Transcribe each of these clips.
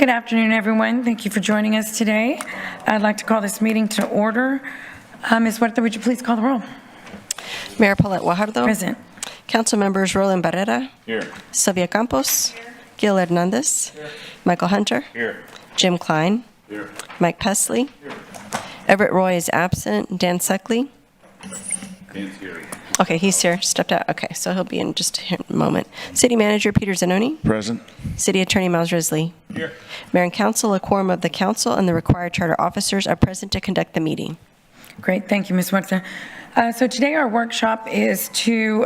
Good afternoon, everyone. Thank you for joining us today. I'd like to call this meeting to order. Ms. Huerta, would you please call the roll? Mayor Paulette Guajardo. Present. Council members Roland Barrera. Here. Sylvia Campos. Here. Gil Hernandez. Here. Michael Hunter. Here. Jim Klein. Here. Mike Pesley. Here. Everett Roy is absent. Dan Suckley. Dan's here. Okay, he's here. Stepped out. Okay, so he'll be in just a moment. City Manager Peter Zanoni. Present. City Attorney Miles Risley. Here. Mayor and Council, a quorum of the Council and the required charter officers are present to conduct the meeting. Great. Thank you, Ms. Huerta. So today our workshop is to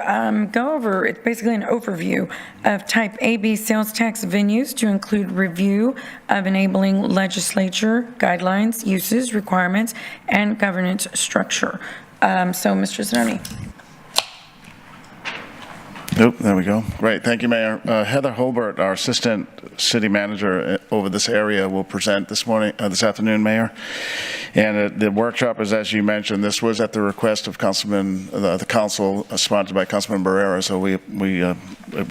go over, it's basically an overview of Type AB sales tax venues to include review of enabling legislature guidelines, uses, requirements, and governance structure. So, Mr. Zanoni. Nope, there we go. Great, thank you, Mayor. Heather Holbert, our Assistant City Manager over this area, will present this afternoon, Mayor. And the workshop is, as you mentioned, this was at the request of the Council, sponsored by Councilman Barrera. So we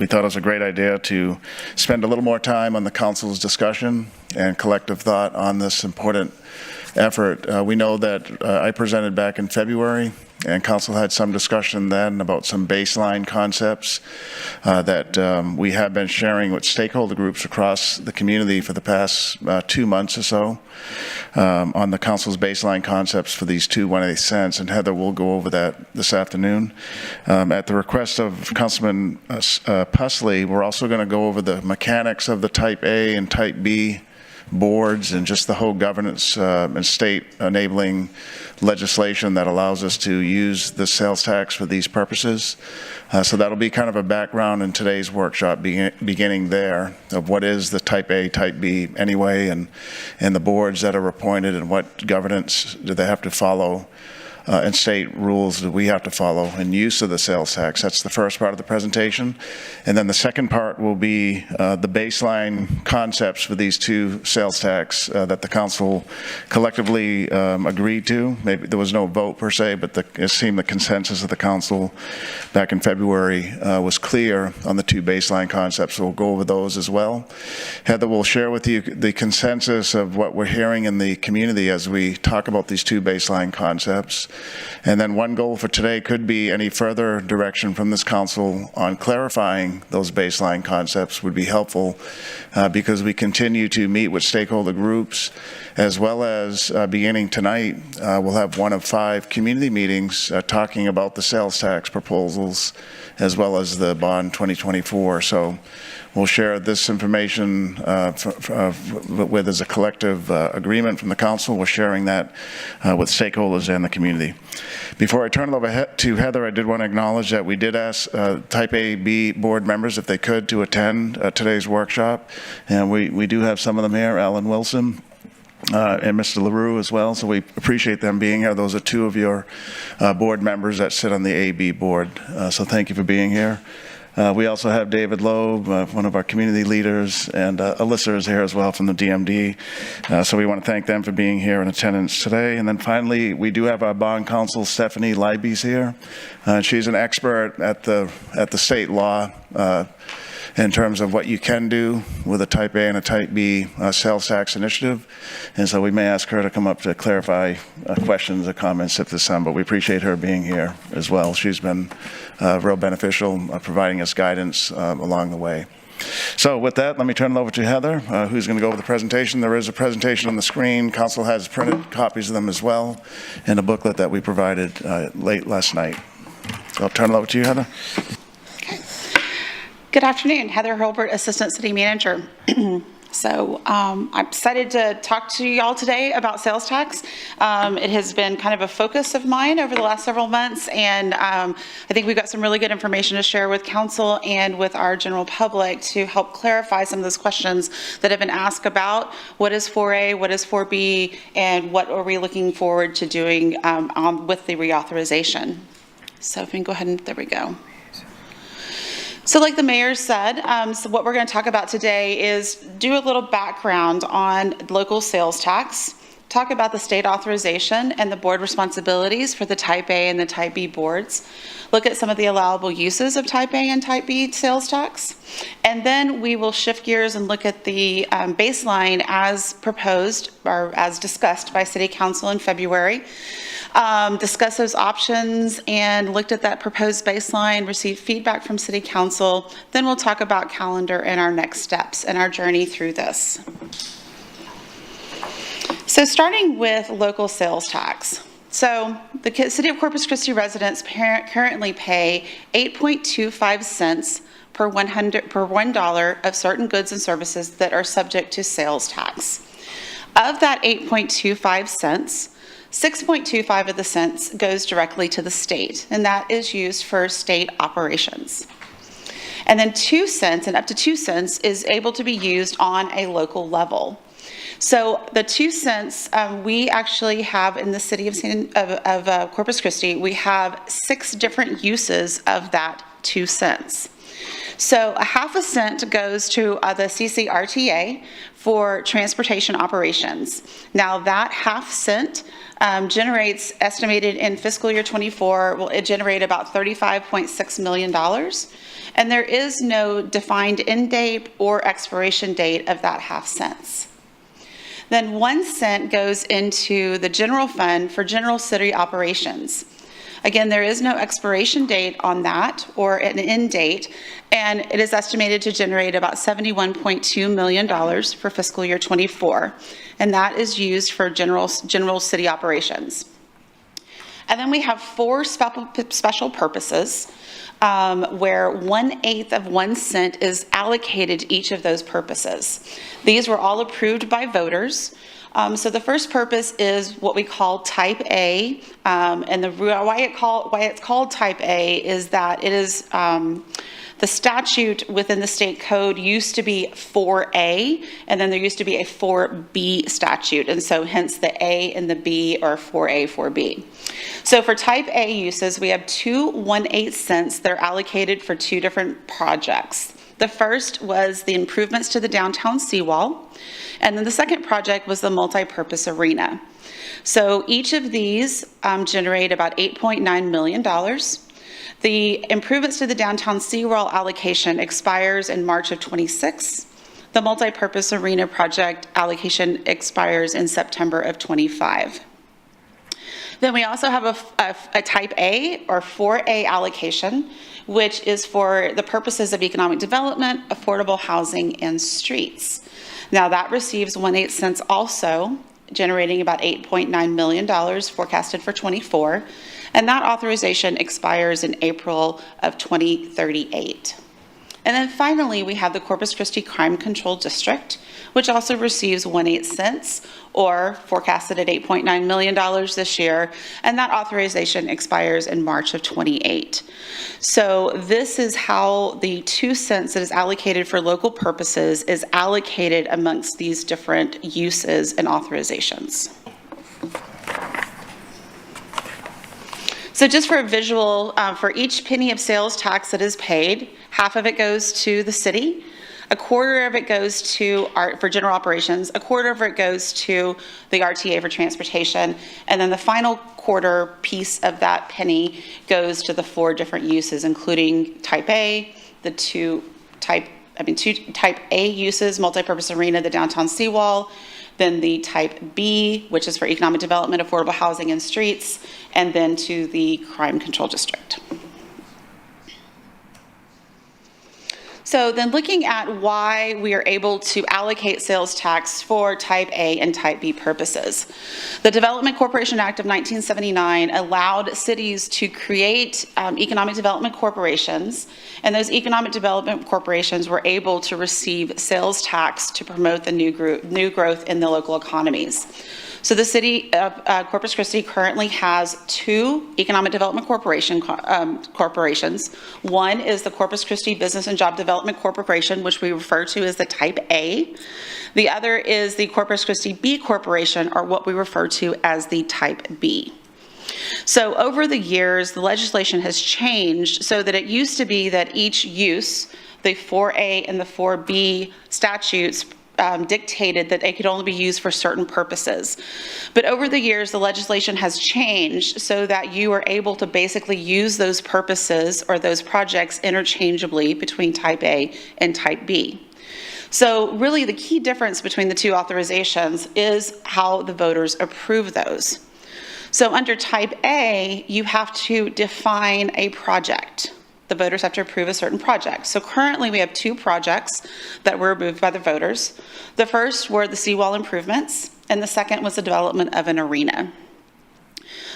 thought it was a great idea to spend a little more time on the Council's discussion and collective thought on this important effort. We know that I presented back in February, and Council had some discussion then about some baseline concepts that we have been sharing with stakeholder groups across the community for the past 2 months or so on the Council's baseline concepts for these two 1/8 cents, and Heather will go over that this afternoon. At the request of Councilman Pesley, we're also going to go over the mechanics of the Type A and Type B boards and just the whole governance and state enabling legislation that allows us to use the sales tax for these purposes. So that'll be kind of a background in today's workshop, beginning there, of what is the Type A, Type B anyway, and the boards that are appointed and what governance do they have to follow, and state rules that we have to follow in use of the sales tax. That's the first part of the presentation. And then the second part will be the baseline concepts for these two sales tax that the Council collectively agreed to. Maybe there was no vote per se, but it seemed the consensus of the Council back in February was clear on the two baseline concepts. So we'll go over those as well. Heather will share with you the consensus of what we're hearing in the community as we talk about these two baseline concepts. And then one goal for today could be any further direction from this Council on clarifying those baseline concepts would be helpful because we continue to meet with stakeholder groups, as well as beginning tonight, we'll have one of 5 community meetings talking about the sales tax proposals as well as the bond 2024. So we'll share this information where there's a collective agreement from the Council. We're sharing that with stakeholders and the community. Before I turn it over to Heather, I did want to acknowledge that we did ask Type A, B board members if they could to attend today's workshop. And we do have some of them here, Alan Wilson and Mr. LaRue as well. So we appreciate them being here. Those are 2 of your board members that sit on the AB board. So thank you for being here. We also have David Loeb, one of our community leaders, and Alyssa is here as well from the DMD. So we want to thank them for being here in attendance today. And then finally, we do have our bond counsel, Stephanie Leiby's here. She's an expert at the state law in terms of what you can do with a Type A and a Type B sales tax initiative. And so we may ask her to come up to clarify questions or comments if there's some, but we appreciate her being here as well. She's been real beneficial providing us guidance along the way. So with that, let me turn it over to Heather, who's going to go over the presentation. There is a presentation on the screen. Council has printed copies of them as well, and a booklet that we provided late last night. So I'll turn it over to you, Heather. Good afternoon, Heather Holbert, Assistant City Manager. So I'm excited to talk to y'all today about sales tax. It has been kind of a focus of mine over the last several months, and I think we've got some really good information to share with Council and with our general public to help clarify some of those questions that have been asked about what is 4A, what is 4B, and what are we looking forward to doing with the reauthorization. So if we can go ahead and, there we go. So like the mayor said, so what we're going to talk about today is do a little background on local sales tax, talk about the state authorization and the board responsibilities for the Type A and the Type B boards, look at some of the allowable uses of Type A and Type B sales tax, and then we will shift gears and look at the baseline as proposed or as discussed by City Council in February, discuss those options and looked at that proposed baseline, received feedback from City Council. Then we'll talk about calendar and our next steps and our journey through this. So starting with local sales tax. So the City of Corpus Christi residents currently pay 8.25 cents per $1 of certain goods and services that are subject to sales tax. Of that 8.25 cents, 6.25 of the cents goes directly to the state, and that is used for state operations. And then 2 cents, and up to 2 cents, is able to be used on a local level. So the 2 cents, we actually have in the city of Corpus Christi, we have 6 different uses of that 2 cents. So a half a cent goes to the CCRTA for transportation operations. Now that half cent generates, estimated in fiscal year 24, will it generate about $35.6 million. And there is no defined end date or expiration date of that half cents. Then 1 cent goes into the general fund for general city operations. Again, there is no expiration date on that or an end date, and it is estimated to generate about $71.2 million for fiscal year 24, and that is used for general city operations. And then we have 4 special purposes where 1/8 of 1 cent is allocated to each of those purposes. These were all approved by voters. So the first purpose is what we call Type A, and why it's called Type A is that it is the statute within the state code used to be 4A, and then there used to be a 4B statute, and so hence the A and the B are 4A, 4B. So for Type A uses, we have 2 1/8 cents that are allocated for 2 different projects. The first was the improvements to the downtown seawall, and then the second project was the multi-purpose arena. So each of these generate about $8.9 million. The improvements to the downtown seawall allocation expires in March of 26. The multi-purpose arena project allocation expires in September of 25. Then we also have a Type A or 4A allocation, which is for the purposes of economic development, affordable housing, and streets. Now that receives 1/8 cents also, generating about $8.9 million forecasted for 24, and that authorization expires in April of 2038. And then finally, we have the Corpus Christi Crime Control District, which also receives 1/8 cents, or forecasted at $8.9 million this year, and that authorization expires in March of 28. So this is how the 2 cents that is allocated for local purposes is allocated amongst these different uses and authorizations. So just for a visual, for each penny of sales tax that is paid, half of it goes to the city, a quarter of it goes to for general operations, a quarter of it goes to the RTA for transportation, and then the final quarter piece of that penny goes to the 4 different uses, including Type A, the 2 Type A uses, multi-purpose arena, the downtown seawall, then the Type B, which is for economic development, affordable housing, and streets, and then to the Crime Control District. So then looking at why we are able to allocate sales tax for Type A and Type B purposes. The Development Corporation Act of 1979 allowed cities to create economic development corporations, and those economic development corporations were able to receive sales tax to promote the new growth in the local economies. So the city of Corpus Christi currently has 2 economic development corporations. One is the Corpus Christi Business and Job Development Corporation, which we refer to as the Type A. The other is the Corpus Christi B Corporation, or what we refer to as the Type B. So over the years, the legislation has changed so that it used to be that each use, the 4A and the 4B statutes, dictated that they could only be used for certain purposes. But over the years, the legislation has changed so that you are able to basically use those purposes or those projects interchangeably between Type A and Type B. So really the key difference between the two authorizations is how the voters approve those. So under Type A, you have to define a project. The voters have to approve a certain project. So currently we have 2 projects that were approved by the voters. The first were the seawall improvements, and the second was the development of an arena.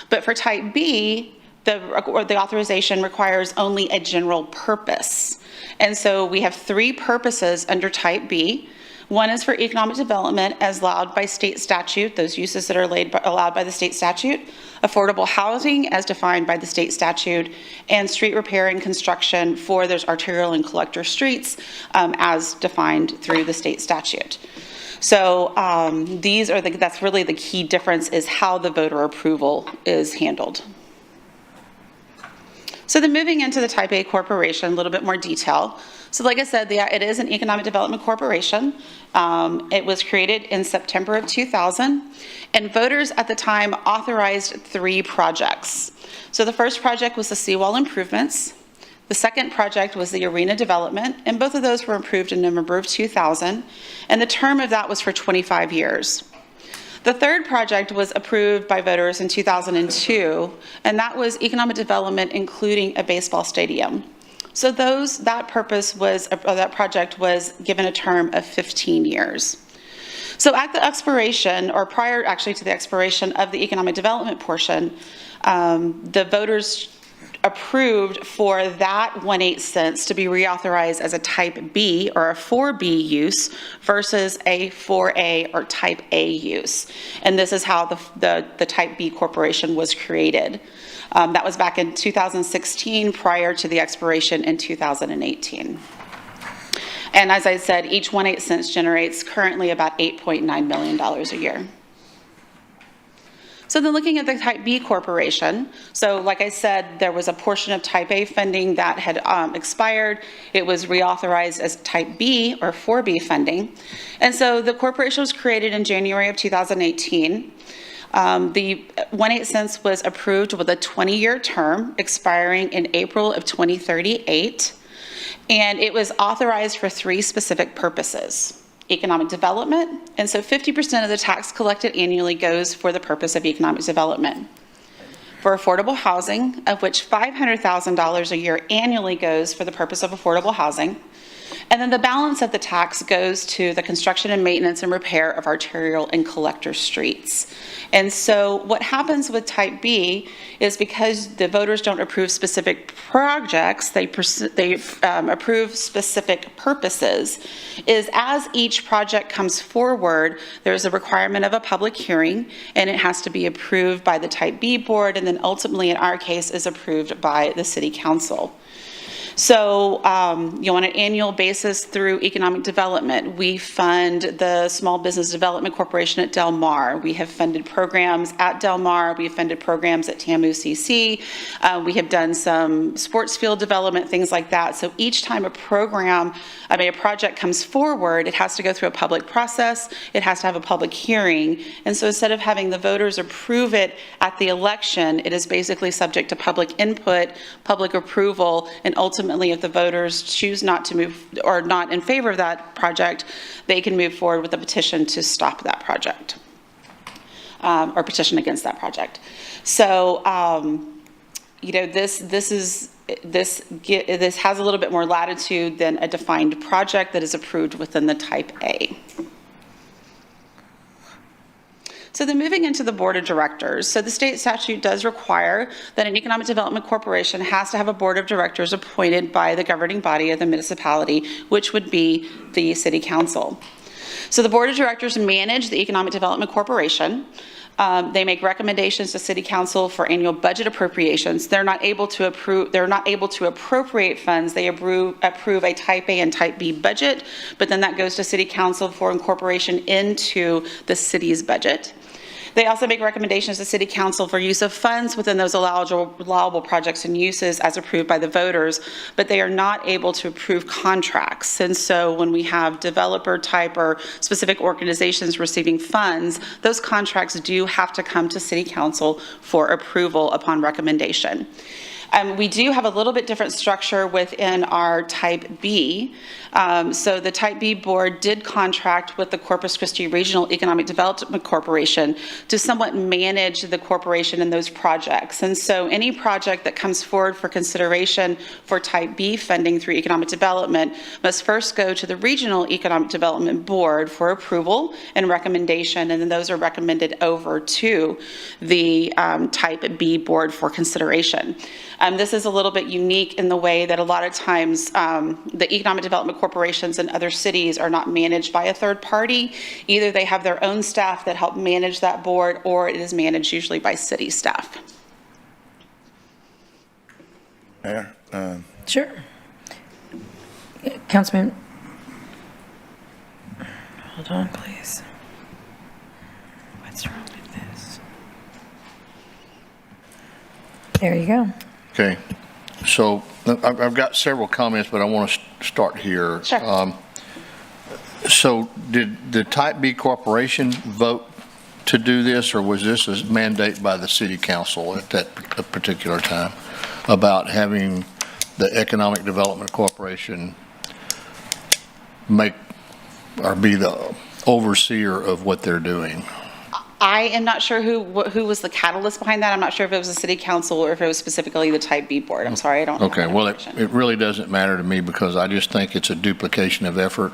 But for Type B, the authorization requires only a general purpose. And so we have 3 purposes under Type B. One is for economic development as allowed by state statute, those uses that are allowed by the state statute, affordable housing as defined by the state statute, and street repair and construction for those arterial and collector streets as defined through the state statute. So that's really the key difference, is how the voter approval is handled. So then moving into the Type A corporation, a little bit more detail. So like I said, it is an economic development corporation. It was created in September of 2000, and voters at the time authorized 3 projects. So the first project was the seawall improvements. The second project was the arena development, and both of those were approved in November of 2000, and the term of that was for 25 years. The third project was approved by voters in 2002, and that was economic development, including a baseball stadium. So that project was given a term of 15 years. So at the expiration, or prior actually to the expiration of the economic development portion, the voters approved for that 1/8 cents to be reauthorized as a Type B or a 4B use versus a 4A or Type A use. And this is how the Type B corporation was created. That was back in 2016 prior to the expiration in 2018. And as I said, each 1/8 cents generates currently about $8.9 million a year. So then looking at the Type B corporation, so like I said, there was a portion of Type A funding that had expired. It was reauthorized as Type B or 4B funding. And so the corporation was created in January of 2018. The 1/8 cents was approved with a 20-year term expiring in April of 2038. And it was authorized for 3 specific purposes. Economic development, and so 50% of the tax collected annually goes for the purpose of economic development. For affordable housing, of which $500,000 a year annually goes for the purpose of affordable housing, and then the balance of the tax goes to the construction and maintenance and repair of arterial and collector streets. And so what happens with Type B is, because the voters don't approve specific projects, they approve specific purposes, is as each project comes forward, there's a requirement of a public hearing, and it has to be approved by the Type B board, and then ultimately in our case is approved by the city council. So on an annual basis through economic development, we fund the Small Business Development Corporation at Del Mar. We have funded programs at Del Mar. We have funded programs at TAMU CC. We have done some sports field development, things like that. So each time a project comes forward, it has to go through a public process. It has to have a public hearing. And so instead of having the voters approve it at the election, it is basically subject to public input, public approval, and ultimately if the voters choose not to move or not in favor of that project, they can move forward with a petition to stop that project or petition against that project. So, this has a little bit more latitude than a defined project that is approved within the Type A. So then moving into the board of directors. So the state statute does require that an economic development corporation has to have a board of directors appointed by the governing body of the municipality, which would be the city council. So the board of directors manage the economic development corporation. They make recommendations to city council for annual budget appropriations. They're not able to appropriate funds. They approve a Type A and Type B budget, but then that goes to city council for incorporation into the city's budget. They also make recommendations to City Council for use of funds within those allowable projects and uses as approved by the voters, but they are not able to approve contracts. And so when we have developer type or specific organizations receiving funds, those contracts do have to come to City Council for approval upon recommendation. We do have a little bit different structure within our Type B. So the Type B board did contract with the Corpus Christi Regional Economic Development Corporation to somewhat manage the corporation and those projects. And so any project that comes forward for consideration for Type B funding through economic development must first go to the Regional Economic Development Board for approval and recommendation, and then those are recommended over to the Type B board for consideration. This is a little bit unique in the way that a lot of times the economic development corporations in other cities are not managed by a third party. Either they have their own staff that help manage that board, or it is managed usually by city staff. Mayor? Sure. Councilman. Hold on, please. What's wrong with this? There you go. Okay, so I've got several comments, but I want to start here. Sure. So did the Type B Corporation vote to do this, or was this a mandate by the City Council at that particular time about having the Economic Development Corporation make or be the overseer of what they're doing? I am not sure who was the catalyst behind that. I'm not sure if it was the City Council or if it was specifically the Type B board. I'm sorry, I don't know. Okay, well, it really doesn't matter to me because I just think it's a duplication of effort.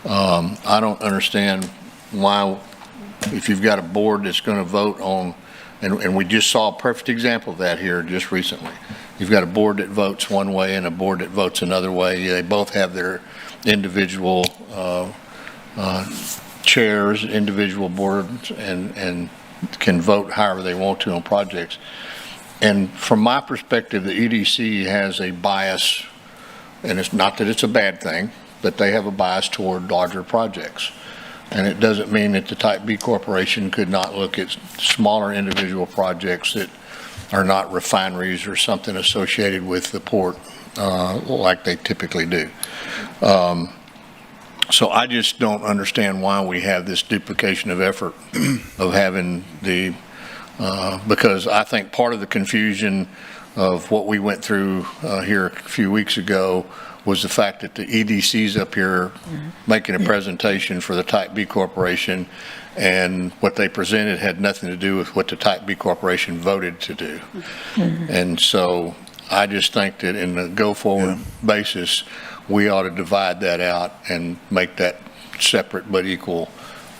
I don't understand why, if you've got a board that's going to vote on, and we just saw a perfect example of that here just recently. You've got a board that votes one way and a board that votes another way. They both have their individual chairs, individual boards, and can vote however they want to on projects. And from my perspective, the EDC has a bias, and it's not that it's a bad thing, but they have a bias toward larger projects. And it doesn't mean that the Type B Corporation could not look at smaller individual projects that are not refineries or something associated with the port like they typically do. So I just don't understand why we have this duplication of effort of having the, because I think part of the confusion of what we went through here a few weeks ago was the fact that the EDC's up here making a presentation for the Type B Corporation, and what they presented had nothing to do with what the Type B Corporation voted to do. And so I just think that in the go-forward basis, we ought to divide that out and make that separate but equal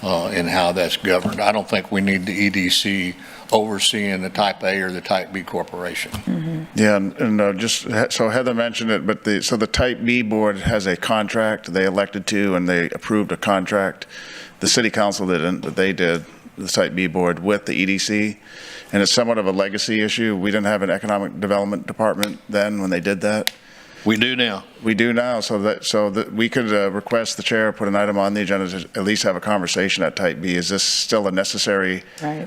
in how that's governed. I don't think we need the EDC overseeing the Type A or the Type B corporation. Yeah, and just, so Heather mentioned it, but so the Type B board has a contract they elected to, and they approved a contract. The City Council didn't, but they did, the Type B board with the EDC. And it's somewhat of a legacy issue. We didn't have an economic development department then when they did that. We do now. We do now, so that we could request the chair put an item on the agenda to at least have a conversation at Type B. Is this still a necessary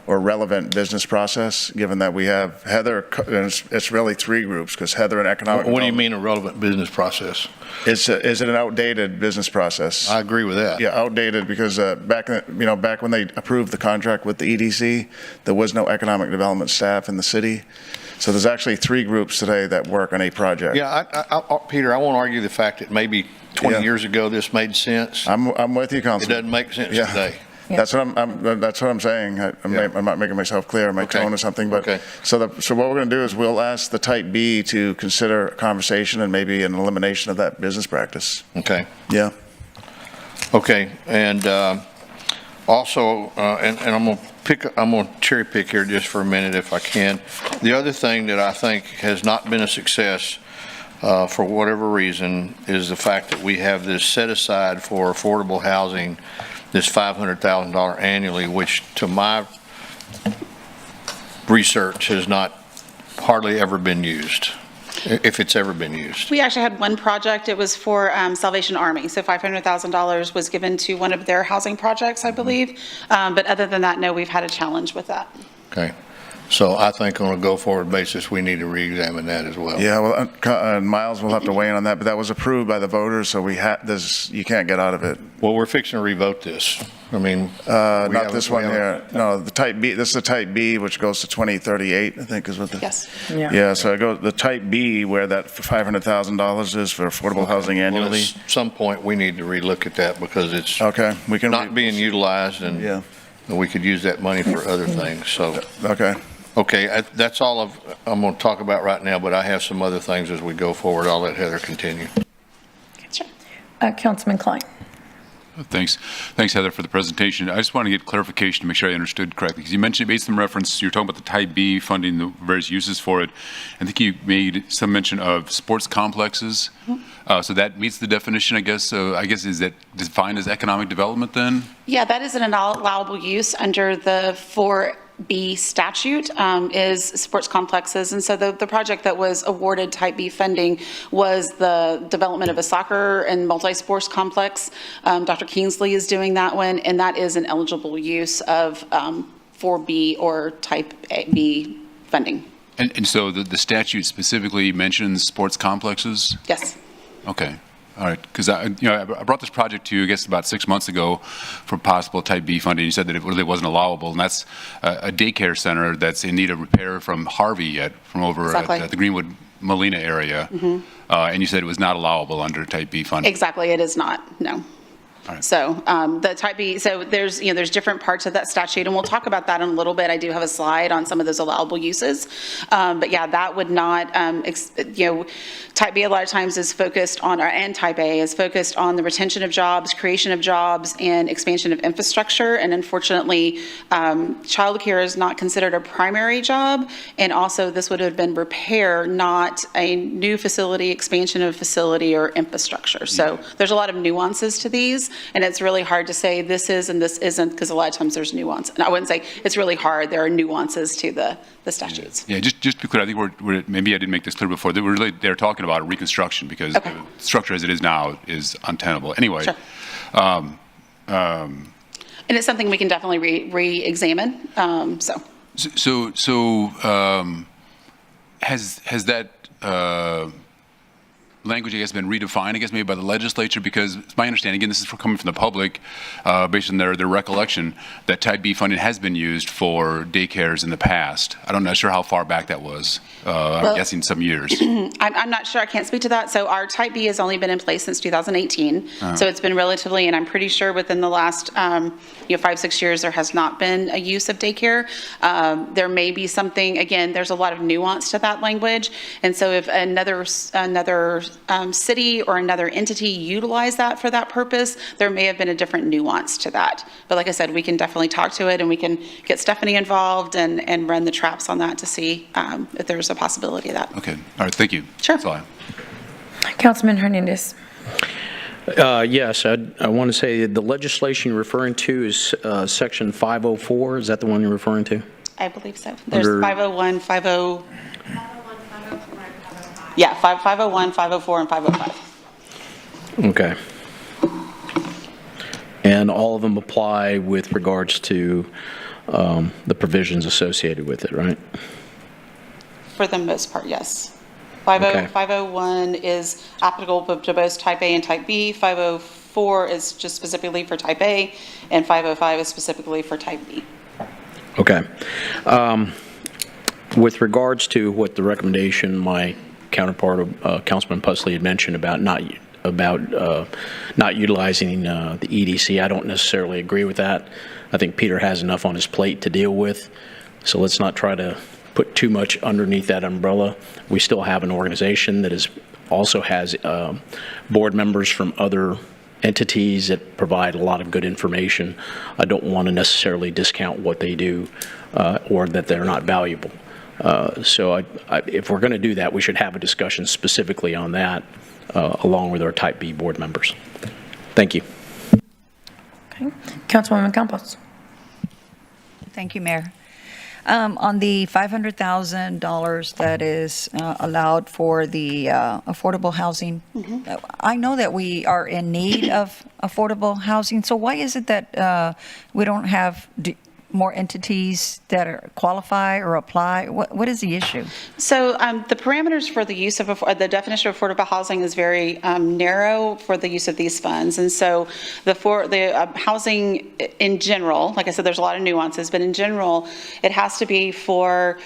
or relevant business process, given that we have Heather, and it's really three groups, because Heather and economic What do you mean a relevant business process? Is it an outdated business process? I agree with that. Yeah, outdated, because back when they approved the contract with the EDC, there was no economic development staff in the city. So there's actually three groups today that work on a project. Yeah, Peter, I won't argue the fact that maybe 20 years ago this made sense. I'm with you, Councilman. It doesn't make sense today. Yeah. That's what I'm saying. I'm not making myself clear in my tone or something, but so what we're going to do is we'll ask the Type B to consider a conversation and maybe an elimination of that business practice. Okay. Yeah. Okay, and also, and I'm going to cherry pick here just for a minute if I can. The other thing that I think has not been a success for whatever reason is the fact that we have this set aside for affordable housing, this $500,000 annually, which to my research has not hardly ever been used. if it's ever been used? We actually had one project, it was for Salvation Army, so $500,000 was given to one of their housing projects, I believe. But other than that, no, we've had a challenge with that. Okay. So I think on a go-forward basis, we need to re-examine that as well. Yeah, well, Miles will have to weigh in on that, but that was approved by the voters, so you can't get out of it. Well, we're fixing to revote this. I mean. Not this one here. No, the type B, this is the type B, which goes to 2038, I think is what the. Yes. Yeah, so the type B, where that $500,000 is for affordable housing Well, annually. at some point, we need to relook at that because it's Okay, we can. not being utilized and Yeah, we could use that money for other things. So, okay. okay, that's all I'm going to talk about right now, but I have some other things as we go forward. I'll let Heather continue. Sure. Councilman Klein. Thanks, Heather, for the presentation. I just want to get clarification to make sure I understood correctly, because you mentioned, made some reference, you're talking about the Type B funding, the various uses for it. I think you made some mention of sports complexes. So that meets the definition, I guess. So I guess, is that defined as economic development then? Yeah, that is an allowable use under the 4B statute, is sports complexes. And so the project that was awarded Type B funding was the development of a soccer and multi-sports complex. Dr. Kingsley is doing that one, and that is an eligible use of 4B or Type B funding. And so the statute specifically mentions sports complexes? Yes. Okay. All right, because I brought this project to you, I guess, about 6 months ago for possible Type B funding. You said that it really wasn't allowable, and that's a daycare center that's in need of repair from Harvey from over Exactly. at the Greenwood Molina area. And you said it was not allowable under Type B funding. Exactly, it is not, no. All right. So the Type B, so there's different parts of that statute, and we'll talk about that in a little bit. I do have a slide on some of those allowable uses. But yeah, that would not, Type B a lot of times is focused on, and Type A is focused on the retention of jobs, creation of jobs, and expansion of infrastructure. And unfortunately, childcare is not considered a primary job. And also this would have been repair, not a new facility, expansion of facility or infrastructure. So there's a lot of nuances to these. And it's really hard to say this is and this isn't, because a lot of times there's nuance. And I wouldn't say it's really hard. There are nuances to the statutes. Yeah, just to be clear, I think maybe I didn't make this clear before. They're talking about a reconstruction because the structure as it is now is untenable. Anyway. Sure. And it's something we can definitely re-examine. So has that language, I guess, been redefined, I guess, maybe by the legislature? Because it's my understanding, again, this is coming from the public, based on their recollection, that Type B funding has been used for daycares in the past. I'm not sure how far back that was. I'm guessing some years. I'm not sure. I can't speak to that. So our Type B has only been in place since 2018. So it's been relatively, and I'm pretty sure within the last 5-6 years, there has not been a use of daycare. There may be something, again, there's a lot of nuance to that language. And so if another city or another entity utilized that for that purpose, there may have been a different nuance to that. But like I said, we can definitely talk to it, and we can get Stephanie involved and run the traps on that to see if there's a possibility of that. Okay. All right. Thank you. Sure. That's all I have. Councilman Hernandez. Yes, I want to say the legislation you're referring to is Section 504. Is that the one you're referring to? I believe so. There's 501, 50. Yeah, 501, 504, and 505. Okay. And all of them apply with regards to the provisions associated with it, right? For the most part, yes. Okay. 501 is applicable to both Type A and Type B. 504 is just specifically for Type A, and 505 is specifically for Type B. Okay. With regards to what the recommendation my counterpart, Councilman Pusley, had mentioned about not utilizing the EDC, I don't necessarily agree with that. I think Peter has enough on his plate to deal with, so let's not try to put too much underneath that umbrella. We still have an organization that also has board members from other entities that provide a lot of good information. I don't want to necessarily discount what they do or that they're not valuable. So if we're going to do that, we should have a discussion specifically on that along with our Type B board members. Thank you. Okay. Councilwoman Campos. Thank you, Mayor. On the $500,000 that is allowed for the affordable housing, I know that we are in need of affordable housing, so why is it that we don't have more entities that qualify or apply? What is the issue? So the parameters for the use of, the definition of affordable housing is very narrow for the use of these funds. And so the housing in general, like I said, there's a lot of nuances, but in general, it has to be for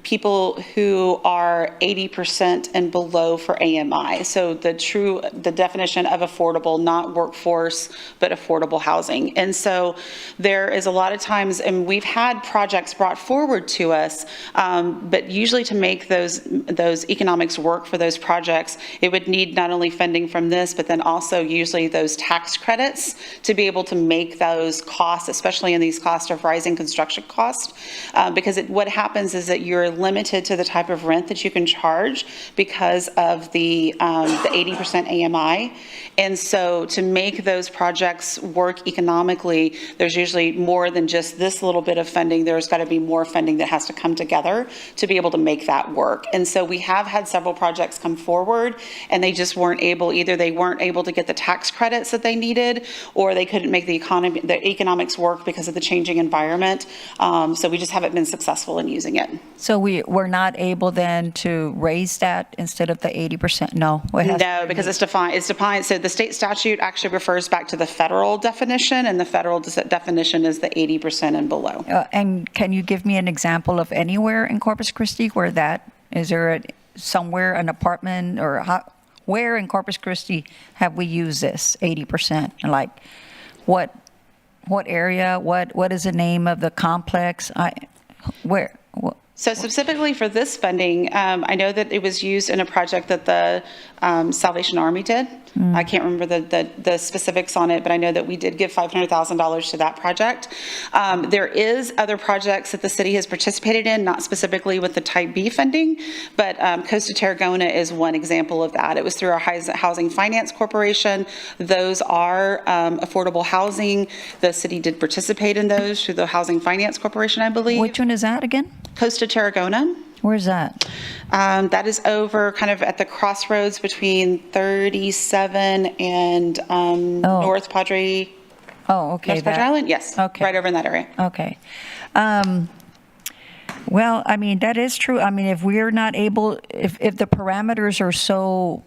people who are 80% and below for AMI. So the definition of affordable, not workforce, but affordable housing. And so there is a lot of times, and we've had projects brought forward to us, but usually to make those economics work for those projects, it would need not only funding from this, but then also usually those tax credits to be able to make those costs, especially in these costs of rising construction costs, because what happens is that you're limited to the type of rent that you can charge because of the 80% AMI. And so to make those projects work economically, there's usually more than just this little bit of funding. There's got to be more funding that has to come together to be able to make that work. And so we have had several projects come forward, and they just weren't able, either they weren't able to get the tax credits that they needed, or they couldn't make the economics work because of the changing environment. So we just haven't been successful in using it. So we're not able then to raise that instead of the 80%? No. No, because it's defined. So the state statute actually refers back to the federal definition, and the federal definition is the 80% and below. And can you give me an example of anywhere in Corpus Christi where that, is there somewhere, an apartment, or where in Corpus Christi have we used this 80%? And like what area, what is the name of the complex? Where? So specifically for this funding, I know that it was used in a project that the Salvation Army did. I can't remember the specifics on it, but I know that we did give $500,000 to that project. There is other projects that the city has participated in, not specifically with the Type B funding, but Costa Tarragona is one example of that. It was through our Housing Finance Corporation. Those are affordable housing. The city did participate in those through the Housing Finance Corporation, I believe. Which one is that again? Costa Tarragona. Where's that? That is over kind of at the crossroads between 37 and North Padre. Oh, okay. North Padre Island? Yes. Okay. Right over in that area. Okay. Well, I mean, that is true. I mean, if we're not able, if the parameters are so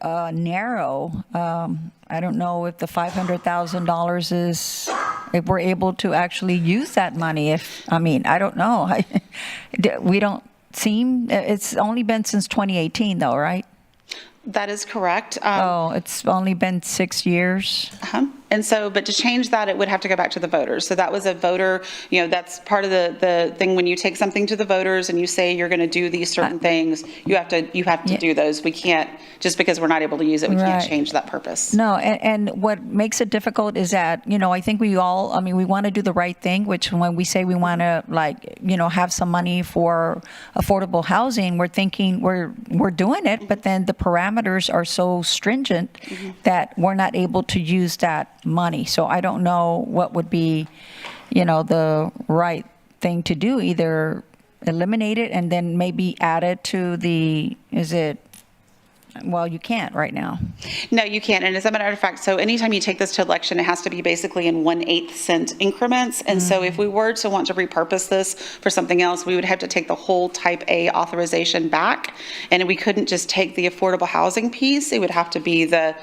narrow, I don't know if the $500,000 is, if we're able to actually use that money. I don't know. We don't seem, it's only been since 2018 though, right? That is correct. It's only been 6 years. And so, but to change that, it would have to go back to the voters. So that was a voter, that's part of the thing when you take something to the voters and you say you're going to do these certain things, you have to do those. We can't, just because we're not able to use it, we can't change that purpose. No, and what makes it difficult is that, I think we want to do the right thing, which when we say we want to have some money for affordable housing, we're thinking we're doing it, but then the parameters are so stringent that we're not able to use that money. So I don't know what would be, the right thing to do. Either eliminate it and then maybe add it to well, you can't right now. No, you can't. And as a matter of fact, so anytime you take this to election, it has to be basically in 1/8 cent increments. And so if we were to want to repurpose this for something else, we would have to take the whole Type A authorization back. And we couldn't just take the affordable housing piece. It would have to be the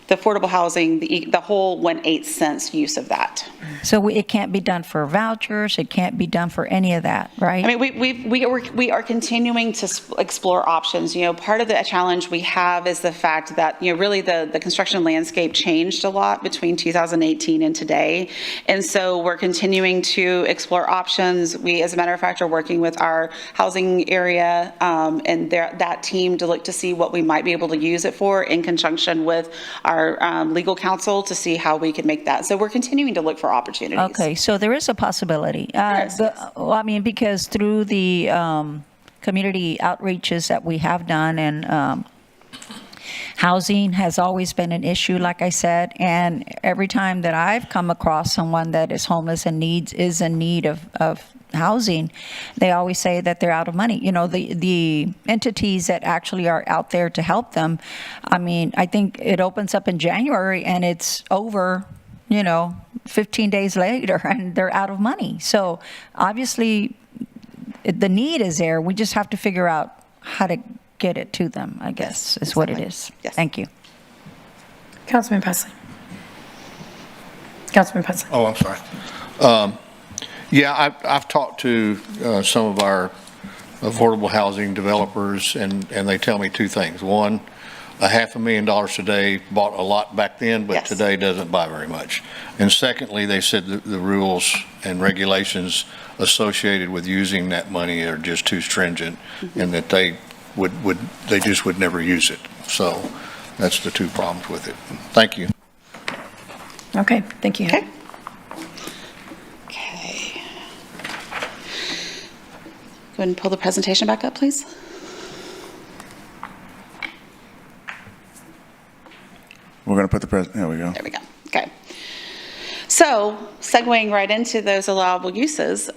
affordable housing, the whole 1/8 cents use of that. So it can't be done for vouchers. It can't be done for any of that, right? I mean, we are continuing to explore options. Part of the challenge we have is the fact that, really the construction landscape changed a lot between 2018 and today. And so we're continuing to explore options. We, as a matter of fact, are working with our housing area and that team to look to see what we might be able to use it for in conjunction with our legal counsel to see how we can make that. So we're continuing to look for opportunities. Okay, so there is a possibility. Yes. Because through the community outreaches that we have done, and housing has always been an issue, like I said, and every time that I've come across someone that is homeless and is in need of housing, they always say that they're out of money. You know, the entities that actually are out there to help them, I mean, I think it opens up in January and it's over, 15 days later, and they're out of money. So obviously the need is there. We just have to figure out how to get it to them, I guess, is what it is. Yes. Thank you. Councilman Pesley. Councilman Pesley. Oh, I'm sorry. Yeah, I've talked to some of our affordable housing developers, and they tell me two things. One, $500,000 today bought a lot back then, but Yes. today doesn't buy very much. And secondly, they said the rules and regulations associated with using that money are just too stringent, and that they just would never use it. So that's the two problems with it. Thank you. Okay, thank you. Okay. Okay. Go ahead and pull the presentation back up, please. We're going to put there we go. There we go. Okay. So segueing right into those allowable uses.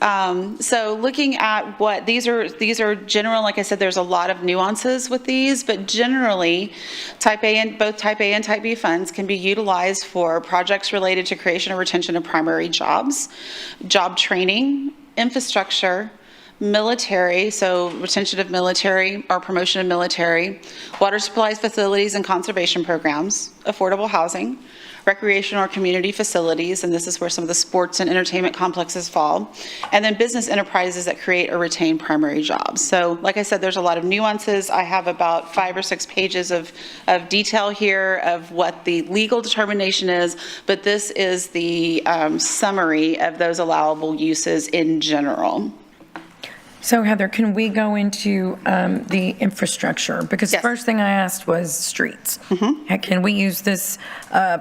So looking at what these are general, like I said, there's a lot of nuances with these, but generally both type A and type B funds can be utilized for projects related to creation or retention of primary jobs, job training, infrastructure, military, so retention of military or promotion of military, water supplies, facilities and conservation programs, affordable housing, recreational or community facilities, and this is where some of the sports and entertainment complexes fall, and then business enterprises that create or retain primary jobs. So like I said, there's a lot of nuances. I have about 5 or 6 pages of detail here of what the legal determination is, but this is the summary of those allowable uses in general. So Heather, can we go into the infrastructure? Because Yes. first thing I asked was streets. Can we use this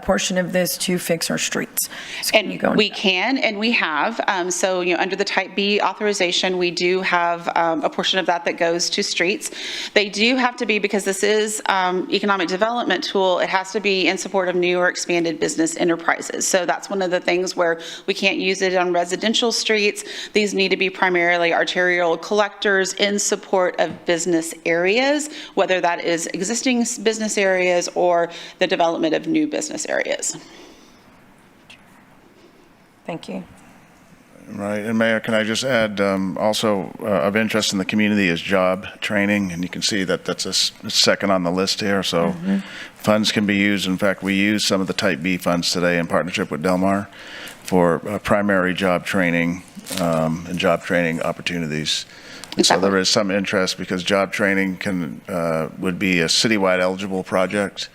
portion of this to fix our streets? So can you go And into we can, and we have. So, under the Type B authorization, we do have a portion of that goes to streets. They do have to be, because this is economic development tool, it has to be in support of new or expanded business enterprises. So that's one of the things where we can't use it on residential streets. These need to be primarily arterial collectors in support of business areas, whether that is existing business areas or the development of new business areas. Thank you. Right, and Mayor, can I just add, also of interest in the community is job training, and you can see that that's a second on the list here, so funds can be used. In fact, we use some of the Type B funds today in partnership with Del Mar for primary job training and job training opportunities. And so there is some interest because job training would be a citywide eligible project,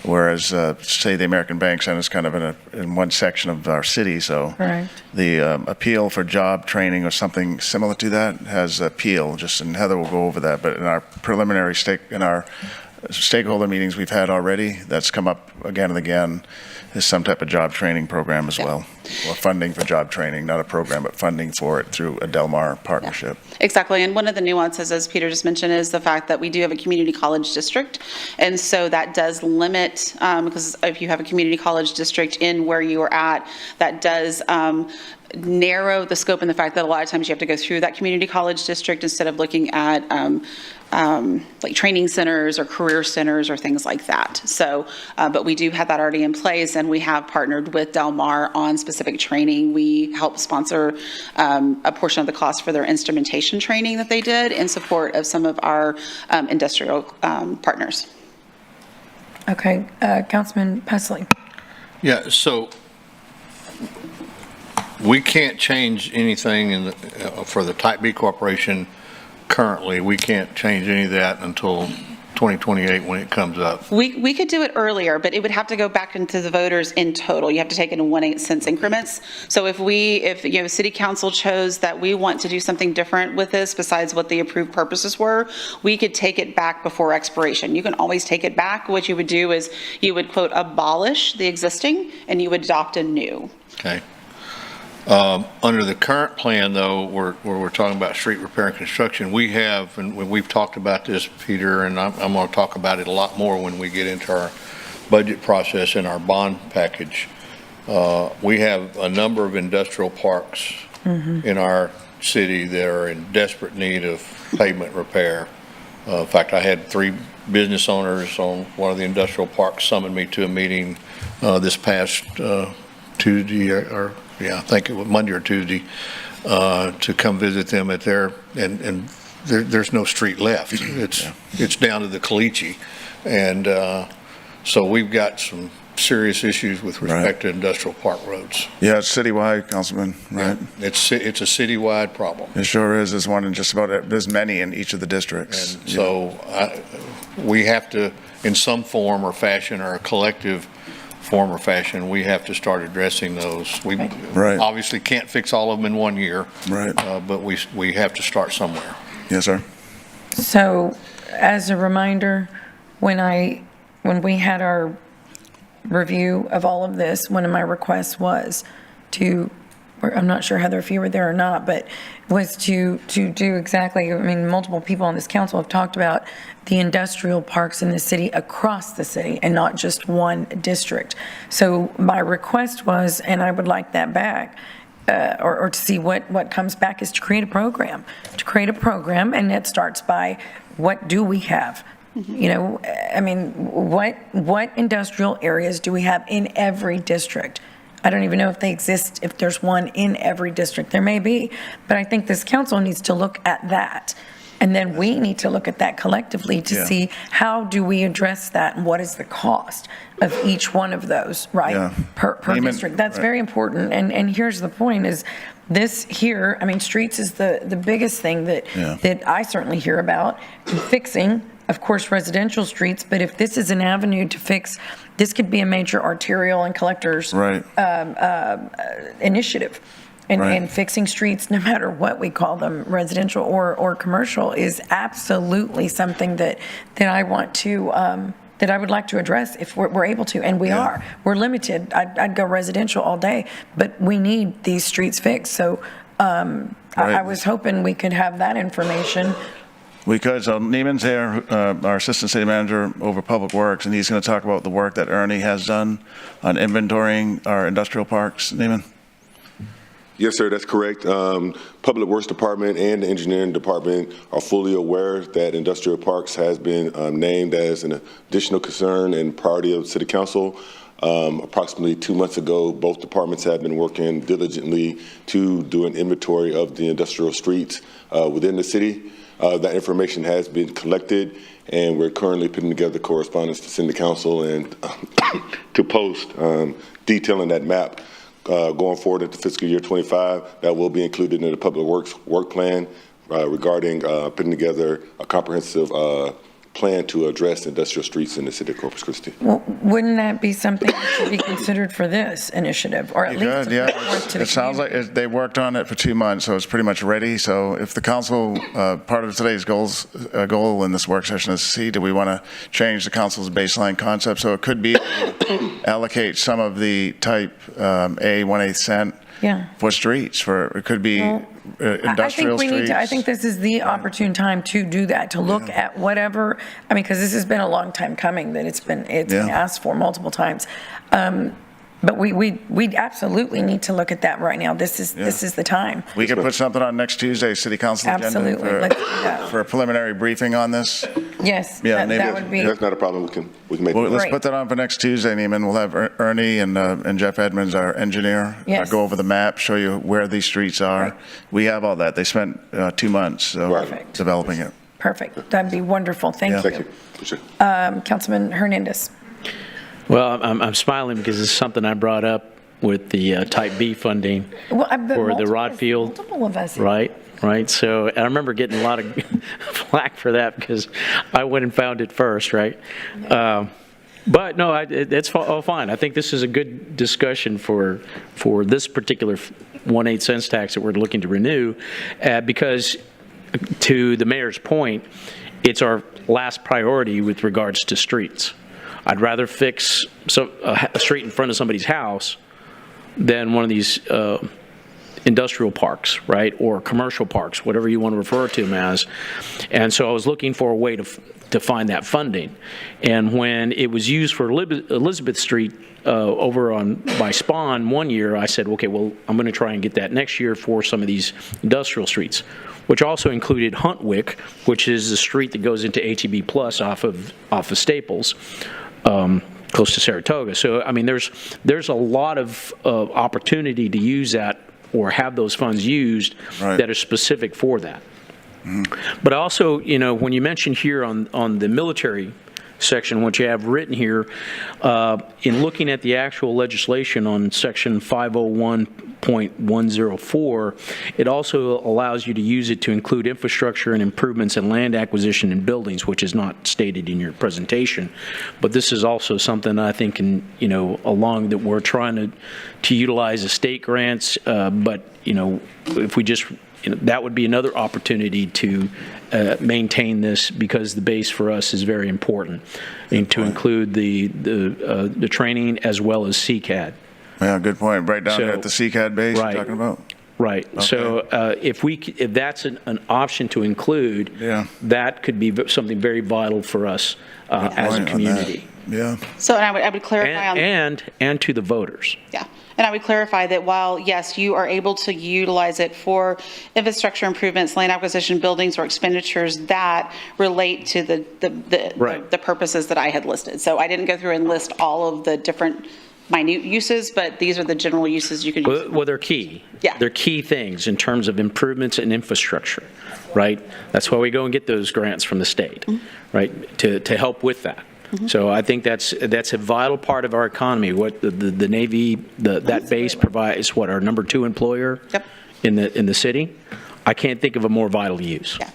whereas, say, the American Bank Center is kind of in one section of our city, so Correct. the appeal for job training or something similar to that has appeal, and Heather will go over that, but in our preliminary stakeholder meetings we've had already, that's come up again and again, is some type of job training program as well, or funding for job training, not a program, but funding for it through a Del Mar partnership. Exactly, and one of the nuances, as Peter just mentioned, is the fact that we do have a community college district, and so that does limit, because if you have a community college district in where you are at, that does narrow the scope, and the fact that a lot of times you have to go through that community college district instead of looking at like training centers or career centers or things like that. So, but we do have that already in place, and we have partnered with Del Mar on specific training. We help sponsor a portion of the cost for their instrumentation training that they did in support of some of our industrial partners. Okay, Councilman Pesley. Yeah, so we can't change anything for the Type B Corporation currently. We can't change any of that until 2028 when it comes up. We could do it earlier, but it would have to go back into the voters in total. You have to take it in 1/8 cents increments. So if City Council chose that we want to do something different with this besides what the approved purposes were, we could take it back before expiration. You can always take it back. What you would do is you would, quote, abolish the existing and you would adopt a new. Okay. Under the current plan, though, where we're talking about street repair and construction, we have, and we've talked about this, Peter, and I'm going to talk about it a lot more when we get into our budget process and our bond package. We have a number of industrial parks in our city that are in desperate need of pavement repair. In fact, I had 3 business owners on one of the industrial parks summon me to a meeting this past Tuesday, I think it was Monday or Tuesday, to come visit them at their, and there's no street left. It's down to the Caliche. And so we've got some serious issues with respect to industrial park roads. Yeah, it's citywide, Councilman, right? It's a citywide problem. It sure is. There's one in just about, there's many in each of the districts. And so we have to, in some form or fashion, or a collective form or fashion, we have to start addressing those. We obviously can't fix all of them in 1 year, but we have to start somewhere. Yes, sir. So as a reminder, when we had our review of all of this, one of my requests was to, I'm not sure, Heather, if you were there or not, but was to do exactly, I mean, multiple people on this council have talked about the industrial parks in the city, across the city, and not just one district. So my request was, and I would like that back, or to see what comes back, is to create a program. And it starts by, what do we have? You know, I mean, what industrial areas do we have in every district? I don't even know if they exist, if there's one in every district. There may be, but I think this council needs to look at that. And then we need to look at that collectively to see, how do we address that, and what is the cost of each one of those, right? Per district. That's very important. And here's the point is, this here, I mean, streets is the biggest thing that I certainly hear about, fixing, of course, residential streets, but if this is an avenue to fix, this could be a major arterial and collectors initiative. And fixing streets, no matter what we call them, residential or commercial, is absolutely something that I want to, that I would like to address if we're able to, and we are. We're limited. I'd go residential all day, but we need these streets fixed. So I was hoping we could have that information. We could. So Neiman's here, our Assistant City Manager over Public Works, and he's going to talk about the work that Ernie has done on inventorying our industrial parks. Neiman? Yes, sir, that's correct. Public Works Department and the Engineering Department are fully aware that industrial parks has been named as an additional concern and priority of City Council. Approximately 2 months ago, both departments have been working diligently to do an inventory of the industrial streets within the city. That information has been collected, and we're currently putting together correspondence to send to council and to post detailing that map going forward into fiscal year 25. That will be included in the Public Works work plan regarding putting together a comprehensive plan to address industrial streets in the city of Corpus Christi. Well, wouldn't that be something that should be considered for this initiative, or at least it sounds like they worked on it for 2 months, so it's pretty much ready. So if the council, part of today's goal in this work session is to see, do we want to change the council's baseline concept? So it could be allocate some of the type A 1/8 cent for streets, for it could be industrial streets. I think this is the opportune time to do that, to look at whatever, I mean, because this has been a long time coming, that it's been asked for multiple times. But we absolutely need to look at that right now. This is the time. We could put something on next Tuesday's City Council agenda for a preliminary briefing on this. Yes, yeah, that would be. That's not a problem. We can make well, let's put that on for next Tuesday, Neiman. We'll have Ernie and Jeff Edmonds, our engineer, go over the map, show you where these streets are. We have all that. They spent 2 months developing it. Perfect. That'd be wonderful. Thank you. Appreciate it. Councilman Hernandez. Well, I'm smiling because it's something I brought up with the Type B funding for the Rod Field. Multiple of us. Right. So I remember getting a lot of flack for that because I went and found it first, right? But no, it's all fine. I think this is a good discussion for this particular 1/8 cents tax that we're looking to renew, because to the mayor's point, it's our last priority with regards to streets. I'd rather fix a street in front of somebody's house than one of these industrial parks, right, or commercial parks, whatever you want to refer to them as. And so I was looking for a way to find that funding. And when it was used for Elizabeth Street over by Spawn one year, I said, okay, well, I'm going to try and get that next year for some of these industrial streets, which also included Huntwick, which is the street that goes into HEB Plus off of Staples, close to Saratoga. So, I mean, there's a lot of opportunity to use that or have those funds used that are specific for that. But also, you know, when you mention here on the military section, what you have written here, in looking at the actual legislation on section 501.104, it also allows you to use it to include infrastructure and improvements in land acquisition and buildings, which is not stated in your presentation. But this is also something I think, you know, along that we're trying to utilize the state grants, but, you know, if we just, you know, that would be another opportunity to maintain this, because the base for us is very important, and to include the training as well as CCAD. Yeah, good point. Right down there at the CCAD base you're talking about? Right. Okay. So if that's an option to include, that could be something very vital for us as a community. Yeah. So and I would clarify and to the voters. Yeah. And I would clarify that while, yes, you are able to utilize it for infrastructure improvements, land acquisition, buildings, or expenditures that relate to the purposes that I had listed. So I didn't go through and list all of the different minute uses, but these are the general uses you can use. Well, they're key. Yeah. They're key things in terms of improvements and infrastructure, right? That's why we go and get those grants from the state, right, to help with that. So I think that's a vital part of our economy. What the Navy, that base provides, what, our number 2 employer in the city. I can't think of a more vital use. Yeah.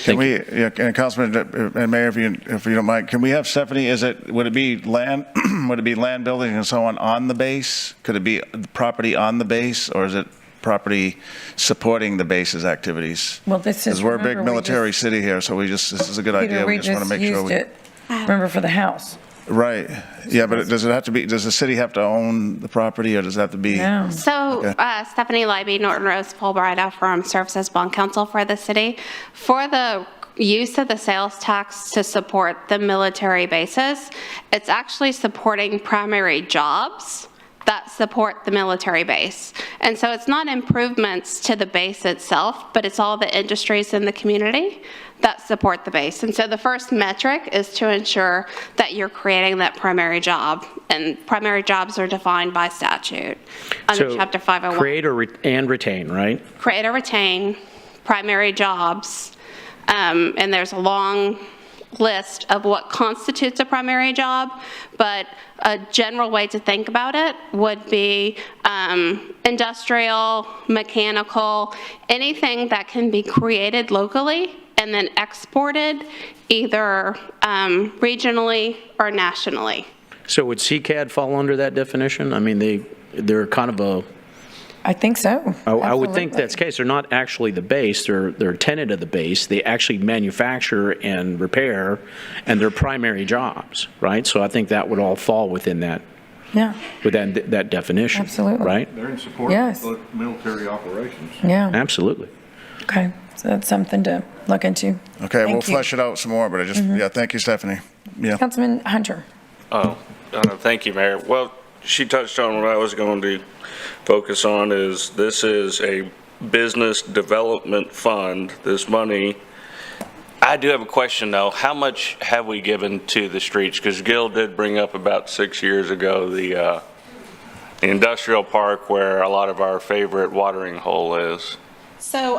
Can we, and Councilman and Mayor, if you don't mind, can we have Stephanie? Would it be land? Would it be land, buildings, and so on the base? Could it be property on the base, or is it property supporting the base's activities? Well, this is, because we're a big military city here, so this is a good idea. We just want to make sure we. Remember, for the house. Right. Yeah, but does the city have to own the property, or does it have to be? No. So, Stephanie Leiby, Norton Rose Fulbright from serves as bond counsel for the city. For the use of the sales tax to support the military bases, it's actually supporting primary jobs that support the military base. And so it's not improvements to the base itself, but it's all the industries in the community that support the base. And so the first metric is to ensure that you're creating that primary job. And primary jobs are defined by statute under Chapter 501. Create and retain, right? Create or retain primary jobs. And there's a long list of what constitutes a primary job, but a general way to think about it would be industrial, mechanical, anything that can be created locally and then exported either regionally or nationally. So would CCAD fall under that definition? I mean, they're kind of a... I think so. I would think that's the case. They're not actually the base. They're a tenant of the base. They actually manufacture and repair, and they're primary jobs, right? So I think that would all fall within that. Yeah. Within that definition. Absolutely. Right? They're in support of military operations. Yeah. Absolutely. Okay. So that's something to look into. Okay, we'll flesh it out some more, but thank you, Stephanie. Yeah. Councilman Hunter. Thank you, Mayor. Well, she touched on what I was going to focus on. Is this is a business development fund. This money, I do have a question though. How much have we given to the streets? Because Gil did bring up about 6 years ago the industrial park where a lot of our favorite watering hole is. So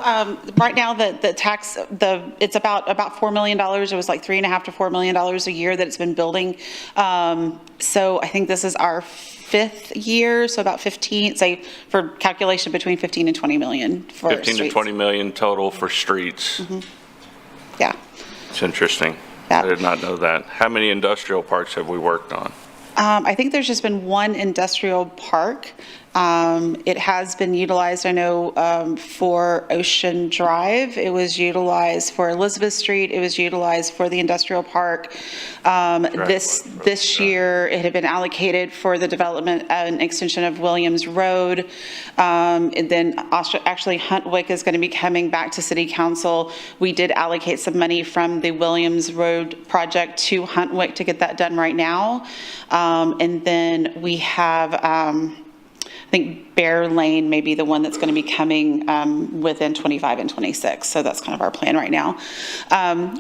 right now, the tax, it's about $4 million. It was like $3.5 to $4 million a year that it's been building. So I think this is our 5th year, so about 15. Say for calculation between 15 and 20 million for 15 streets. to 20 million total for streets. Yeah. It's interesting. I did not know that. How many industrial parks have we worked on? I think there's just been one industrial park It has been utilized, I know, for Ocean Drive. It was utilized for Elizabeth Street. It was utilized for the industrial park. This year, it had been allocated for the development and extension of Williams Road. And then actually Huntwick is going to be coming back to City Council. We did allocate some money from the Williams Road project to Huntwick to get that done right now. And then we have, I think Bear Lane may be the one that's going to be coming within 25 and 26. So that's kind of our plan right now.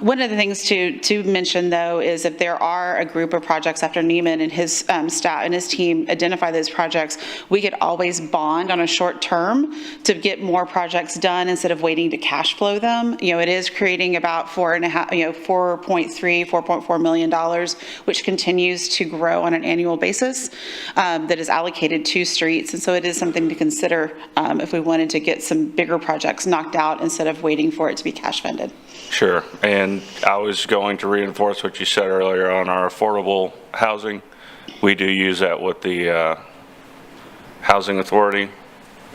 One of the things to mention, though, is if there are a group of projects after Neiman and his staff and his team identify those projects, we could always bond on a short term to get more projects done instead of waiting to cash flow them. You know, it is creating about $4.4 million, which continues to grow on an annual basis, that is allocated to streets. And so it is something to consider if we wanted to get some bigger projects knocked out instead of waiting for it to be cash funded. Sure, and I was going to reinforce what you said earlier on our affordable housing. We do use that with the Housing Authority.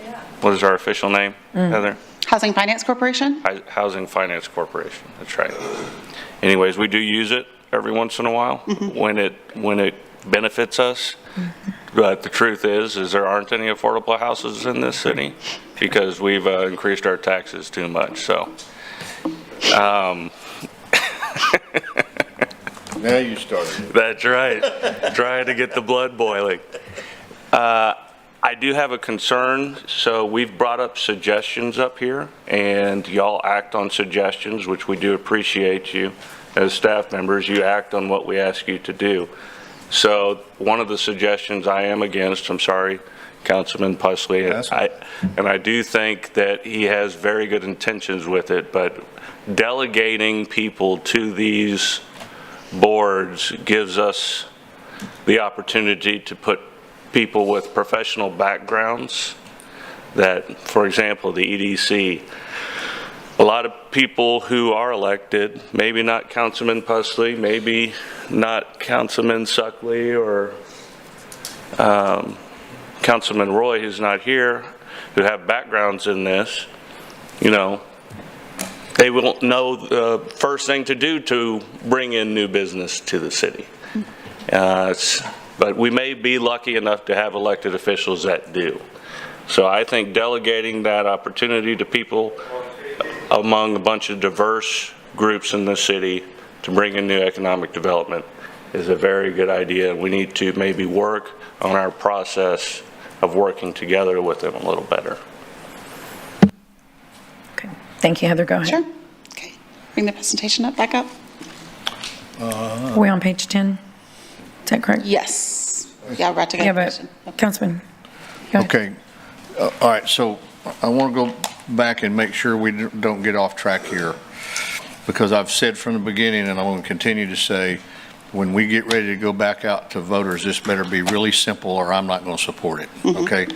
Yeah. What is our official name, Heather? Housing Finance Corporation? Housing Finance Corporation, that's right. Anyways, we do use it every once in a while when it benefits us. But the truth is there aren't any affordable houses in this city because we've increased our taxes too much, so. Now you started. That's right. Trying to get the blood boiling. I do have a concern. So we've brought up suggestions up here, and y'all act on suggestions, which we do appreciate you. As staff members, you act on what we ask you to do. So one of the suggestions I am against, I'm sorry, Councilman Pusley, and I do think that he has very good intentions with it, but delegating people to these boards gives us the opportunity to put people with professional backgrounds that, for example, the EDC, a lot of people who are elected, maybe not Councilman Pusley, maybe not Councilman Suckley or Councilman Roy, who's not here, who have backgrounds in this, you know, they won't know the first thing to do to bring in new business to the city. But we may be lucky enough to have elected officials that do. So I think delegating that opportunity to people among a bunch of diverse groups in the city to bring in new economic development is a very good idea. We need to maybe work on our process of working together with them a little better. Okay. Thank you, Heather. Go ahead. Sure. Okay. Bring the presentation back up. Are we on page 10? Is that correct? Yes. Yeah, we're about to go. Yeah, but Councilman, go ahead. Okay. All right, so I want to go back and make sure we don't get off track here, because I've said from the beginning, and I'm going to continue to say, when we get ready to go back out to voters, this better be really simple or I'm not going to support it, okay?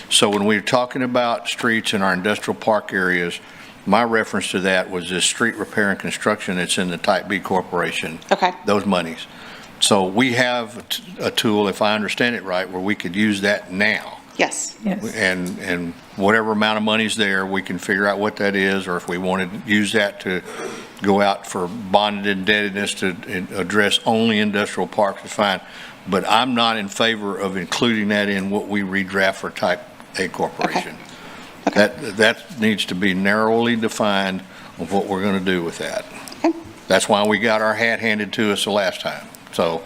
So when we're talking about streets in our industrial park areas, my reference to that was this street repair and construction that's in the Type B Corporation. Okay. Those monies. So we have a tool, if I understand it right, where we could use that now. Yes. Yes. And whatever amount of money's there, we can figure out what that is, or if we want to use that to go out for bonded indebtedness to address only industrial parks, is fine. But I'm not in favor of including that in what we redraft for Type A Corporation. Okay. That needs to be narrowly defined of what we're going to do with that. Okay. That's why we got our hat handed to us the last time. So,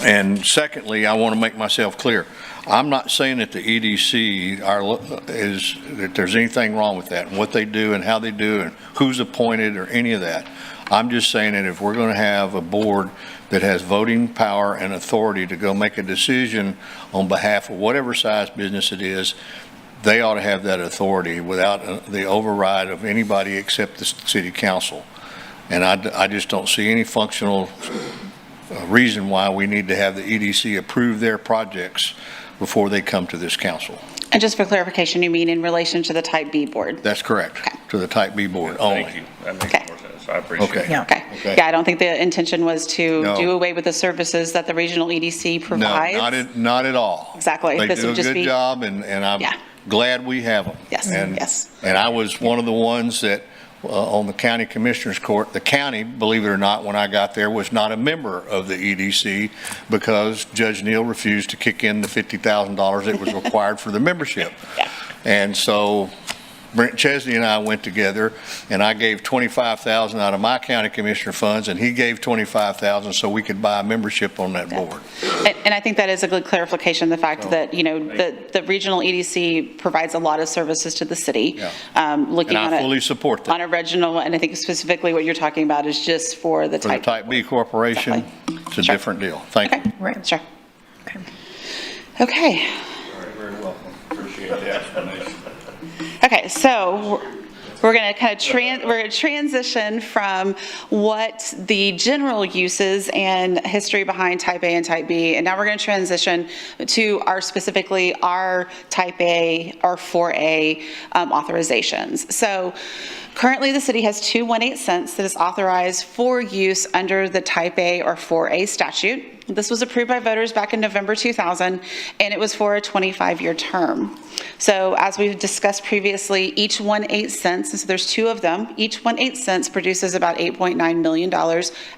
and secondly, I want to make myself clear. I'm not saying that the EDC that there's anything wrong with that and what they do and how they do and who's appointed or any of that. I'm just saying that if we're going to have a board that has voting power and authority to go make a decision on behalf of whatever size business it is, they ought to have that authority without the override of anybody except the city council. And I just don't see any functional reason why we need to have the EDC approve their projects before they come to this council. And just for clarification, you mean in relation to the Type B board? That's correct. Okay. To the Type B board only. Thank you. That makes Okay. more sense. So I appreciate it. Okay. Yeah. Okay. Yeah, I don't think the intention was to No. do away with the services that the regional EDC No, provides. not at all. Exactly. They This do would a just good be- job, and I'm Yeah. glad we have them. Yes, And- yes. And I was one of the ones that, on the county commissioners court, the county, believe it or not, when I got there, was not a member of the EDC because Judge Neal refused to kick in the $50,000 that was required for the membership. Yeah. And so Brent Chesney and I went together, and I gave $25,000 out of my county commissioner funds, and he gave $25,000 so we could buy a membership on that board. And I think that is a good clarification, the fact that, the regional EDC provides a lot of services to the city. Yeah. Looking And on I fully support that. on a regional, and I think specifically what you're talking about is just for the For the type. Type B corporation, Exactly. it's a Sure. different deal. Thank you. Okay, Right. sure. Okay. Okay. Very welcome. Appreciate the explanation. Okay, so we're going to kind of transition from what the general uses and history behind Type A and Type B, and now we're going to transition to specifically our Type A or 4A authorizations. So currently the city has 2 1/8 cents that is authorized for use under the Type A or 4A statute. This was approved by voters back in November 2000, and it was for a 25-year term. So as we've discussed previously, each 1/8 cents, and so there's 2 of them, each 1/8 cents produces about $8.9 million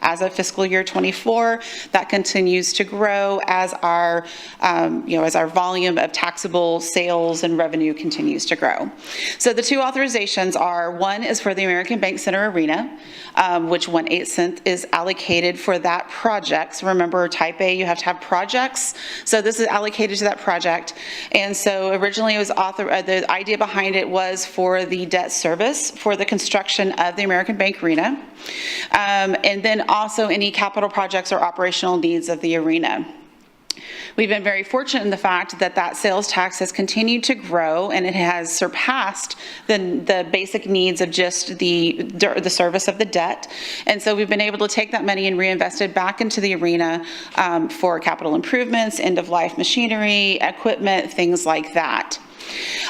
as of fiscal year 24. That continues to grow as our, as our volume of taxable sales and revenue continues to grow. So the 2 authorizations are, one is for the American Bank Center Arena, which 1/8 cent is allocated for that project. So remember, Type A, you have to have projects. So this is allocated to that project. And so originally it was the idea behind it was for the debt service for the construction of the American Bank Arena. And then also any capital projects or operational needs of the arena. We've been very fortunate in the fact that that sales tax has continued to grow, and it has surpassed the basic needs of just the service of the debt. And so we've been able to take that money and reinvest it back into the arena for capital improvements, end-of-life machinery, equipment, things like that.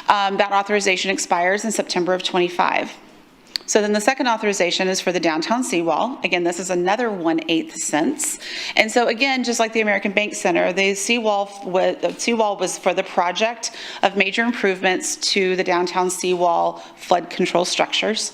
That authorization expires in September of 25. So then the second authorization is for the downtown seawall. Again, this is another 1/8 cents. And so again, just like the American Bank Center, the seawall was for the project of major improvements to the downtown seawall flood control structures.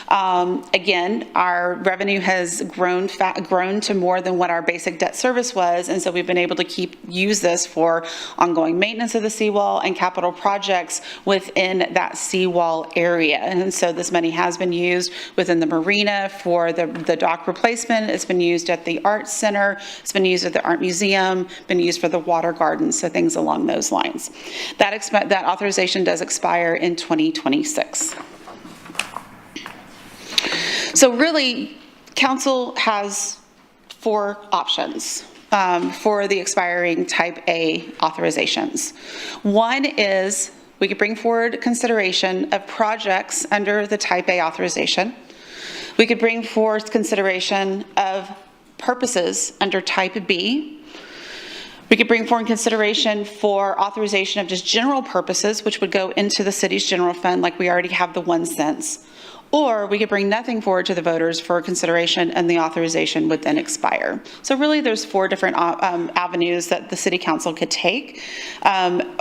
Again, our revenue has grown to more than what our basic debt service was, and so we've been able to use this for ongoing maintenance of the seawall and capital projects within that seawall area. And so this money has been used within the marina for the dock replacement. It's been used at the Arts Center. It's been used at the Art Museum, been used for the water garden, so things along those lines. That authorization does expire in 2026. So really, council has 4 options for the expiring Type A authorizations. One is we could bring forward consideration of projects under the Type A authorization. We could bring forth consideration of purposes under Type B. We could bring forward consideration for authorization of just general purposes, which would go into the city's general fund like we already have the 1 cent. Or we could bring nothing forward to the voters for consideration, and the authorization would then expire. So really there's 4 different avenues that the city council could take.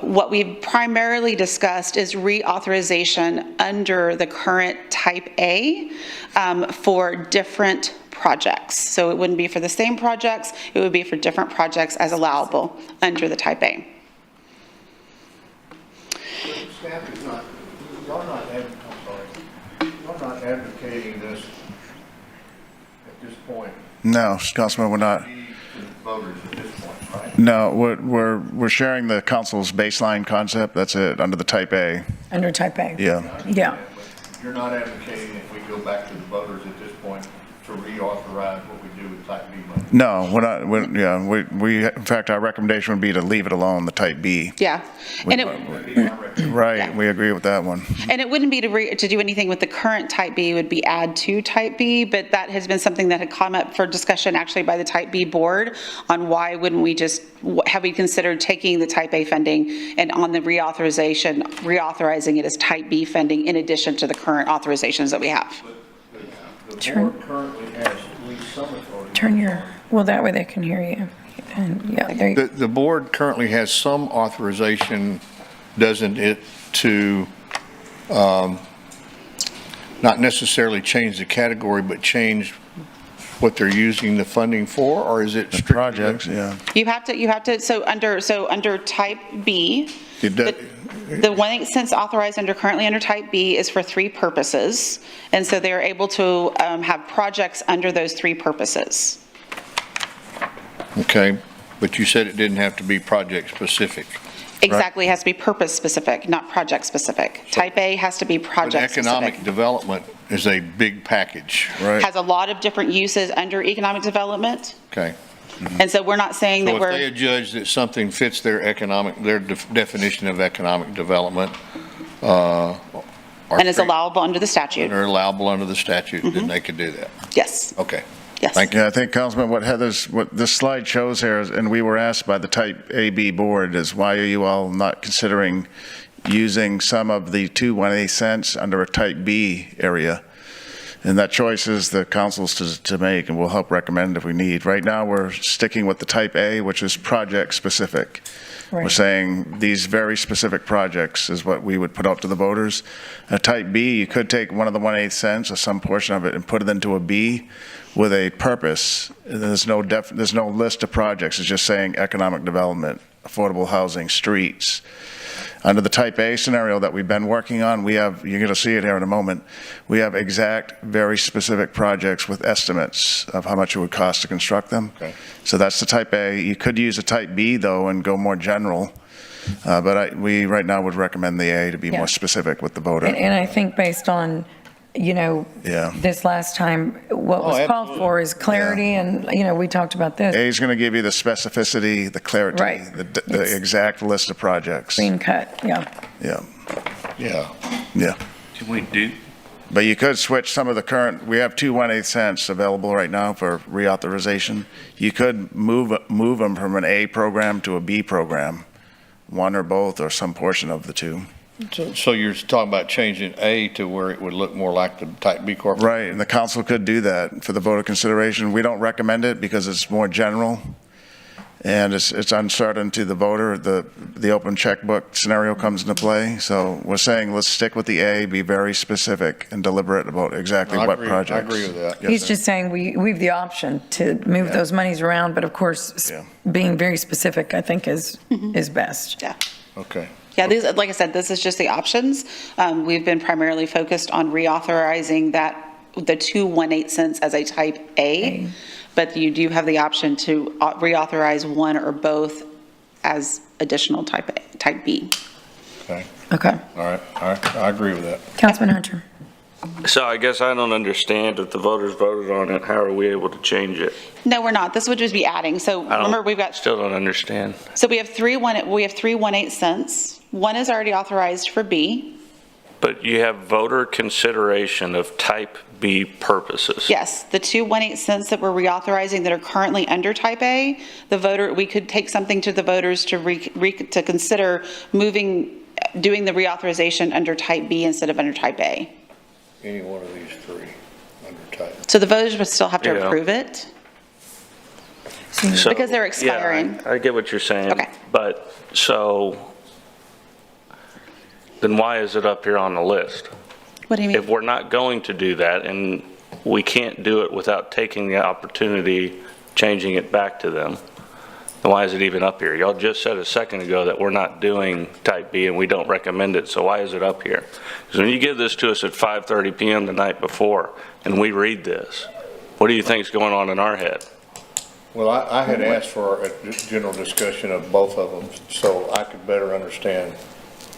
What we've primarily discussed is reauthorization under the current Type A for different projects. So it wouldn't be for the same projects, it would be for different projects as allowable under the Type A. Staff is not, y'all not advocating this at this point. No, Councilman, we're not. Voters at this point, right? No, we're sharing the council's baseline concept. That's it, under the Type A. Under Type A. Yeah. Yeah. But you're not advocating if we go back to the voters at this point to reauthorize what we do with Type B money? No, we're not. In fact, our recommendation would be to leave it alone, the Type B. Yeah. And Right, Yeah. we agree with that one. And it wouldn't be to do anything with the current Type B, it would be add to Type B, but that has been something that had come up for discussion actually by the Type B board on why wouldn't we just, have we considered taking the Type A funding and on the reauthorizing it as Type B funding in addition to the current authorizations that we have. The board currently has at least some authority. Turn your, well, that way they can hear you. And yeah, there you go. The board currently has some authorization, doesn't it, to not necessarily change the category, but change what they're using the funding for, or is it strictly Projects, yeah. You have to, so under type B, the 1/8 cents authorized currently under type B is for 3 purposes. And so they're able to have projects under those 3 purposes. Okay, but you said it didn't have to be project specific. Exactly, it has to be purpose specific, not project specific. Type A has to be But project specific. economic development is a big package. Right. Has a lot of different uses under economic development. Okay. And so we're not saying that So if they we're, adjudge that something fits their definition of economic development, or and is allowable under the statute. They're allowable under the statute, then they could do that. Yes, Okay. yes. Thank you. Yeah, I think, Councilman, what this slide shows here, and we were asked by the Type AB board, is why are you all not considering using some of the 2 1/8 cents under a Type B area? And that choice is the council's to make, and we'll help recommend if we need. Right now, we're sticking with the Type A, which is project specific. We're Right. saying these very specific projects is what we would put out to the voters. A Type B, you could take one of the 1/8 cents or some portion of it and put it into a B with a purpose. There's no list of projects. It's just saying economic development, affordable housing, streets. Under the Type A scenario that we've been working on, we have, you're going to see it here in a moment, we have exact, very specific projects with estimates of how much it would cost to construct them. Okay. So that's the Type A. You could use a Type B, though, and go more general. But we, right now, would recommend the A to be Yeah. more specific with the voter. And I think based on, Yeah. this last time, what was called absolutely. for is clarity, and, we talked about this, A is going to give you the specificity, the clarity, Right. the exact list of projects. clean cut, yeah. Yeah, Yeah. yeah. Can we do, But you could switch some of the current, we have 2 1/8 cents available right now for reauthorization. You could move them from an A program to a B program, one or both, or some portion of the two. So you're talking about changing A to where it would look more like the Type B corporate? Right, and the council could do that for the voter consideration. We don't recommend it because it's more general, and it's uncertain to the voter. The open checkbook scenario comes into play, so we're saying let's stick with the A, be very specific and deliberate about exactly what projects. I agree with that. Yes, He's sir. just saying we have the option to move those monies around, but of course, Yeah. being very specific, I think, is best. Yeah. Okay. Yeah, these, like I said, this is just the options. We've been primarily focused on reauthorizing the 2 1/8 cents as a type A, but you do have the option to reauthorize one or both as additional type B. Okay. Okay. All right. I agree with that. Councilman Hunter. So I guess I don't understand, if the voters voted on it, how are we able to change it? No, we're not. This would just be adding. So remember, we've got, Still don't understand. so we have 3 1/8 cents. One is already authorized for B. But you have voter consideration of type B purposes. Yes, the 2 1/8 cents that we're reauthorizing that are currently under type A, we could take something to the voters to consider doing the reauthorization under type B instead of under type A. Any one of these 3 under Type. So the voters would still have to Yeah. approve it So- because they're expiring. Yeah, I get what you're saying. Okay. But, then why is it up here on the list? What do you If mean? we're not going to do that, and we can't do it without taking the opportunity, changing it back to them, then why is it even up here? Y'all just said a second ago that we're not doing type B and we don't recommend it, so why is it up here? Because when you give this to us at 5:30 PM the night before, and we read this, what do you think's going on in our head? Well, I had asked for a general discussion of both of them so I could better understand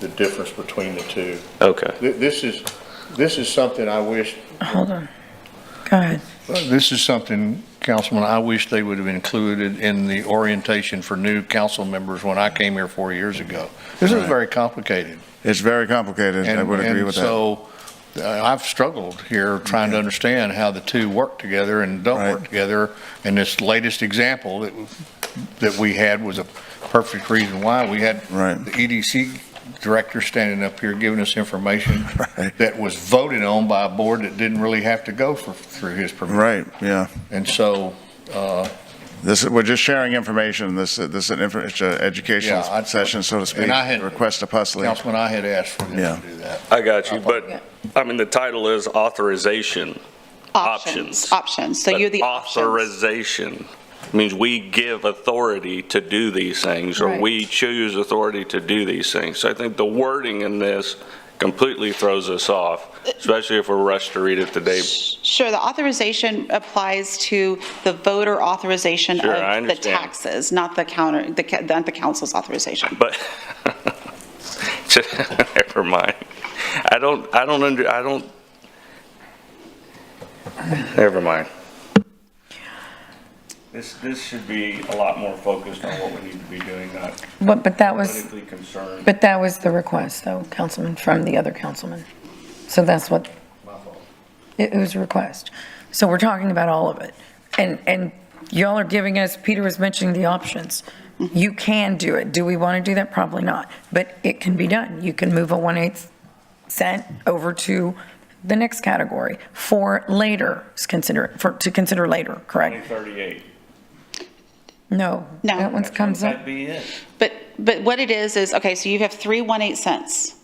the difference between the two. Okay. This is something I wish, Hold on. Go ahead. this is something, Councilman, I wish they would have included in the orientation for new council members when I came here 4 years ago. This is very complicated. It's very complicated. I would agree with that. And so I've struggled here trying to understand how the two work together and don't work together. And this latest example that we had was a perfect reason why. We had the EDC director standing up here giving us information that was voted on by a board that didn't really have to go through his permission. Right, yeah. And so, We're just sharing information. This is an educational Yeah, session, so to speak. and I had- Request a puzzle. Councilman, I had asked for them Yeah. to do that. I got you, but, I mean, the title is authorization. Options. So But you're the options. authorization means we give authority to do these things, or Right. we choose authority to do these things. So I think the wording in this completely throws us off, especially if we're rushed to read it today. Sure, the authorization applies to the voter authorization Sure, I of the understand. taxes, not the not the council's authorization. But, never mind. Never mind. This should be a lot more focused on what we need to be doing, not But that was, politically concerned. but that was the request, though, Councilman, from the other councilman. So that's what, it was a request. So we're talking about all of it. And y'all are giving us, Peter was mentioning the options. You can do it. Do we want to do that? Probably not. But it can be done. You can move a 1/8 cent over to the next category for later, to consider later, correct? 2038. No. No, that one comes up. That'd be it. But what it is, okay, so you have 3 1/8 cents.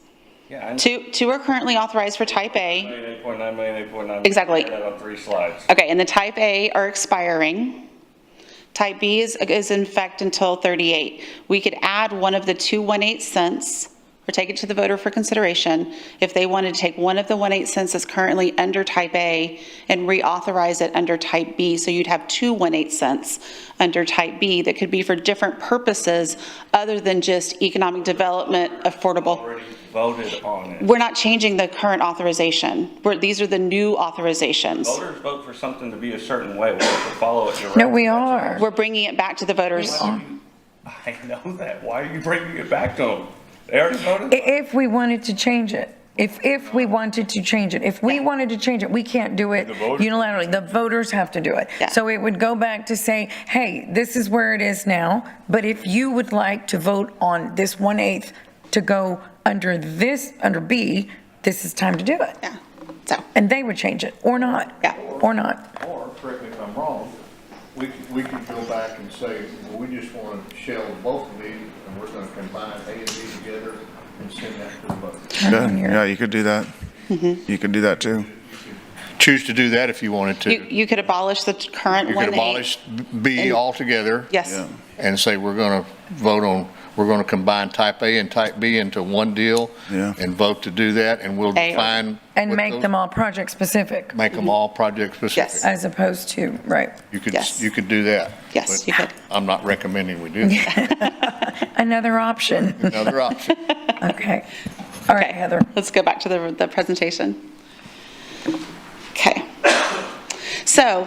Yeah, I Two are currently authorized for type A. 8.9 million, 8.9 million. Exactly. I got that on 3 slides. Okay, and the type A are expiring. Type B is in effect until 38. We could add one of the 2 1/8 cents or take it to the voter for consideration if they wanted to take one of the 1/8 cents that's currently under type A and reauthorize it under type B. So you'd have 2 1/8 cents under type B that could be for different purposes other than just economic development, affordable. Already voted on it. We're not changing the current authorization. These are the new authorizations. Voters vote for something to be a certain way. We have to follow it directly. No, we are. We're bringing it back to the voters. I know that. Why are you bringing it back to them? They already voted. If we wanted to change it, if we wanted to change it, if we wanted to change it, we can't do it unilaterally. The voters have to do it. Yeah. So it would go back to say, hey, this is where it is now, but if you would like to vote on this 1/8 to go under B, this is time to do it. Yeah, so, And they would change it, or not. Yeah. Or not. Or, correct me if I'm wrong, we could go back and say, well, we just want to shelve both of these, and we're going to combine A and B together and send that to the voters. Good. Yeah, you could do that. You could do that too. Choose to do that if you wanted to. you could abolish the current You 1/8. could abolish B altogether. Yes. Yeah. And say we're going to vote on, we're going to combine type A and type B into one deal. Yeah. And vote to do that, and we'll A. define. And what make those- them all project specific, Make them all project specific. Yes. as opposed to, right. Yes. You could do that. Yes, but you could. I'm not recommending we do that. Another option. Another option. Okay. All right, Okay, Heather. let's go back to the presentation. Okay. So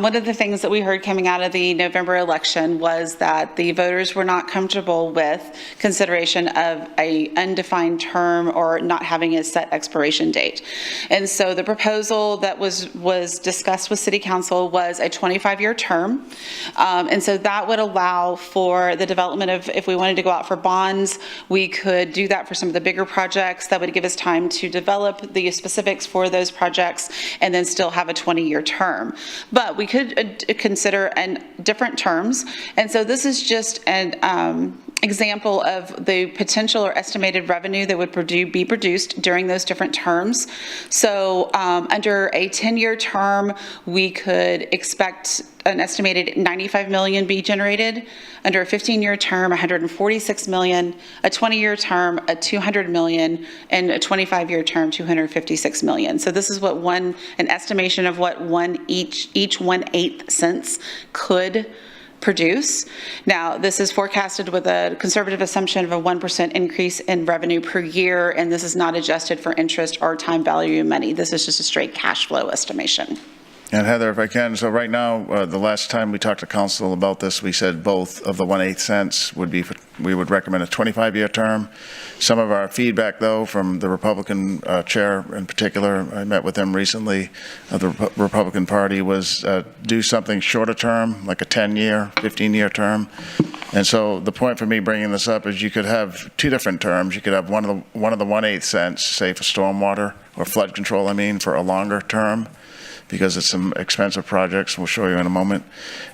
one of the things that we heard coming out of the November election was that the voters were not comfortable with consideration of a undefined term or not having a set expiration date. And so the proposal that was discussed with City Council was a 25-year term. And so that would allow for the development of, if we wanted to go out for bonds, we could do that for some of the bigger projects. That would give us time to develop the specifics for those projects and then still have a 20-year term. But we could consider different terms. And so this is just an example of the potential or estimated revenue that would be produced during those different terms. So under a 10-year term, we could expect an estimated 95 million be generated. Under a 15-year term, 146 million, a 20-year term, a 200 million, and a 25-year term, 256 million. So this is what an estimation of what each 1/8 cents could produce. Now, this is forecasted with a conservative assumption of a 1% increase in revenue per year, and this is not adjusted for interest or time value of money. This is just a straight cash flow estimation. And Heather, if I can, so right now, the last time we talked to council about this, we said both of the 1/8 cents would be for we would recommend a 25-year term. Some of our feedback, though, from the Republican chair in particular, I met with him recently, of the Republican Party, was do something shorter term, like a 10-year, 15-year term. And so the point for me bringing this up is you could have two different terms. You could have one of the 1/8 cents, say for stormwater or flood control, for a longer term, because it's some expensive projects we'll show you in a moment.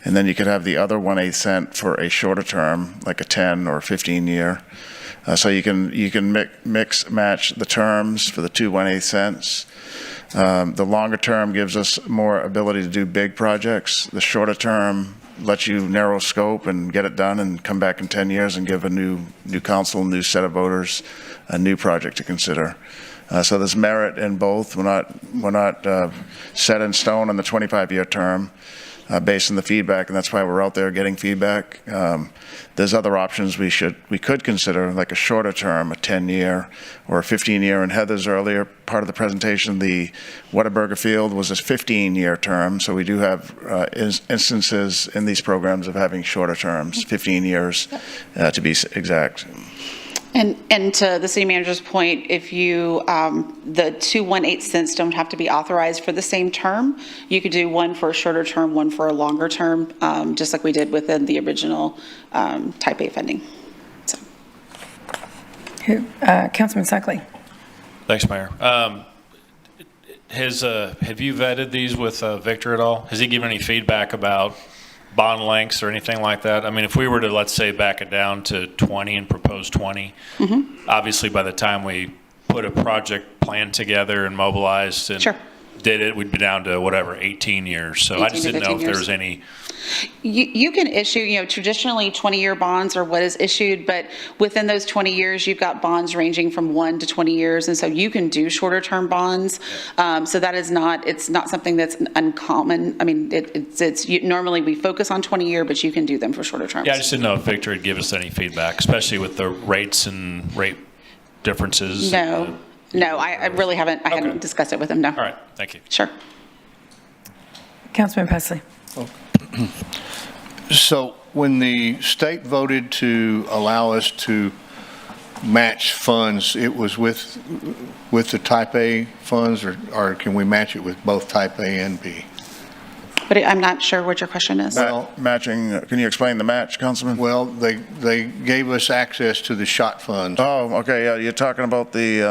And then you could have the other 1/8 cent for a shorter term, like a 10 or 15-year. So you can mix match the terms for the two 1/8 cents. The longer term gives us more ability to do big projects. The shorter term lets you narrow scope and get it done and come back in 10 years and give a new council, new set of voters, a new project to consider. So there's merit in both. We're not set in stone on the 25-year term based on the feedback, and that's why we're out there getting feedback. There's other options we could consider, like a shorter term, a 10-year or a 15-year. In Heather's earlier part of the presentation, the Whataburger Field was a 15-year term, so we do have instances in these programs of having shorter terms, 15 years to be exact. And to the city manager's point, if you, the two 1/8 cents don't have to be authorized for the same term. You could do one for a shorter term, one for a longer term, just like we did within the original Type A funding. So. Councilman Suckley. Thanks, Mayor. Have you vetted these with Victor at all? Has he given any feedback about bond lengths or anything like that? If we were to, let's say, back it down to 20 and propose 20, obviously by the time we put a project plan together and mobilized and did it, we'd be down to whatever, 18 years. So I just didn't know if there was any. You can issue, traditionally 20-year bonds are what is issued, but within those 20 years, you've got bonds ranging from 1 to 20 years. And so you can do shorter term bonds. So that is it's not something that's uncommon. Normally we focus on 20-year, but you can do them for shorter terms. Yeah, I just didn't know if Victor would give us any feedback, especially with the rates and rate differences. No, I really haven't. I hadn't discussed it with him. No. All right. Thank you. Sure. Councilman Pesley. So when the state voted to allow us to match funds, it was with the Type A funds, or can we match it with both Type A and B? But I'm not sure what your question is. Well, matching, can you explain the match, Councilman? Well, they gave us access to the SHOT funds. Oh, okay, yeah, you're talking about the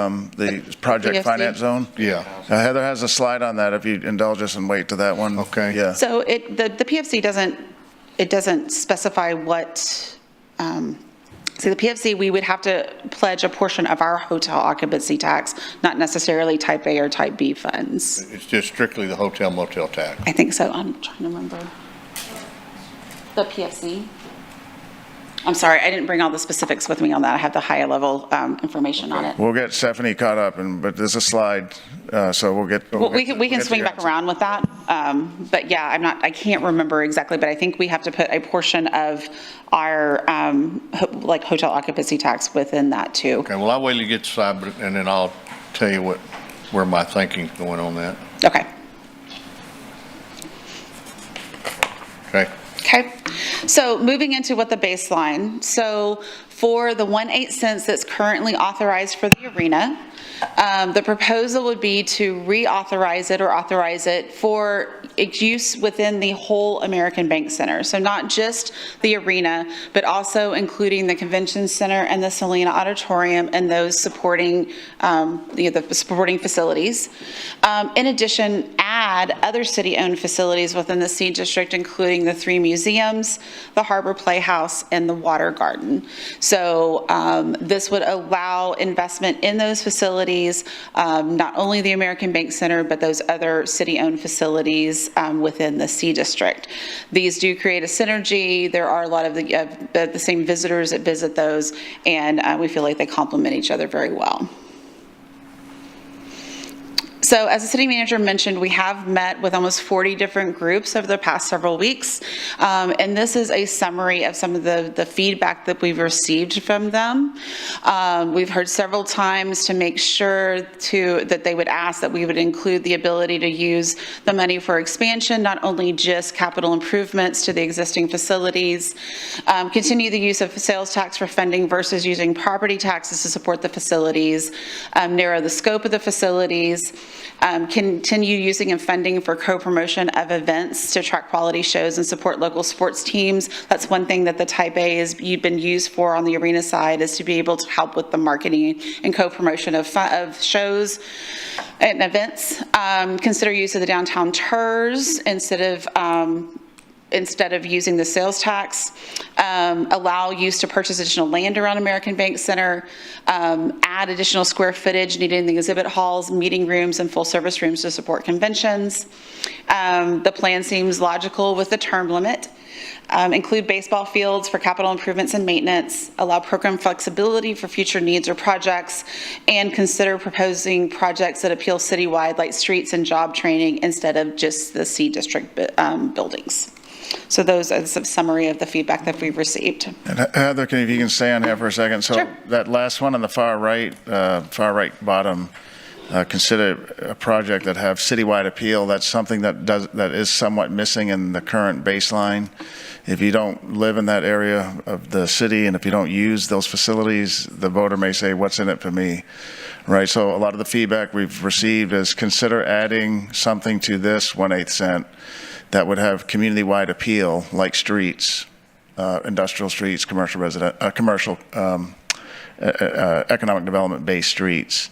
project PFC? finance zone? Yeah. Heather has a slide on that if you indulge us and wait to that one. Okay. Yeah. So the PFC doesn't specify what, the PFC, we would have to pledge a portion of our hotel occupancy tax, not necessarily Type A or Type B funds. It's just strictly the hotel motel tax. I think so. I'm trying to remember. The PFC. I'm sorry, I didn't bring all the specifics with me on that. I have the higher level information on it. We'll get Stephanie caught up, but there's a slide, so we'll get. We can swing back around with that. But yeah, I can't remember exactly, but I think we have to put a portion of our hotel occupancy tax within that too. Okay, well, I'll wait till you get the slide, and then I'll tell you where my thinking's going on that. Okay. Okay. Okay, so moving into what the baseline. So for the 1/8 cents that's currently authorized for the arena, the proposal would be to reauthorize it or authorize it for its use within the whole American Bank Center. So not just the arena, but also including the Convention Center and the Selena Auditorium and those supporting, the supporting facilities. In addition, add other city-owned facilities within the C District, including the 3 museums, the Harbor Playhouse, and the Water Garden. So this would allow investment in those facilities, not only the American Bank Center, but those other city-owned facilities within the C District. These do create a synergy. There are a lot of the same visitors that visit those, and we feel like they complement each other very well. So as the city manager mentioned, we have met with almost 40 different groups over the past several weeks. And this is a summary of some of the feedback that we've received from them. We've heard several times to make sure that they would ask that we would include the ability to use the money for expansion, not only just capital improvements to the existing facilities, continue the use of sales tax for funding versus using property taxes to support the facilities, narrow the scope of the facilities, continue using and funding for co-promotion of events to attract quality shows and support local sports teams. That's one thing that the Type A has been used for on the arena side, is to be able to help with the marketing and co-promotion of shows and events. Consider use of the downtown TERS instead of using the sales tax, allow use to purchase additional land around American Bank Center, add additional square footage needed in the exhibit halls, meeting rooms, and full service rooms to support conventions. The plan seems logical with the term limit. Include baseball fields for capital improvements and maintenance, allow program flexibility for future needs or projects, and consider proposing projects that appeal citywide, like streets and job training, instead of just the C district buildings. So those are some summary of the feedback that we've received. And Heather, if you can stay on here for a second. So Sure. that last one on the far right bottom, consider a project that have citywide appeal. That's something that is somewhat missing in the current baseline. If you don't live in that area of the city, and if you don't use those facilities, the voter may say, what's in it for me? Right, so a lot of the feedback we've received is consider adding something to this 1/8 cent that would have community-wide appeal, like streets, industrial streets, commercial economic development-based streets.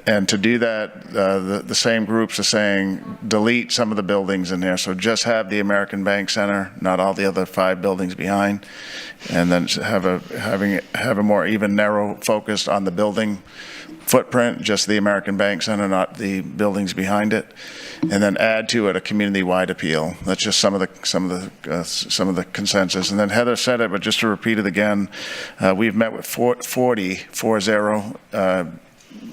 And to do that, the same groups are saying delete some of the buildings in there, so just have the American Bank Center, not all the other 5 buildings behind, and then have a more even narrow focus on the building footprint, just the American Bank Center, not the buildings behind it, and then add to it a community-wide appeal. That's just some of the consensus. And then Heather said it, but just to repeat it again, we've met with 40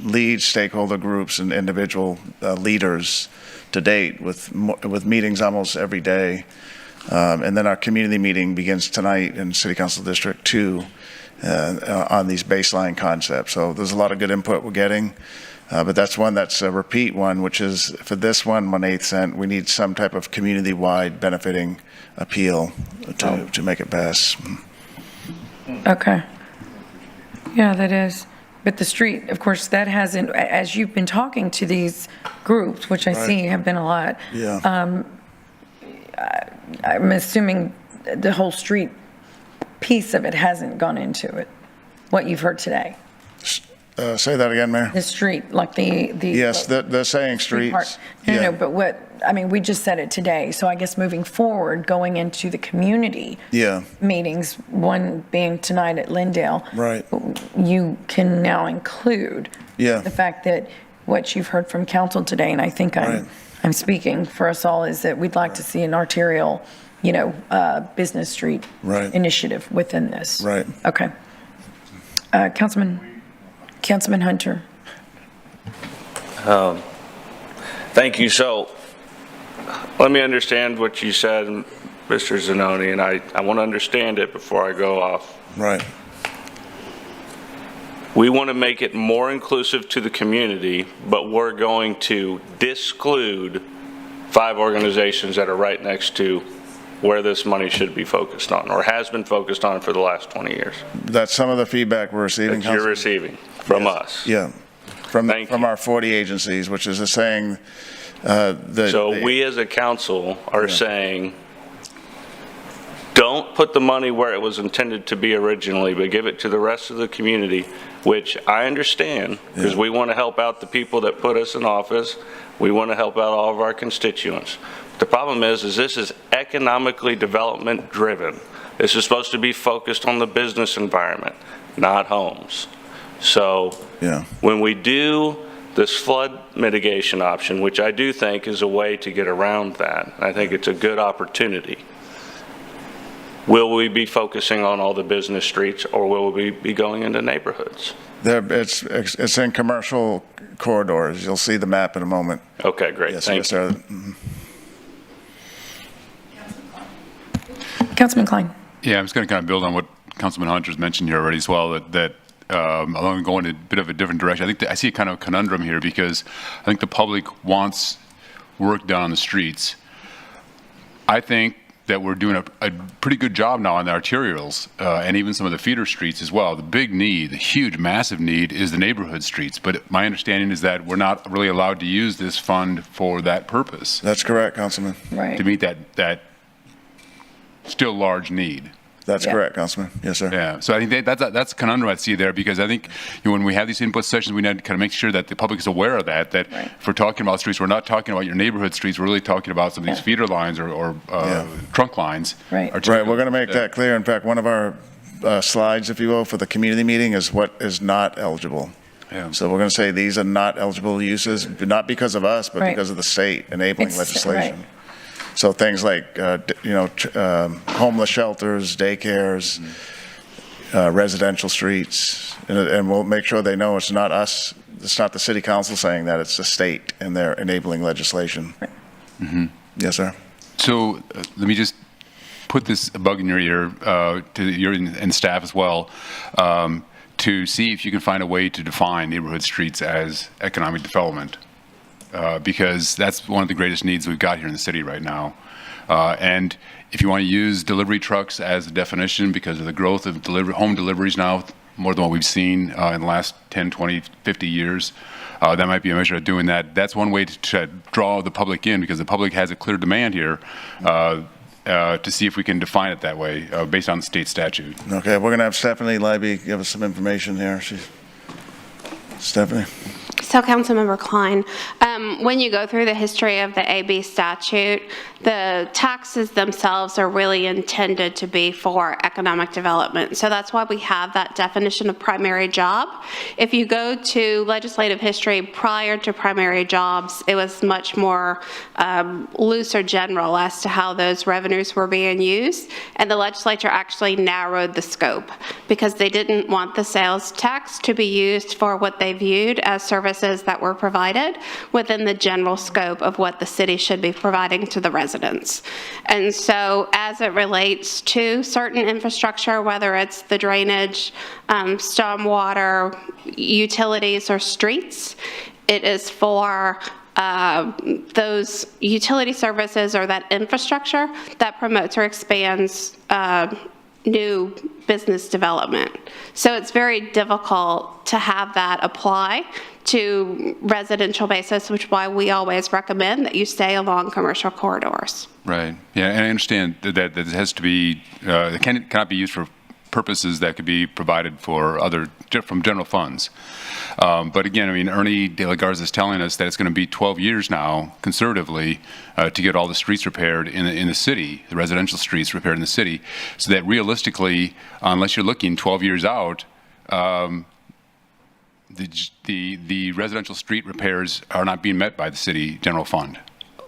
lead stakeholder groups and individual leaders to date, with meetings almost every day. And then our community meeting begins tonight in City Council District 2 on these baseline concepts. So there's a lot of good input we're getting. But that's a repeat one, which is for this 1/8 cent, we need some type of community-wide benefiting appeal to make it pass. Okay. Yeah, that is. But the street, of course, that hasn't, as you've been talking to these groups, which I see have been a lot. Yeah. I'm assuming the whole street piece of it hasn't gone into it, what you've heard today. Say that again, Mayor. The street, like the. Yes, they're saying streets. No, but we just said it today, so I guess moving forward, going into the community meetings, one being tonight at Lindale. Right. You can now include the fact that what you've heard from council today, and I think I'm speaking for us all, is that we'd like to see an arterial, business street initiative within this. Right. Okay. Councilman Hunter. Thank you. So let me understand what you said, Mr. Zanoni, and I want to understand it before I go off. Right. We want to make it more inclusive to the community, but we're going to disclude 5 organizations that are right next to where this money should be focused on, or has been focused on for the last 20 years. That's some of the feedback we're receiving. That you're receiving from us. Yeah, from our 40 agencies, which is saying we as a council are saying, don't put the money where it was intended to be originally, but give it to the rest of the community, which I understand, because we want to help out the people that put us in office. We want to help out all of our constituents. The problem is this is economically development driven. This is supposed to be focused on the business environment, not homes. So when we do this flood mitigation option, which I do think is a way to get around that, I think it's a good opportunity. will we be focusing on all the business streets, or will we be going into neighborhoods? It's in commercial corridors. You'll see the map in a moment. Okay, great. Yes, Thank yes, you. sir. Mhm. Councilman Klein. Yeah, I was going to kind of build on what Councilman Hunter's mentioned here already as well, that along going in a bit of a different direction. I think that I see a kind of conundrum here because I think the public wants work done on the streets. I think that we're doing a pretty good job now on the arterials and even some of the feeder streets as well. The big need, the huge, massive need is the neighborhood streets. But my understanding is that we're not really allowed to use this fund for that purpose. That's correct, Councilman. Right. To meet that still large need. That's correct, Councilman. Yes, sir. Yeah, so I think that's a conundrum I see there, because I think when we have these input sessions, we need to kind of make sure that the public is aware of that if we're talking about streets, we're not talking about your neighborhood streets, we're really talking about some of these feeder lines or trunk lines. Right. Right, we're going to make that clear. In fact, one of our slides, if you will, for the community meeting is what is not eligible. Yeah. So we're going to say these are not eligible uses, not because of us, but because of the state enabling legislation. Right. So things like, homeless shelters, daycares, residential streets, and we'll make sure they know it's not us, it's not the city council saying that, it's the state and their enabling legislation. Mm-hmm. Yes, sir. So let me just put this bug in your ear, to your and staff as well, to see if you can find a way to define neighborhood streets as economic development. Because that's one of the greatest needs we've got here in the city right now. And if you want to use delivery trucks as a definition, because of the growth of home deliveries now, more than what we've seen in the last 10, 20, 50 years, that might be a measure of doing that. That's one way to draw the public in, because the public has a clear demand here to see if we can define it that way based on the state statute. Okay, we're going to have Stephanie Leiby give us some information here. Stephanie. So, Councilmember Klein, when you go through the history of the AB statute, the taxes themselves are really intended to be for economic development. So that's why we have that definition of primary job. If you go to legislative history prior to primary jobs, it was much more loose or general as to how those revenues were being used. And the legislature actually narrowed the scope because they didn't want the sales tax to be used for what they viewed as services that were provided within the general scope of what the city should be providing to the residents. And so as it relates to certain infrastructure, whether it's the drainage, stormwater, utilities, or streets, it is for those utility services or that infrastructure that promotes or expands new business development. So it's very difficult to have that apply to residential basis, which is why we always recommend that you stay along commercial corridors. Right. Yeah, and I understand that it has to be, it cannot be used for purposes that could be provided for from general funds. But again, I mean, Ernie De La Garza is telling us that it's going to be 12 years now, conservatively, to get all the streets repaired in the city, the residential streets repaired in the city, so that realistically, unless you're looking 12 years out, the residential street repairs are not being met by the city general fund.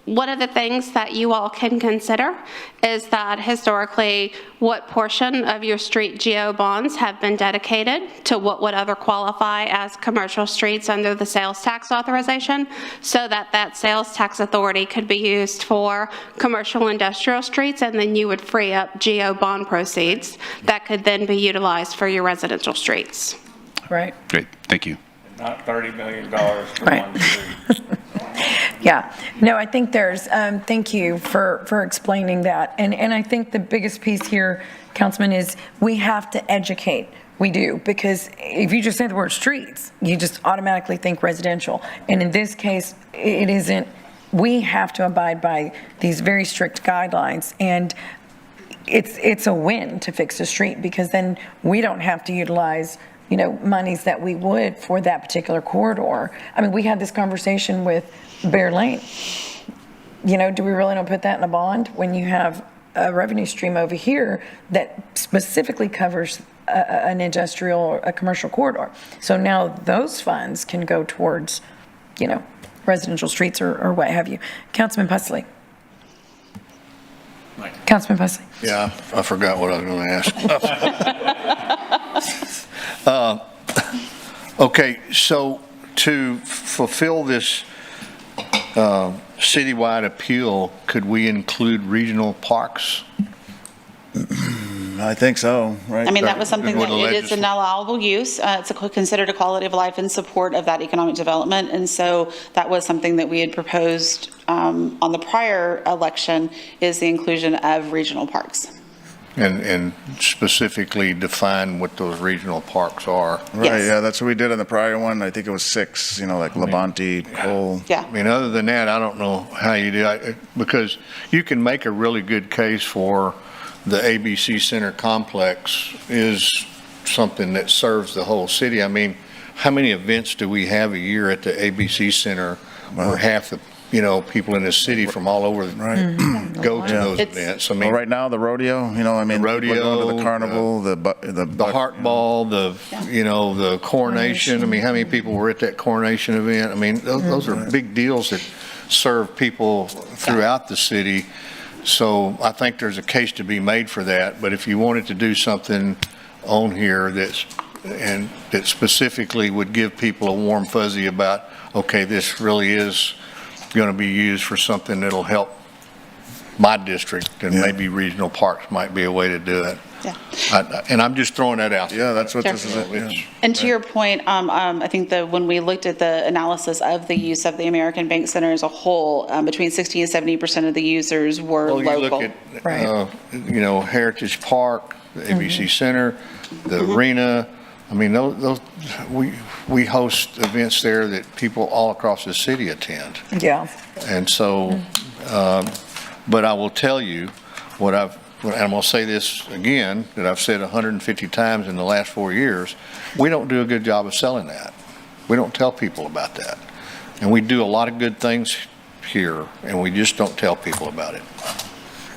One of the things that you all can consider is that historically, what portion of your street GO bonds have been dedicated to what would other qualify as commercial streets under the sales tax authorization, so that that sales tax authority could be used for commercial industrial streets, and then you would free up GO bond proceeds that could then be utilized for your residential streets. Right. Great, thank you. Not $30 million for one street. Yeah, no, I think there's, thank you for explaining that. And I think the biggest piece here, Councilman, is we have to educate. We do, because if you just say the word streets, you just automatically think residential. And in this case, it isn't. We have to abide by these very strict guidelines. And it's a win to fix a street, because then we don't have to utilize monies that we would for that particular corridor. I mean, we had this conversation with Bear Lane. Do we really not put that in a bond when you have a revenue stream over here that specifically covers an industrial or a commercial corridor? So now those funds can go towards, residential streets or what have you. Councilman Pussley. Councilman Pusley. Yeah, I forgot what I was going to ask. Okay, so to fulfill this citywide appeal, could we include regional parks? I think so, right? I mean, that was something Would that the it is an allowable use. It's considered a quality of life in support of that economic development. And so that was something that we had proposed on the prior election, is the inclusion of regional parks. And specifically define what those regional parks are. Right, Yes. yeah, that's what we did in the prior one. I think it was 6, like Levante, Cole. Yeah. I mean, other than that, I don't know how you do it, because you can make a really good case for the ABC Center complex is something that serves the whole city. I mean, how many events do we have a year at the ABC Center where half the people in the city from all over go to those events? I mean, Well, right now, the rodeo, I mean, the people going to rodeo, the carnival, the Heart Ball, the coronation. I mean, how many people were at that coronation event? I mean, those are big deals that serve people throughout the city. So I think there's a case to be made for that. But if you wanted to do something on here that specifically would give people a warm fuzzy about, okay, this really is going to be used for something that'll help my district, and maybe regional parks might be a way to do it. Yeah. And I'm just throwing that out there. Yeah, that's what Sure. this is. Yeah. And to your point, I think that when we looked at the analysis of the use of the American Bank Center as a whole, between 60 and 70% of the users were Well, you local. look at, Heritage Park, the ABC Center, the arena. I mean, those we host events there that people all across the city attend. Yeah. And so, but I will tell you and I'm going to say this again, that I've said 150 times in the last 4 years, we don't do a good job of selling that. We don't tell people about that. And we do a lot of good things here, and we just don't tell people about it.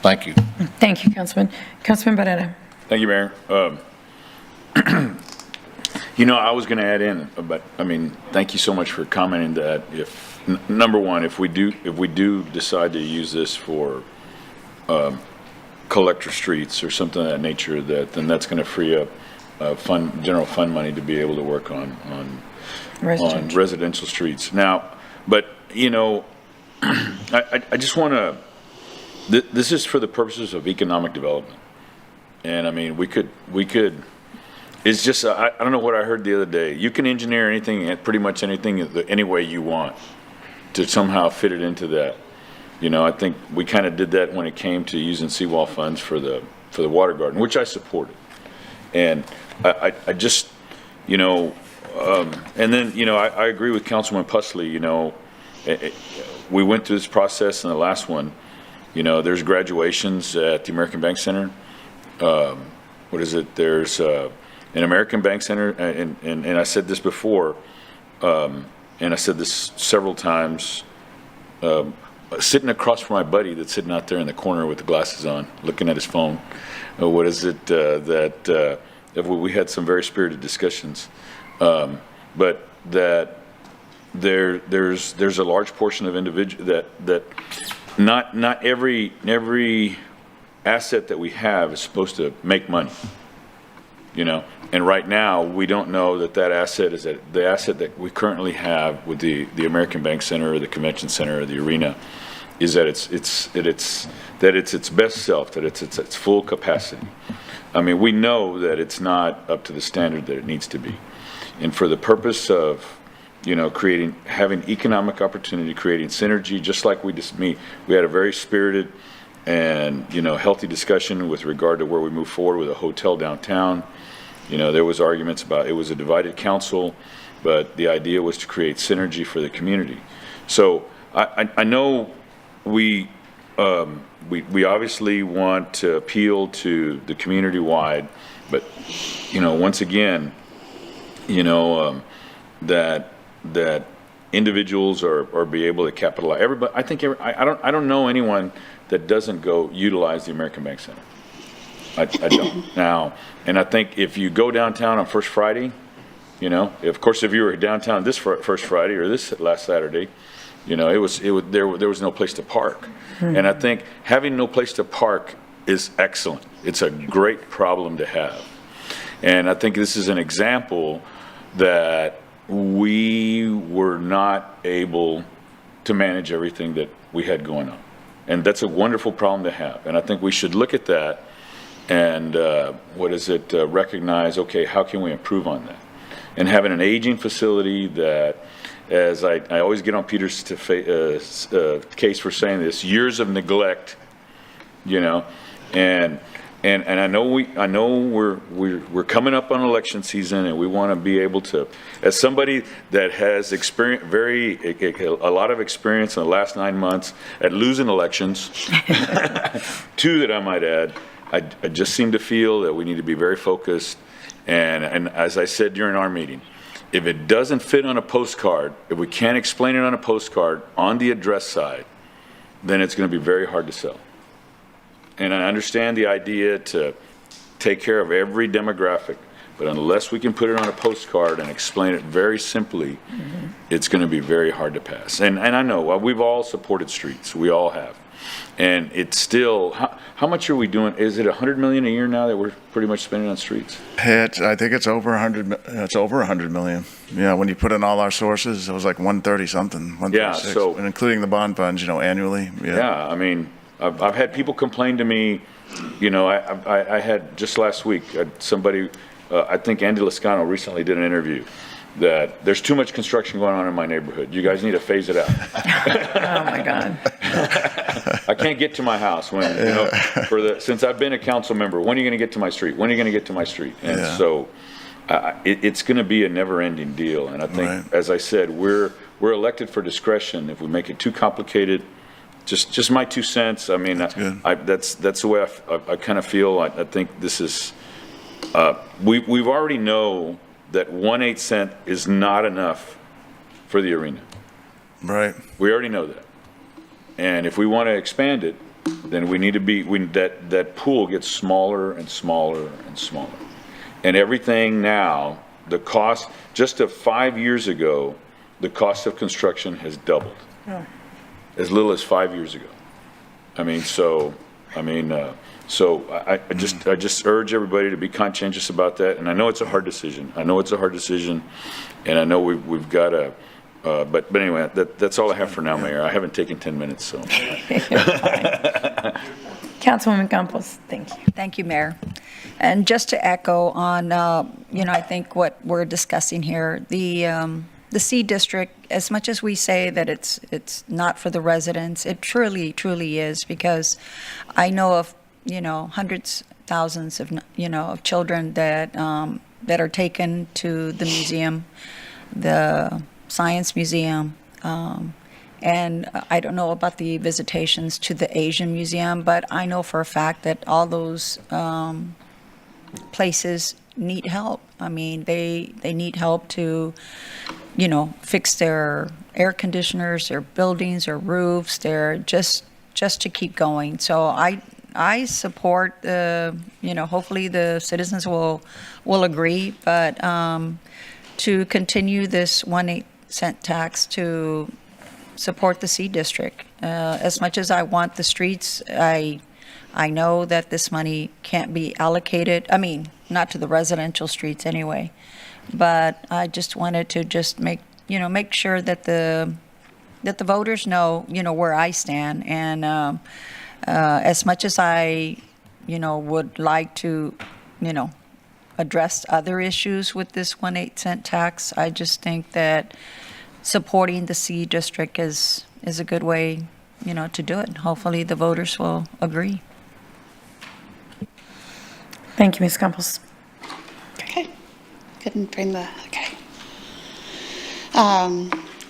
Thank you. Thank you, Councilman. Councilman Barrera. Thank you, Mayor. I was going to add in, but thank you so much for commenting that number one, if we do decide to use this for collector streets or something of that nature, then that's going to free up general fund money to be able to work on residential streets. Now, but I just want to. This is for the purposes of economic development, and we could. It's just I don't know what I heard the other day. You can engineer anything, pretty much anything, any way you want to somehow fit it into that. I think we kind of did that when it came to using seawall funds for the water garden, which I supported. And I just, and then, I agree with Councilman Pusley. We went through this process in the last one. There's graduations at the American Bank Center. What is it? There's an American Bank Center, and I said this before, and I said this several times, sitting across from my buddy that's sitting out there in the corner with the glasses on, looking at his phone. What is it that we had some very spirited discussions, but that there's a large portion of individual that not every asset that we have is supposed to make money. And right now we don't know that asset is the asset that we currently have with the American Bank Center or the Convention Center or the arena is that it's its best self, that it's its full capacity. We know that it's not up to the standard that it needs to be. And for the purpose of, having economic opportunity, creating synergy, just like we had a very spirited and, healthy discussion with regard to where we move forward with a hotel downtown. There was arguments about it was a divided council, but the idea was to create synergy for the community. So I know we obviously want to appeal to the community wide, but once again, that individuals are be able to capitalize. Everybody, I don't know anyone that doesn't go utilize the American Bank Center. I don't now, and I think if you go downtown on First Friday, of course, if you were downtown this First Friday or this last Saturday, there was no place to park. And I think having no place to park is excellent. It's a great problem to have. And I think this is an example that we were not able to manage everything that we had going on. And that's a wonderful problem to have. And I think we should look at that and, recognize, okay, how can we improve on that? And having an aging facility that, as I always get on Peter's case for saying this, years of neglect, and I know we're coming up on election season, and we want to be able to, as somebody that has a lot of experience in the last 9 months at losing elections, 2 that I might add, I just seem to feel that we need to be very focused. And as I said during our meeting, if it doesn't fit on a postcard, if we can't explain it on a postcard on the address side, then it's going to be very hard to sell. And I understand the idea to take care of every demographic, but unless we can put it on a postcard and explain it very simply, it's going to be very hard to pass. And I know we've all supported streets. We all have. And it's still, how much are we doing? Is it $100 million a year now that we're pretty much spending on streets? I think it's over 100. It's over 100 million. Yeah, when you put in all our sources, it was like 130 something, 136, Yeah, so, and including the bond funds, annually. Yeah, I mean, I've had people complain to me. I had just last week somebody. I think Andy Lascano recently did an interview that there's too much construction going on in my neighborhood. You guys need to phase it out. Oh my God. I can't get to my house since I've been a council member. When are you going to get to my street? When are you going to get to my street? And so it's going to be a never-ending deal. And I think, as I said, we're elected for discretion. If we make it too complicated, just my 2 cents. I mean, that's the way I kind of feel. I think this is we've already know that 1/8 cent is not enough for the arena. Right. We already know that. And if we want to expand it, then we need to that pool gets smaller and smaller and smaller. And everything now, the cost, just of 5 years ago, the cost of construction has doubled. Oh. As little as 5 years ago. So I just urge everybody to be conscientious about that. And I know it's a hard decision. And I know we've got to, but anyway, that's all I have for now, Mayor. I haven't taken 10 minutes, so. Councilwoman Campos, thank you. Thank you, Mayor. And just to echo on, I think what we're discussing here, the C district, as much as we say that it's not for the residents, it truly, truly is, because I know of, hundreds, thousands of, of children that are taken to the museum, the science museum, and I don't know about the visitations to the Asian museum, but I know for a fact that all those places need help. I mean, they need help to, fix their air conditioners, their buildings, their roofs, just to keep going. So I support hopefully the citizens will agree, but to continue this 1/8 cent tax to support the C district. As much as I want the streets, I know that this money can't be allocated. I mean, not to the residential streets anyway, but I just wanted to make sure that the voters know, where I stand. And as much as I, would like to, address other issues with this 1/8 cent tax, I just think that supporting the C district is a good way, to do it. Hopefully the voters will agree. Thank you, Ms. Campos. Okay. Couldn't bring the, okay.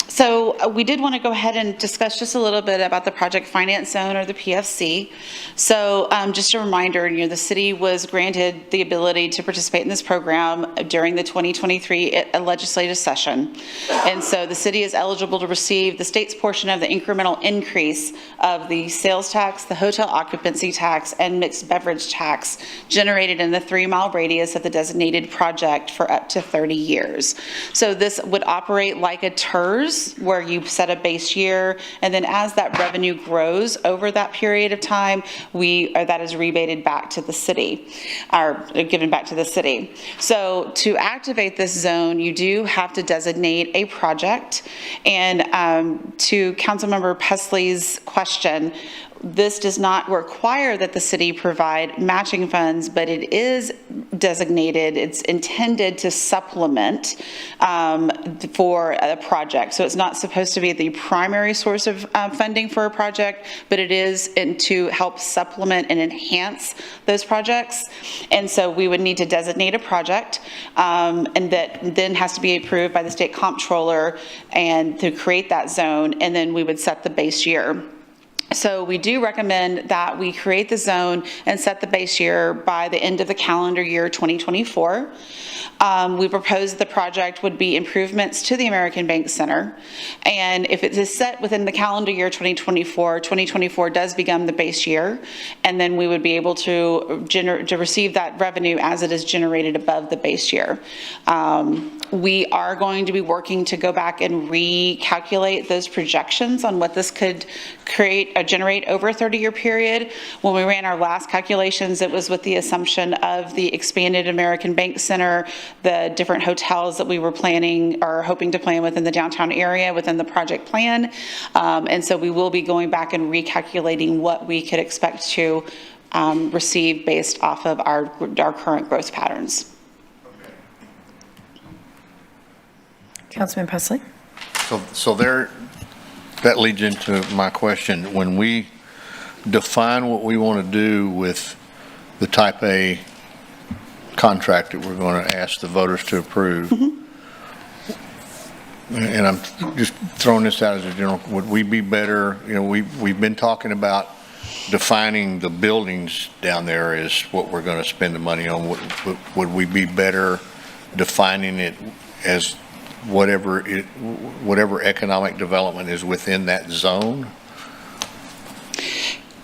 So we did want to go ahead and discuss just a little bit about the project finance zone, or the PFC. So just a reminder, the city was granted the ability to participate in this program during the 2023 legislative session. And so the city is eligible to receive the state's portion of the incremental increase of the sales tax, the hotel occupancy tax, and mixed beverage tax generated in the 3-mile radius of the designated project for up to 30 years. So this would operate like a TERS use, where you set a base year, and then as that revenue grows over that period of time, that is rebated back to the city, or given back to the city. So to activate this zone, you do have to designate a project. And to Councilmember Pesley's question, this does not require that the city provide matching funds, but it is designated, it's intended to supplement for a project. So it's not supposed to be the primary source of funding for a project, but it is to help supplement and enhance those projects. And so we would need to designate a project, and that then has to be approved by the state comptroller and to create that zone, and then we would set the base year. So we do recommend that we create the zone and set the base year by the end of the calendar year 2024. We propose the project would be improvements to the American Bank Center. And if it is set within the calendar year 2024, 2024 does become the base year. And then we would be able to receive that revenue as it is generated above the base year. We are going to be working to go back and recalculate those projections on what this could generate over a 30-year period. When we ran our last calculations, it was with the assumption of the expanded American Bank Center, the different hotels that we were planning or hoping to plan within the downtown area within the project plan. And so we will be going back and recalculating what we could expect to receive based off of our current growth patterns. Councilman Pesley? So that leads into my question. When we define what we want to do with the type A contract that we're going to ask the voters to approve, and I'm just throwing this out as a general, would we be better, we've been talking about defining the buildings down there as what we're going to spend the money on. Would we be better defining it as whatever economic development is within that zone?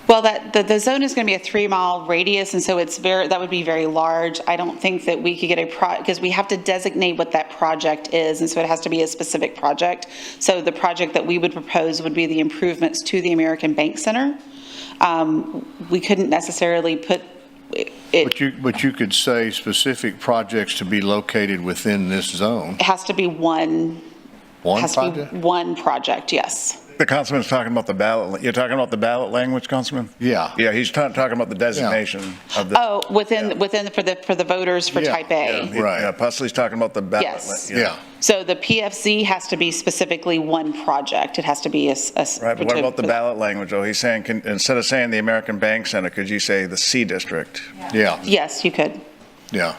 Well, the zone is going to be a 3-mile radius, and so that would be very large. I don't think that we could get because we have to designate what that project is, and so it has to be a specific project. So the project that we would propose would be the improvements to the American Bank Center. We couldn't necessarily put it. But you could say specific projects to be located within this zone. It has to be one. One project? To be one project, yes. The councilman's talking about the ballot. You're talking about the ballot language, Councilman? Yeah. Yeah, he's talking about the designation of the. Oh, within for the voters for type A. Right. Yeah, Pesley's talking about the ballot. Yes. Yeah. So the PFC has to be specifically one project. It has to be a Right, but what about the ballot language, though? He's saying, instead of saying the American Bank Center, could you say the C district? Yeah. Yes, you could. Yeah.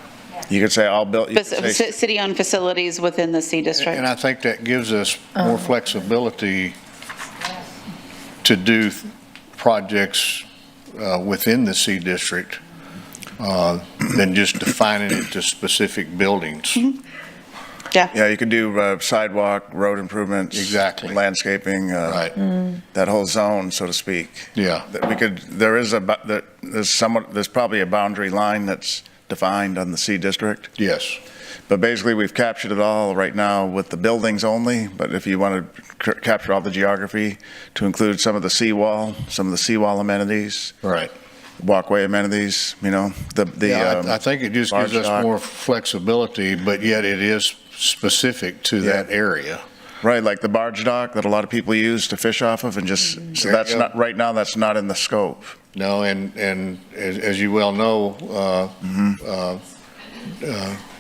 You could say all built. City-owned facilities within the C district. And I think that gives us more flexibility to do projects within the C district than just defining it to specific buildings. Yeah. Yeah, you could do sidewalk, road improvements. Exactly. Landscaping. Right. That whole zone, so to speak. Yeah. We could. There's probably a boundary line that's defined on the C district. Yes. But basically, we've captured it all right now with the buildings only. But if you want to capture all the geography to include some of the seawall amenities. Right. Walkway amenities, I think it just gives us more flexibility, but yet it is specific to that area. Right, like the barge dock that a lot of people use to fish off of, and so that's not right now. That's not in the scope. No, and as you well know,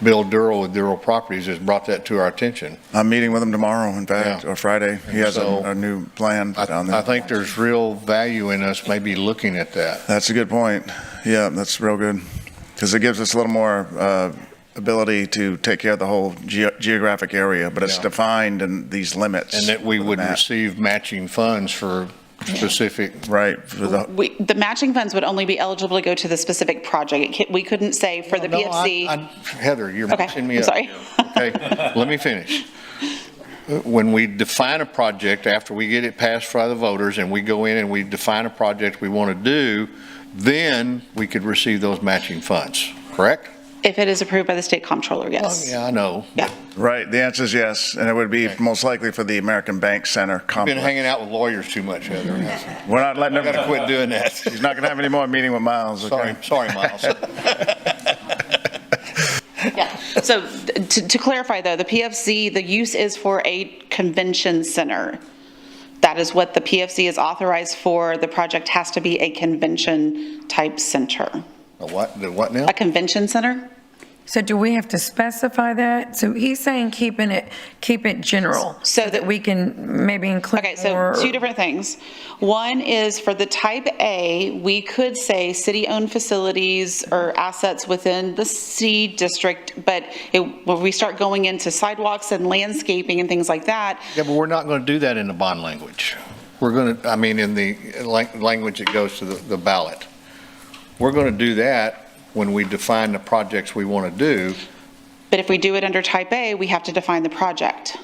Bill Durrell with Durrell Properties has brought that to our attention. I'm meeting with him tomorrow, in fact, or Friday. He has a new plan down there. I think there's real value in us maybe looking at that. That's a good point. Yeah, that's real good, because it gives us a little more ability to take care of the whole geographic area, but it's defined in these limits. And that we would receive matching funds for specific. Right. The matching funds would only be eligible to go to the specific project. We couldn't say for the PFC. Heather, you're mixing me up. Sorry. Okay, let me finish. When we define a project, after we get it passed by the voters and we go in and we define a project we want to do, then we could receive those matching funds, correct? If it is approved by the state comptroller, yes. Yeah, I know. Yeah. Right, the answer is yes, and it would be most likely for the American Bank Center Been complex. hanging out with lawyers too much, Heather. We're not letting I him. gotta quit doing that. He's not gonna have any more meeting with Miles, okay? Sorry, Miles. Yeah. So to clarify though, the PFC, the use is for a convention center. That is what the PFC is authorized for. The project has to be a convention type center. The what now? A convention center? So do we have to specify that? So he's saying keep it general, so that we can maybe include Okay, so more. two different things. One is for the type A, we could say city-owned facilities or assets within the C district, but when we start going into sidewalks and landscaping and things like that. Yeah, but we're not going to do that in the bond language. We're going to, I mean, in the language that goes to the ballot. We're going to do that when we define the projects we want to do. But if we do it under type A, we have to define the project.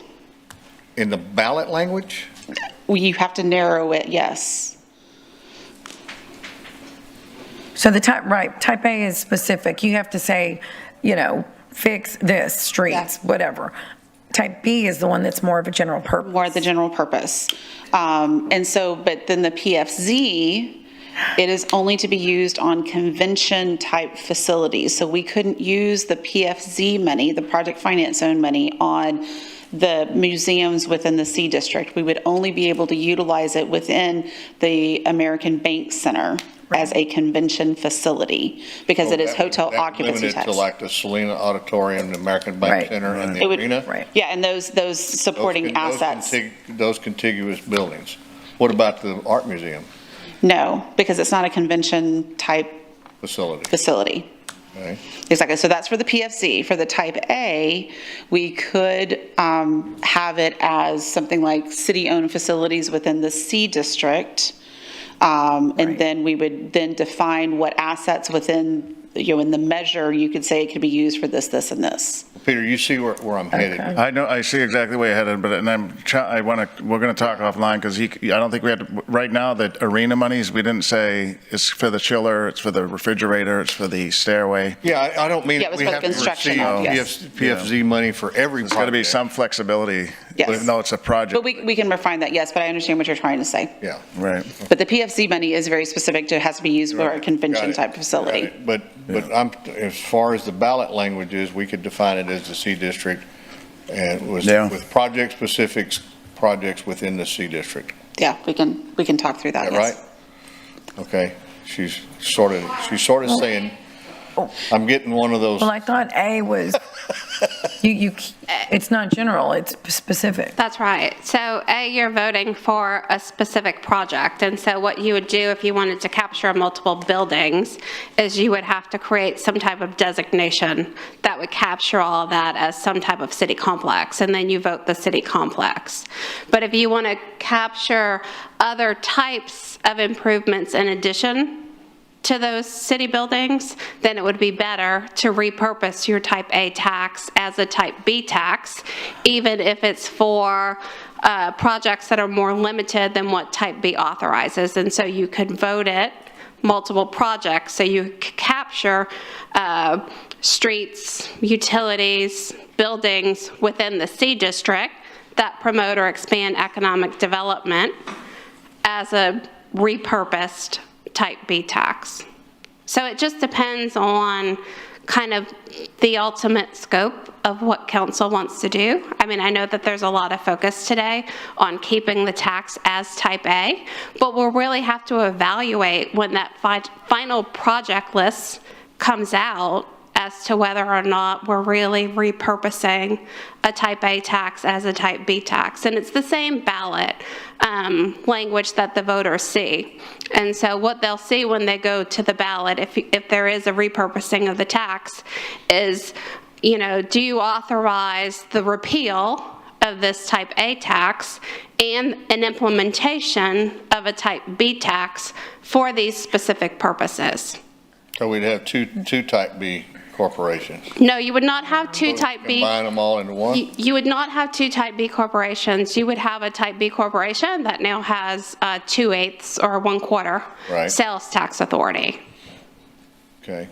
In the ballot language? You have to narrow it, yes. So the type A is specific. You have to say, fix this, streets, whatever. Type B is the one that's more of a general purpose. More the general purpose. And so, but then the PFZ, it is only to be used on convention-type facilities. So we couldn't use the PFZ money, the project finance zone money, on the museums within the C district. We would only be able to utilize it within the American Bank Center as a convention facility, because it is hotel occupancy tax. Limited to like the Selena Auditorium, the American Bank Center, and the arena? Right. Yeah, and those supporting assets. Those contiguous buildings. What about the art museum? No, because it's not a convention-type facility. Okay. Exactly, so that's for the PFC. For the type A, we could have it as something like city-owned facilities within the C district. And then we would then define what assets within, in the measure, you could say it could be used for this, this, and this. Peter, you see where I'm headed. I know, I see exactly where you're headed, but we're gonna talk offline, because I don't think we had to, right now, the arena monies, we didn't say it's for the chiller, it's for the refrigerator, it's for the stairway. Yeah, I don't mean Yeah, it was we for have the to construction receive of, yes. PFZ money for every project. There's gotta be some flexibility, Yes. even though it's a project. But we can refine that, yes, but I understand what you're trying to say. Yeah. Right. But the PFC money is very specific to, it has to be used for a convention-type facility. But as far as the ballot language is, we could define it as the C district, and with project specifics, projects within the C district. Yeah, we can talk through that, Is that yes. right? Okay, she's sort of saying, I'm getting one of those. Well, I thought A was, it's not general, it's specific. That's right. So A, you're voting for a specific project. And so what you would do if you wanted to capture multiple buildings is you would have to create some type of designation that would capture all of that as some type of city complex. And then you vote the city complex. But if you want to capture other types of improvements in addition to those city buildings, then it would be better to repurpose your type A tax as a type B tax, even if it's for projects that are more limited than what type B authorizes. And so you could vote it multiple projects, so you capture streets, utilities, buildings within the C district that promote or expand economic development as a repurposed type B tax. So it just depends on kind of the ultimate scope of what council wants to do. I mean, I know that there's a lot of focus today on keeping the tax as type A, but we'll really have to evaluate when that final project list comes out as to whether or not we're really repurposing a type A tax as a type B tax. And it's the same ballot language that the voters see. And so what they'll see when they go to the ballot, if there is a repurposing of the tax, is, do you authorize the repeal of this type A tax and an implementation of a type B tax for these specific purposes? So we'd have two type B corporations. No, you would not have two type B. Combine them all into one? You would not have two type B corporations. You would have a type B corporation that now has 2/8 or 1/4 Right. sales tax authority. Okay.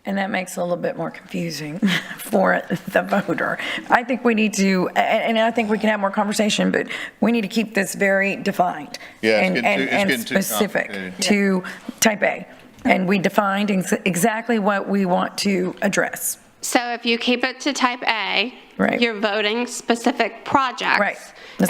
And that makes it a little bit more confusing for the voter. I think we need to, and I think we can have more conversation, but we need to keep this very defined. Yeah, it's and- getting too- it's and getting too specific complicated. to type A. And we defined exactly what we want to address. So if you keep it to type A, Right. you're voting specific projects. Right.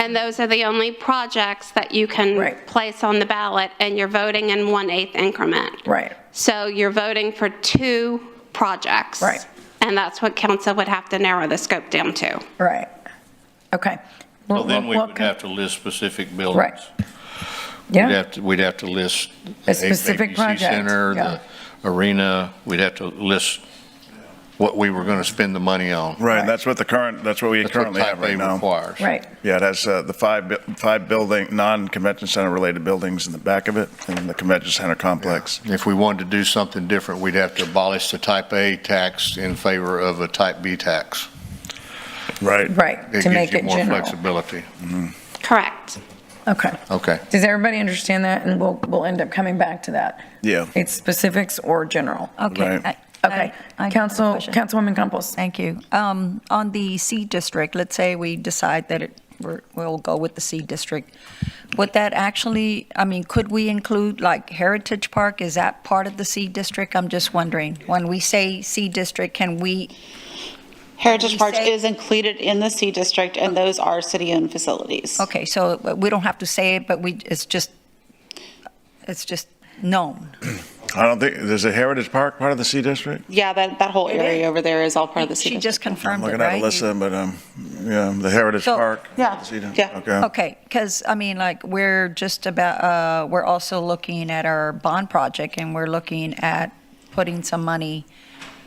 And those are the only projects that you can Right. place on the ballot, and you're voting in 1/8 increment. Right. So you're voting for 2 projects. Right. And that's what council would have to narrow the scope down to. Right. Okay. Well, then we What would kind- have to list specific buildings. Right. Yeah. We'd have to list A specific ABC project, Center, yeah. the arena. We'd have to list what we were going to spend the money on. Right, and that's what we That's what currently type have right A now. requires. Right. Yeah, it has the five building, non-convention center related buildings in the back of it, and the convention center complex. If we wanted to do something different, we'd have to abolish the type A tax in favor of a type B tax. Right. Right, It to gives make you it more general. flexibility. Correct. Okay. Okay. Does everybody understand that? And we'll end up coming back to that. Yeah. It's specifics or general. Okay. Right. Okay. I have a question. Councilwoman Campos. Thank you. On the C district, let's say we decide that we'll go with the C district. Would that actually, I mean, could we include like Heritage Park? Is that part of the C district? I'm just wondering. When we say C district, can we? Heritage Park say- is included in the C district, and those are city-owned facilities. Okay, so we don't have to say it, but it's just known. I don't think, is a Heritage Park part of the C district? Yeah, that whole area over there is all part of the C She district. just I'm confirmed it, looking at right? Alyssa, but, yeah, the Heritage So- Park. Yeah, the C district? yeah. Okay. Okay, because, I mean, like, we're just about, we're also looking at our bond project, and we're looking at putting some money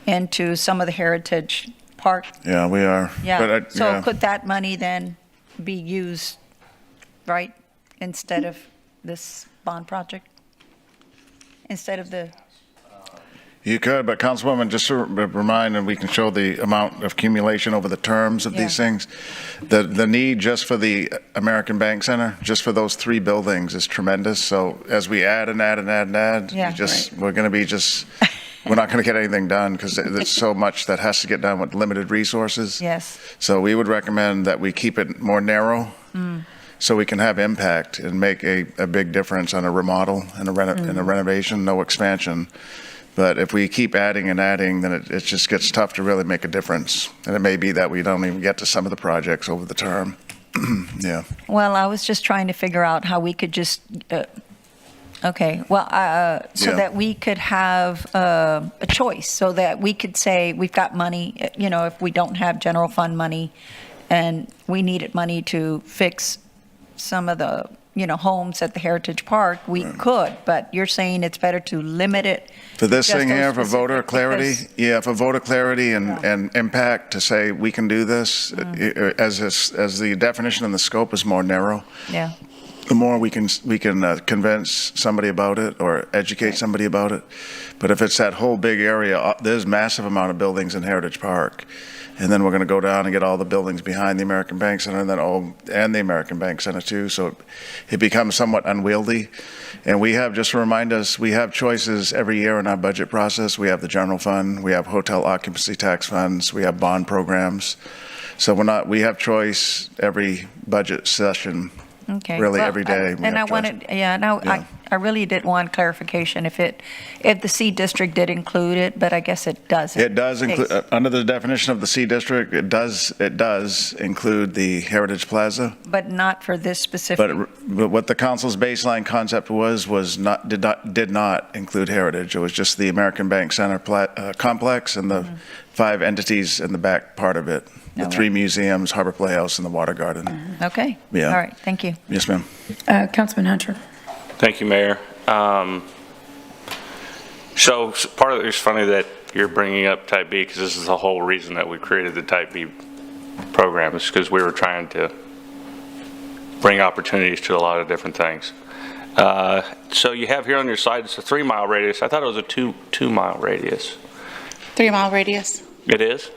into some of the Heritage Park. Yeah, we are. Yeah, But so yeah. could that money then be used, right, instead of this bond project? Instead of the, You could, but Councilwoman, just to remind, and we can show the amount of accumulation over the terms of these Yeah. things. The need just for the American Bank Center, just for those 3 buildings is tremendous. So as we add and add and add and add, Yeah, we're going to be we're not going to get anything done because there's so much that has to get done with limited resources. yes, So we would recommend that we keep it more narrow so we can have impact and make a big difference on a remodel and a renovation, no expansion. But if we keep adding and adding, then it just gets tough to really make a difference. And it may be that we don't even get to some of the projects over the term. Yeah. well, I was just trying to figure out how we could just, okay, well, so Yeah. that we could have a choice, so that we could say, we've got money, if we don't have general fund money, and we needed money to fix some of the, homes at the Heritage Park, we could, but you're saying it's better to limit it. For this just thing those here, for voter specific, clarity, because- yeah, for voter clarity and impact, to say we can do this, as the definition and the scope is more narrow, Yeah, the more we can convince somebody about it or educate somebody about it. But if it's that whole big area, there's massive amount of buildings in Heritage Park. And then we're going to go down and get all the buildings behind the American Bank Center and the American Bank Center too. So it becomes somewhat unwieldy. And we have, just to remind us, we have choices every year in our budget process. We have the general fund, we have hotel occupancy tax funds, we have bond programs. So we have choice every budget session. okay. Really Well, every day we And I have choice. wanted, I really did want clarification if the C district did include it, but I guess it doesn't. It does include, under the definition of the C district, it does include the Heritage Plaza. But not for this specific. But what the council's baseline concept did not include Heritage. It was just the American Bank Center complex and the 5 entities in the back part of it. The Okay. 3 museums, Harbor Playhouse, and the Water Garden. Okay. Yeah. All right, thank you. Yes, ma'am. Councilman Hunter. Thank you, Mayor. So part of it is funny that you're bringing up Type B, because this is the whole reason that we created the Type B program, is because we were trying to bring opportunities to a lot of different things. So you have here on your side, it's a 3-mile radius. I thought it was a 2-mile radius. 3-mile radius. It is?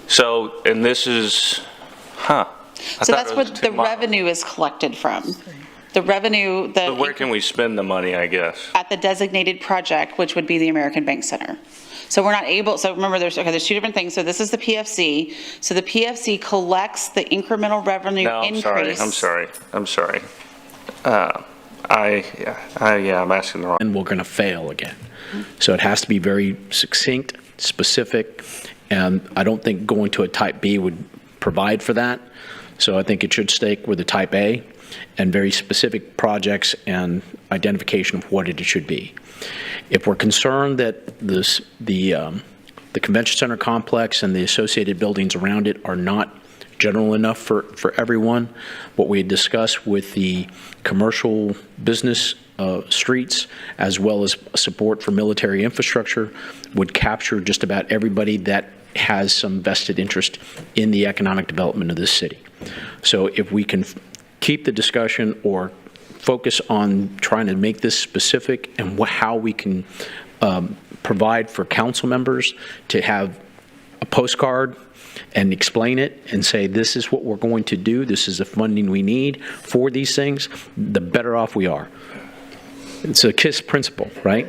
So, and this is, So that's what the revenue is collected from. The revenue, But where can we spend the money, I guess? at the designated project, which would be the American Bank Center. So we're not able, so remember, there's two different things. So this is the PFC. So the PFC collects the incremental revenue No, I'm increase. I'm sorry. I'm asking the wrong. And we're going to fail again. So it has to be very succinct, specific, and I don't think going to a type B would provide for that. So I think it should stay with a type A and very specific projects and identification of what it should be. If we're concerned that the convention center complex and the associated buildings around it are not general enough for everyone, what we had discussed with the commercial business streets, as well as support for military infrastructure, would capture just about everybody that has some vested interest in the economic development of this city. So if we can keep the discussion or focus on trying to make this specific and how we can provide for council members to have a postcard and explain it and say, this is what we're going to do, this is the funding we need for these things, the better off we are. It's a KISS principle, right?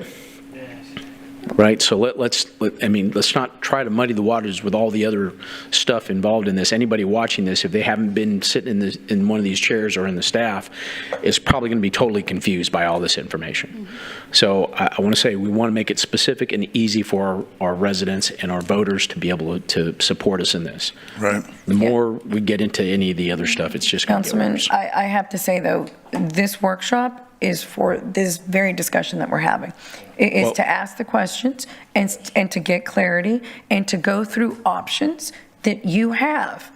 Right, so let's not try to muddy the waters with all the other stuff involved in this. Anybody watching this, if they haven't been sitting in one of these chairs or in the staff, is probably going to be totally confused by all this information. So I want to say we want to make it specific and easy for our residents and our voters to be able to support us in this. Right. The more we get into any of the other stuff, it's just going to get Councilman, worse. I have to say, though, this workshop is for this very discussion that we're having. It is to ask the questions and to get clarity and to go through options that you have.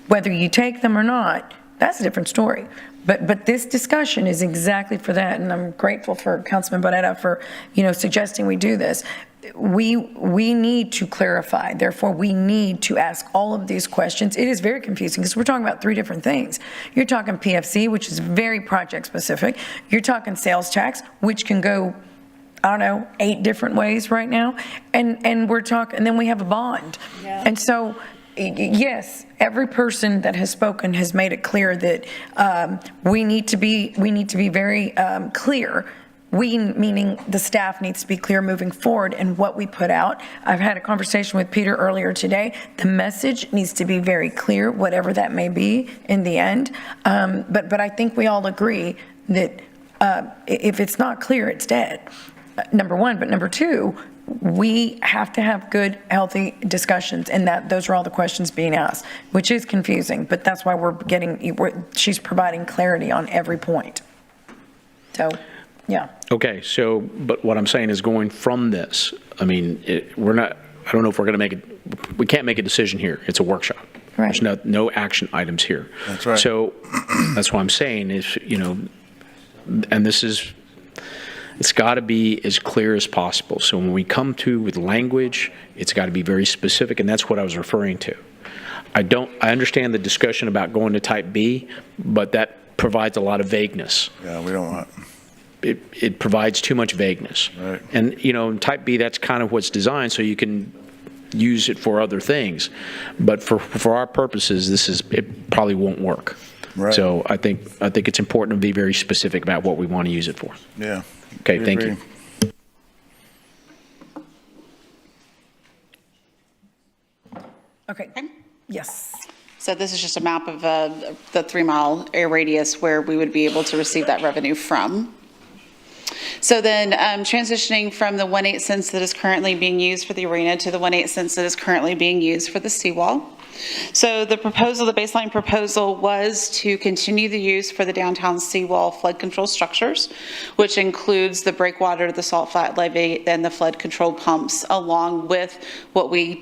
Whether you take them or not, that's a different story. But this discussion is exactly for that, and I'm grateful for Councilman Barrera for, suggesting we do this. We need to clarify. Therefore, we need to ask all of these questions. It is very confusing because we're talking about three different things. You're talking PFC, which is very project specific. You're talking sales tax, which can go, 8 different ways right now. And we're talking, and then we have a bond. Yeah. And so, yes, every person that has spoken has made it clear that we need to be very clear. We, meaning the staff, needs to be clear moving forward in what we put out. I've had a conversation with Peter earlier today. The message needs to be very clear, whatever that may be in the end. But I think we all agree that if it's not clear, it's dead, number one. But number two, we have to have good, healthy discussions, and those are all the questions being asked, which is confusing. But that's why she's providing clarity on every point. So. Yeah. Okay. So, but what I'm saying is going from this, I don't know if we're going to make it, we can't make a decision here. It's a workshop. Right. There's no action items here. That's right. So that's what I'm saying is, and it's got to be as clear as possible. So when we come to with language, it's got to be very specific, and that's what I was referring to. I understand the discussion about going to type B, but that provides a lot of vagueness. Yeah, we don't want. It provides too much vagueness. Right. And, in type B, that's kind of what's designed so you can use it for other things. But for our purposes, it probably won't work. Right. So I think it's important to be very specific about what we want to use it for. Yeah. Okay, thank you. Okay. Yes. So this is just a map of the 3-mile air radius where we would be able to receive that revenue from. So then transitioning from the 1/8 cents that is currently being used for the arena to the 1/8 cents that is currently being used for the seawall. So the baseline proposal was to continue the use for the downtown seawall flood control structures, which includes the breakwater, the salt flat levee, and the flood control pumps, along with what we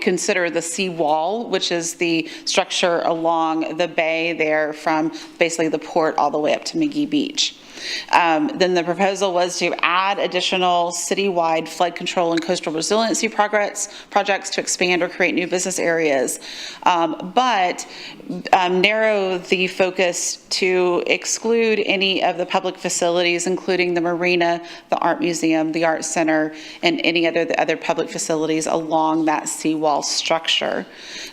consider the seawall, which is the structure along the bay there from basically the port all the way up to McGee Beach. Then the proposal was to add additional citywide flood control and coastal resiliency projects to expand or create new business areas, but narrow the focus to exclude any of the public facilities, including the marina, the art museum, the art center, and any other public facilities along that seawall structure.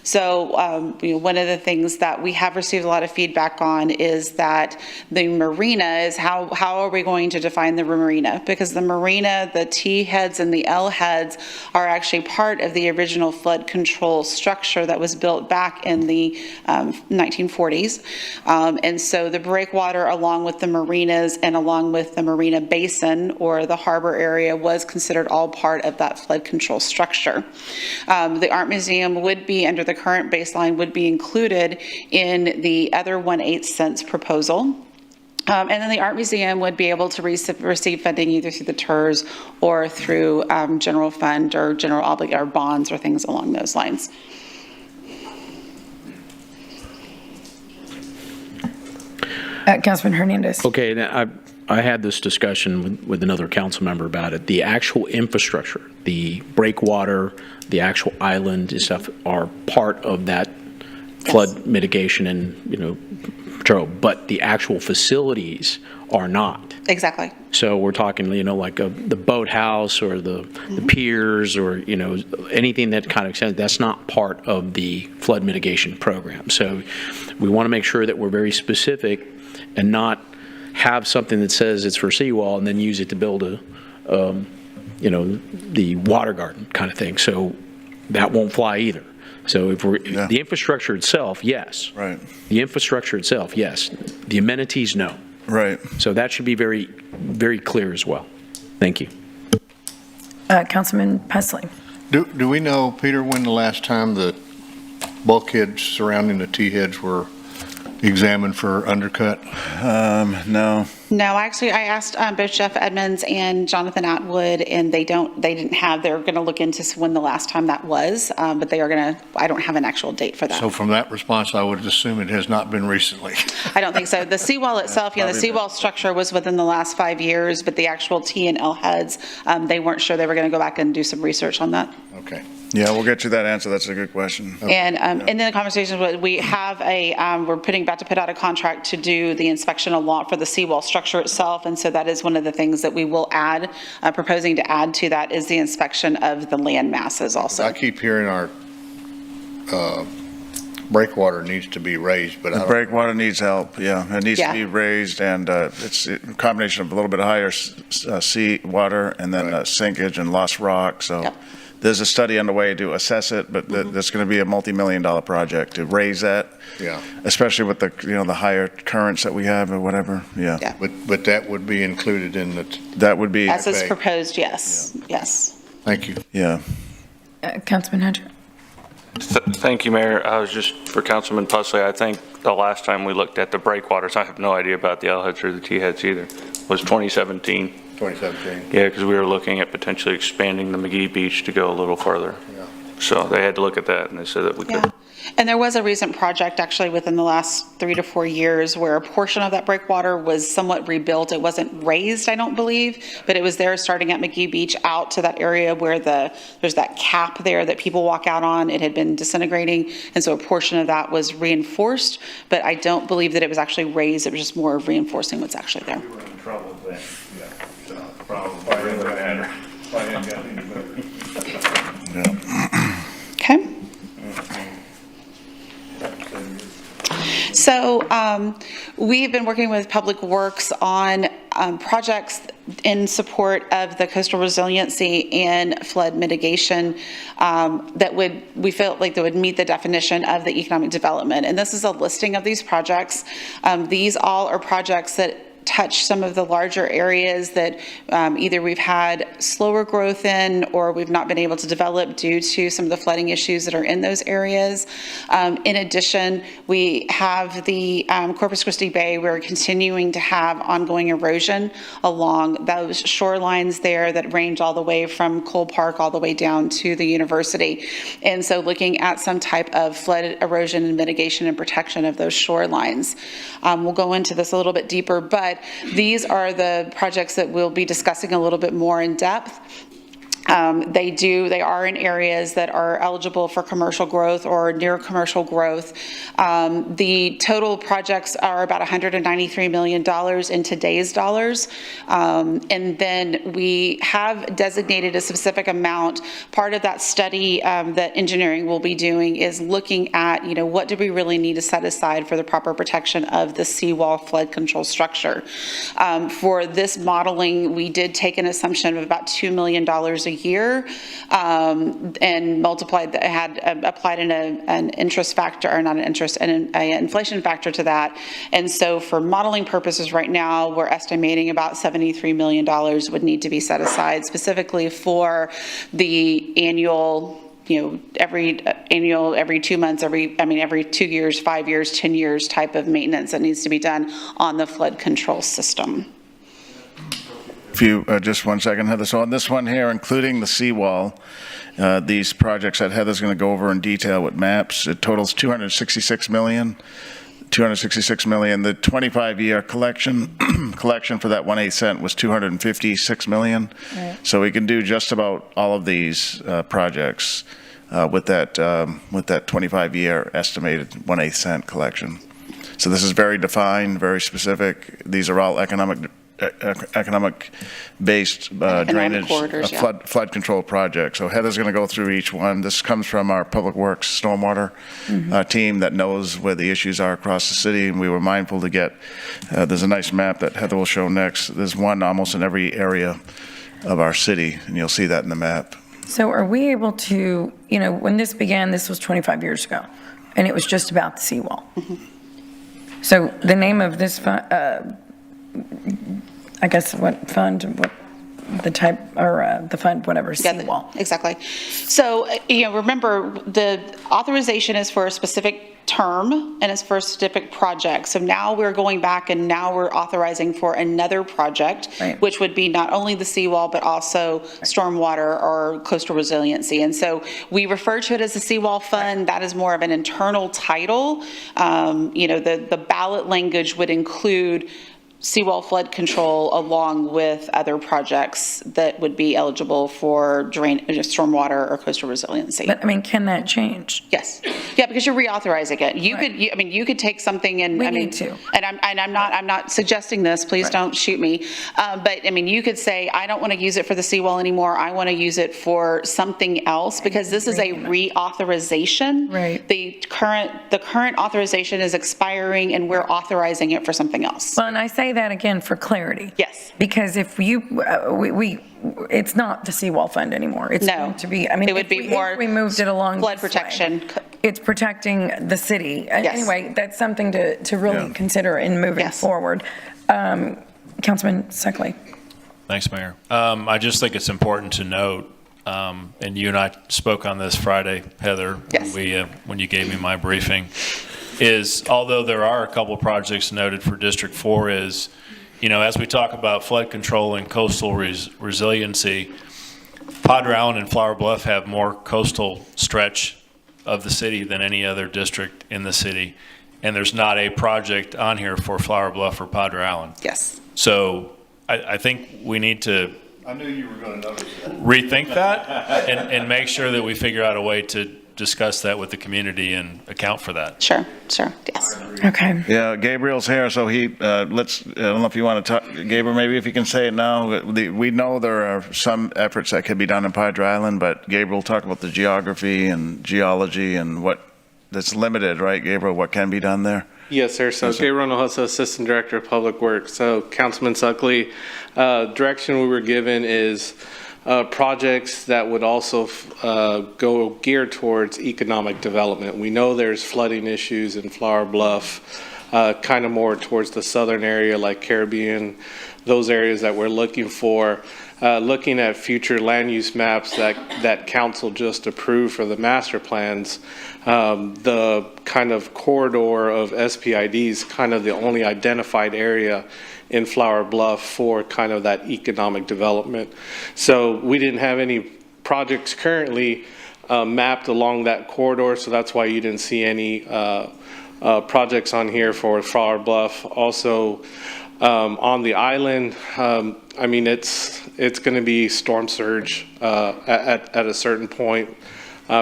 So one of the things that we have received a lot of feedback on is that the marina is how are we going to define the marina? Because the marina, the T heads and the L heads are actually part of the original flood control structure that was built back in the 1940s. And so the breakwater, along with the marinas and along with the marina basin or the harbor area, was considered all part of that flood control structure. The art museum would be, under the current baseline, would be included in the other 1/8 cents proposal. And then the art museum would be able to receive funding either through the TERS or through general fund or or bonds or things along those lines. Councilman Hernandez. Okay, now I had this discussion with another council member about it. The actual infrastructure, the breakwater, the actual island and stuff are part of that flood mitigation and, control, but the actual facilities are not. Exactly. So we're talking, like the boathouse or the piers or, anything that kind of extends, that's not part of the flood mitigation program. So we want to make sure that we're very specific and not have something that says it's for seawall and then use it to build the water garden kind of thing. So that won't fly either. So if the infrastructure itself, yes. Right. The infrastructure itself, yes. The amenities, no. Right. So that should be very, very clear as well. Thank you. Councilman Pesley. Do we know, Peter, when the last time the bulkheads surrounding the T-heads were examined for undercut? No. No, actually, I asked both Jeff Edmonds and Jonathan Atwood, and they're going to look into when the last time that was, but I don't have an actual date for that. So from that response, I would assume it has not been recently. I don't think so. The seawall itself, the seawall structure was within the last 5 years, but the actual T and L heads, they weren't sure. They were going to go back and do some research on that. Okay. Yeah, we'll get you that answer. That's a good question. And then the conversation was, we have we're about to put out a contract to do the inspection for the seawall structure itself. And so that is one of the things that we will add, proposing to add to that is the inspection of the land masses also. I keep hearing our breakwater needs to be raised, but the breakwater needs help. Yeah, it needs to be raised, and it's a combination of a little bit higher sea water and then sinkage and lost rock. So there's a study underway to assess it, but that's going to be a multi-million-dollar project to raise that. Yeah. Especially with the the higher currents that we have or whatever. Yeah. But that would be included in the. That would be. As is proposed, yes. Yeah. Yes. Thank you. Yeah. Councilman Hunter. Thank you, Mayor. I was just, for Councilman Pusley, I think the last time we looked at the breakwaters, I have no idea about the L heads or the T heads either, was 2017. 2017. Yeah, because we were looking at potentially expanding the McGee Beach to go a little further. Yeah. So they had to look at that, and they said that we could. And there was a recent project actually within the last 3 to 4 years where a portion of that breakwater was somewhat rebuilt. It wasn't raised, I don't believe, but it was there starting at McGee Beach out to that area where there's that cap there that people walk out on. It had been disintegrating, and so a portion of that was reinforced, but I don't believe that it was actually raised. It was just more of reinforcing what's actually there. We were in trouble then. Yeah. Okay. So we've been working with Public Works on projects in support of the coastal resiliency and flood mitigation we felt like that would meet the definition of the economic development. And this is a listing of these projects. These all are projects that touch some of the larger areas that either we've had slower growth in or we've not been able to develop due to some of the flooding issues that are in those areas. In addition, we have the Corpus Christi Bay. We're continuing to have ongoing erosion along those shorelines there that range all the way from Cole Park all the way down to the university. And so looking at some type of flood erosion and mitigation and protection of those shorelines. We'll go into this a little bit deeper, but but these are the projects that we'll be discussing a little bit more in depth. They are in areas that are eligible for commercial growth or near commercial growth. The total projects are about $193 million in today's dollars. And then we have designated a specific amount. Part of that study that engineering will be doing is looking at, what do we really need to set aside for the proper protection of the seawall flood control structure. For this modeling, we did take an assumption of about $2 million a year, and multiplied that, had applied an interest factor, or not an interest, an inflation factor to that. And so for modeling purposes right now, we're estimating about $73 million would need to be set aside specifically for the annual, every 2 months, every 2 years, 5 years, 10 years type of maintenance that needs to be done on the flood control system. If you, just 1 second, Heather. So on this one here, including the seawall, these projects that Heather's going to go over in detail with maps, it totals $266 million. The 25-year collection for that 1/8 cent was $256 million. Right. So we can do just about all of these projects with that 25-year estimated 1/8 cent collection. So this is very defined, very specific. These are all economic-based drainage, flood control projects. So Heather's going to go through each one. This comes from our Public Works Stormwater team that knows where the issues are across the city, and we were mindful to get, there's a nice map that Heather will show next. There's one almost in every area of our city, and you'll see that in the map. So are we able to, when this began, this was 25 years ago, and it was just about the seawall. So the name of this I guess what fund, what the type, or the fund, whatever, seawall. Exactly. So, remember, the authorization is for a specific term and it's for a specific project. So now we're going back and now we're authorizing for another project, right, which would be not only the seawall, but also stormwater or coastal resiliency. And so we refer to it as the seawall fund. That is more of an internal title. The ballot language would include seawall flood control along with other projects that would be eligible for stormwater or coastal resiliency. But can that change? Yes. Yeah, because you're reauthorizing it. You could, you could take something and need to. And I'm not suggesting this. Please don't shoot me. But you could say, I don't want to use it for the seawall anymore. I want to use it for something else, because this is a reauthorization. Right. The current authorization is expiring, and we're authorizing it for something else. Well, and I say that again for clarity. Yes. Because if it's not the seawall fund anymore. It's going to be, it would be more if we moved it along flood protection. It's protecting the city. Yes. Anyway, that's something to really consider in moving forward. Councilman Suckley. Thanks, Mayor. I just think it's important to note, and you and I spoke on this Friday, Heather, when you gave me my briefing, is although there are a couple projects noted for District 4 is, as we talk about flood control and coastal resiliency, Padre Island and Flower Bluff have more coastal stretch of the city than any other district in the city. And there's not a project on here for Flower Bluff or Padre Island. Yes. So I think we need to I knew you were going to notice that. Rethink that and make sure that we figure out a way to discuss that with the community and account for that. Sure, yes. Okay. Yeah, Gabriel's here, so I don't know if you want to talk, Gabriel, maybe if you can say it now. We know there are some efforts that could be done in Padre Island, but Gabriel, talk about the geography and geology and that's limited, right, Gabriel, what can be done there? Yes, sir. So Gabriel Hinojosa, Assistant Director of Public Works. So Councilman Suckley, direction we were given is projects that would also go geared towards economic development. We know there's flooding issues in Flower Bluff, kind of more towards the southern area like Caribbean, those areas that we're looking for. Looking at future land use maps that council just approved for the master plans, the kind of corridor of SPIDs, kind of the only identified area in Flower Bluff for kind of that economic development. So we didn't have any projects currently mapped along that corridor, so that's why you didn't see any projects on here for Flower Bluff. Also, On the island, I mean, it's going to be storm surge at a certain point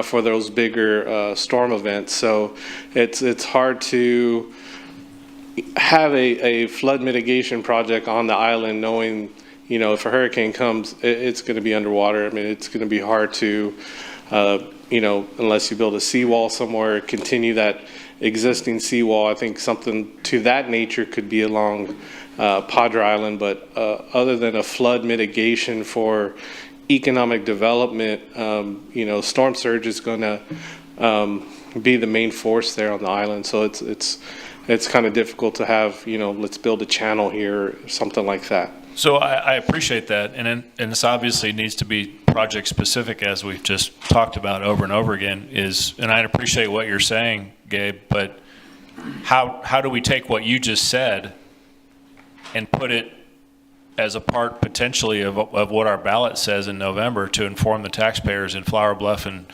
for those bigger storm events. So it's hard to have a flood mitigation project on the island knowing, you know, if a hurricane comes, it's going to be underwater. I mean, it's going to be hard to, you know, unless you build a seawall somewhere, continue that existing seawall. I think something to that nature could be along Padre Island, but other than a flood mitigation for economic development, you know, storm surge is going to be the main force there on the island. So it's kind of difficult to have, you know, let's build a channel here or something like that. So I appreciate that, and this obviously needs to be project specific, as we've just talked about over and over again. And I appreciate what you're saying, Gabe, but how do we take what you just said and put it as a part potentially of what our ballot says in November to inform the taxpayers in Flower Bluff and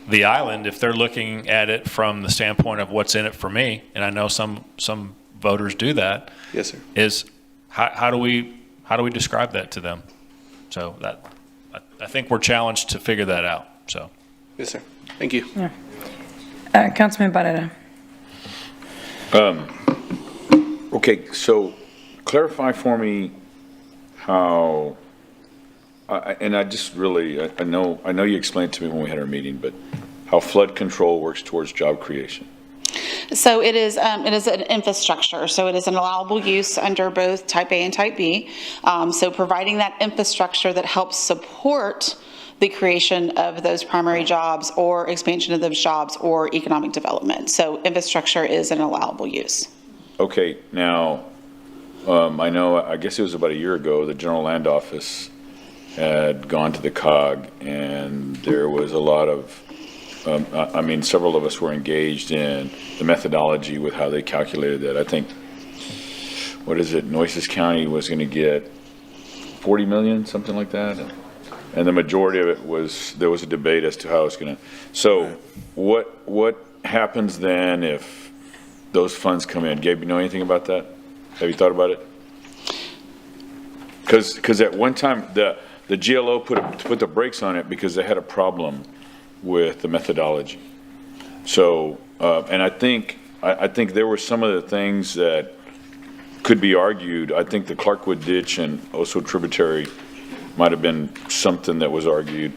the island, if they're looking at it from the standpoint of what's in it for me, and I know some voters do that. Yes, sir. Is how do we describe that to them? So that I think we're challenged to figure that out. So. Yes, sir. Thank you. Yeah. Councilman Barrera. Okay, so clarify for me how, and I just really, I know you explained to me when we had our meeting, but how flood control works towards job creation. So it is an infrastructure. So it is an allowable use under both Type A and Type B. So providing that infrastructure that helps support the creation of those primary jobs or expansion of those jobs or economic development. So infrastructure is an allowable use. Okay, now, I know, I guess it was about a year ago, the General Land Office had gone to the COG, and there was a lot of, I mean, several of us were engaged in the methodology with how they calculated that. I think, what is it, Nueces County was going to get 40 million, something like that. And the majority of it was, there was a debate as to how it's going to. So what happens then if those funds come in? Gabe, you know anything about that? Have you thought about it? Because at one time, the GLO put the brakes on it because they had a problem with the methodology. So, and I think there were some of the things that could be argued. I think the Clarkwood Ditch and Oso Tributary might have been something that was argued,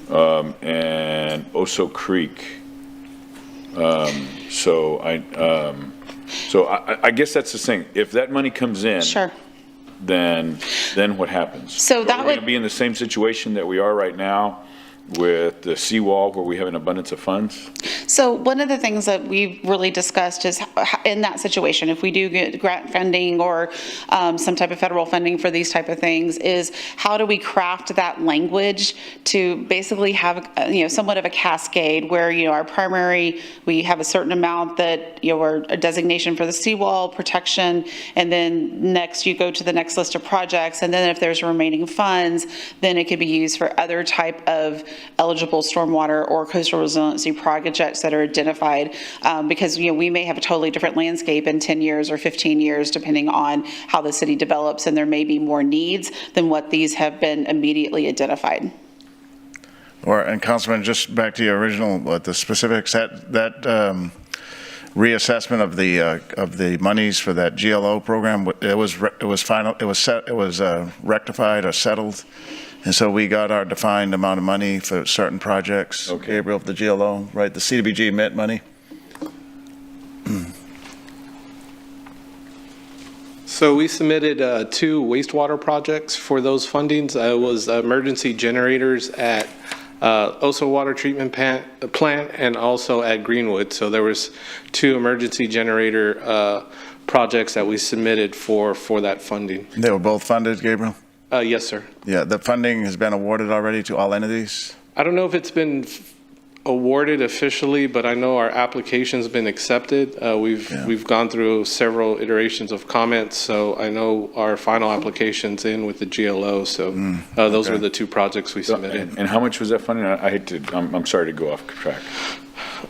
and Oso Creek. So I guess that's the thing. If that money comes in, sure, then what happens? So that would going to be in the same situation that we are right now with the seawall, where we have an abundance of funds? So one of the things that we've really discussed is in that situation, if we do get grant funding or some type of federal funding for these type of things, is how do we craft that language to basically have, somewhat of a cascade where, our primary, we have a certain amount that, or a designation for the seawall protection, and then next you go to the next list of projects, and then if there's remaining funds, then it could be used for other type of eligible stormwater or coastal resiliency projects that are identified, because we may have a totally different landscape in 10 years or 15 years depending on how the city develops, and there may be more needs than what these have been immediately identified. And Councilman, just back to your original, the specifics, that reassessment of the monies for that GLO program, it was rectified or settled. And so we got our defined amount of money for certain projects. Okay. Gabriel, the GLO, right? The CDBG mint money. So we submitted 2 wastewater projects for those fundings. It was emergency generators at Oso Water Treatment Plant and also at Greenwood. So there was 2 emergency generator projects that we submitted for that funding. They were both funded, Gabriel? Yes, sir. Yeah, the funding has been awarded already to all entities? I don't know if it's been awarded officially, but I know our application's been accepted. We've gone through several iterations of comments, so I know our final application's in with the GLO. So those were the 2 projects we submitted. And how much was that funding? I'm sorry to go off track.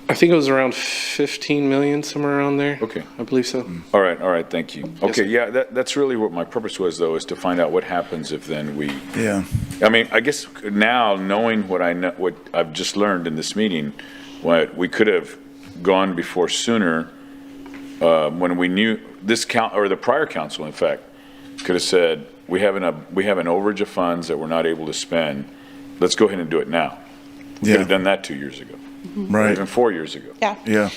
I think it was around 15 million, somewhere around there. Okay. I believe so. All right, thank you. Okay, yeah, that's really what my purpose was, though, is to find out what happens if then we, Yeah. I mean, I guess now, knowing what I know, what I've just learned in this meeting, what we could have gone before sooner, when we knew this or the prior council, in fact, could have said, we have an overage of funds that we're not able to spend. Let's go ahead and do it now. We could have done that 2 years ago. Right. Or even 4 years ago. Yeah. Yeah.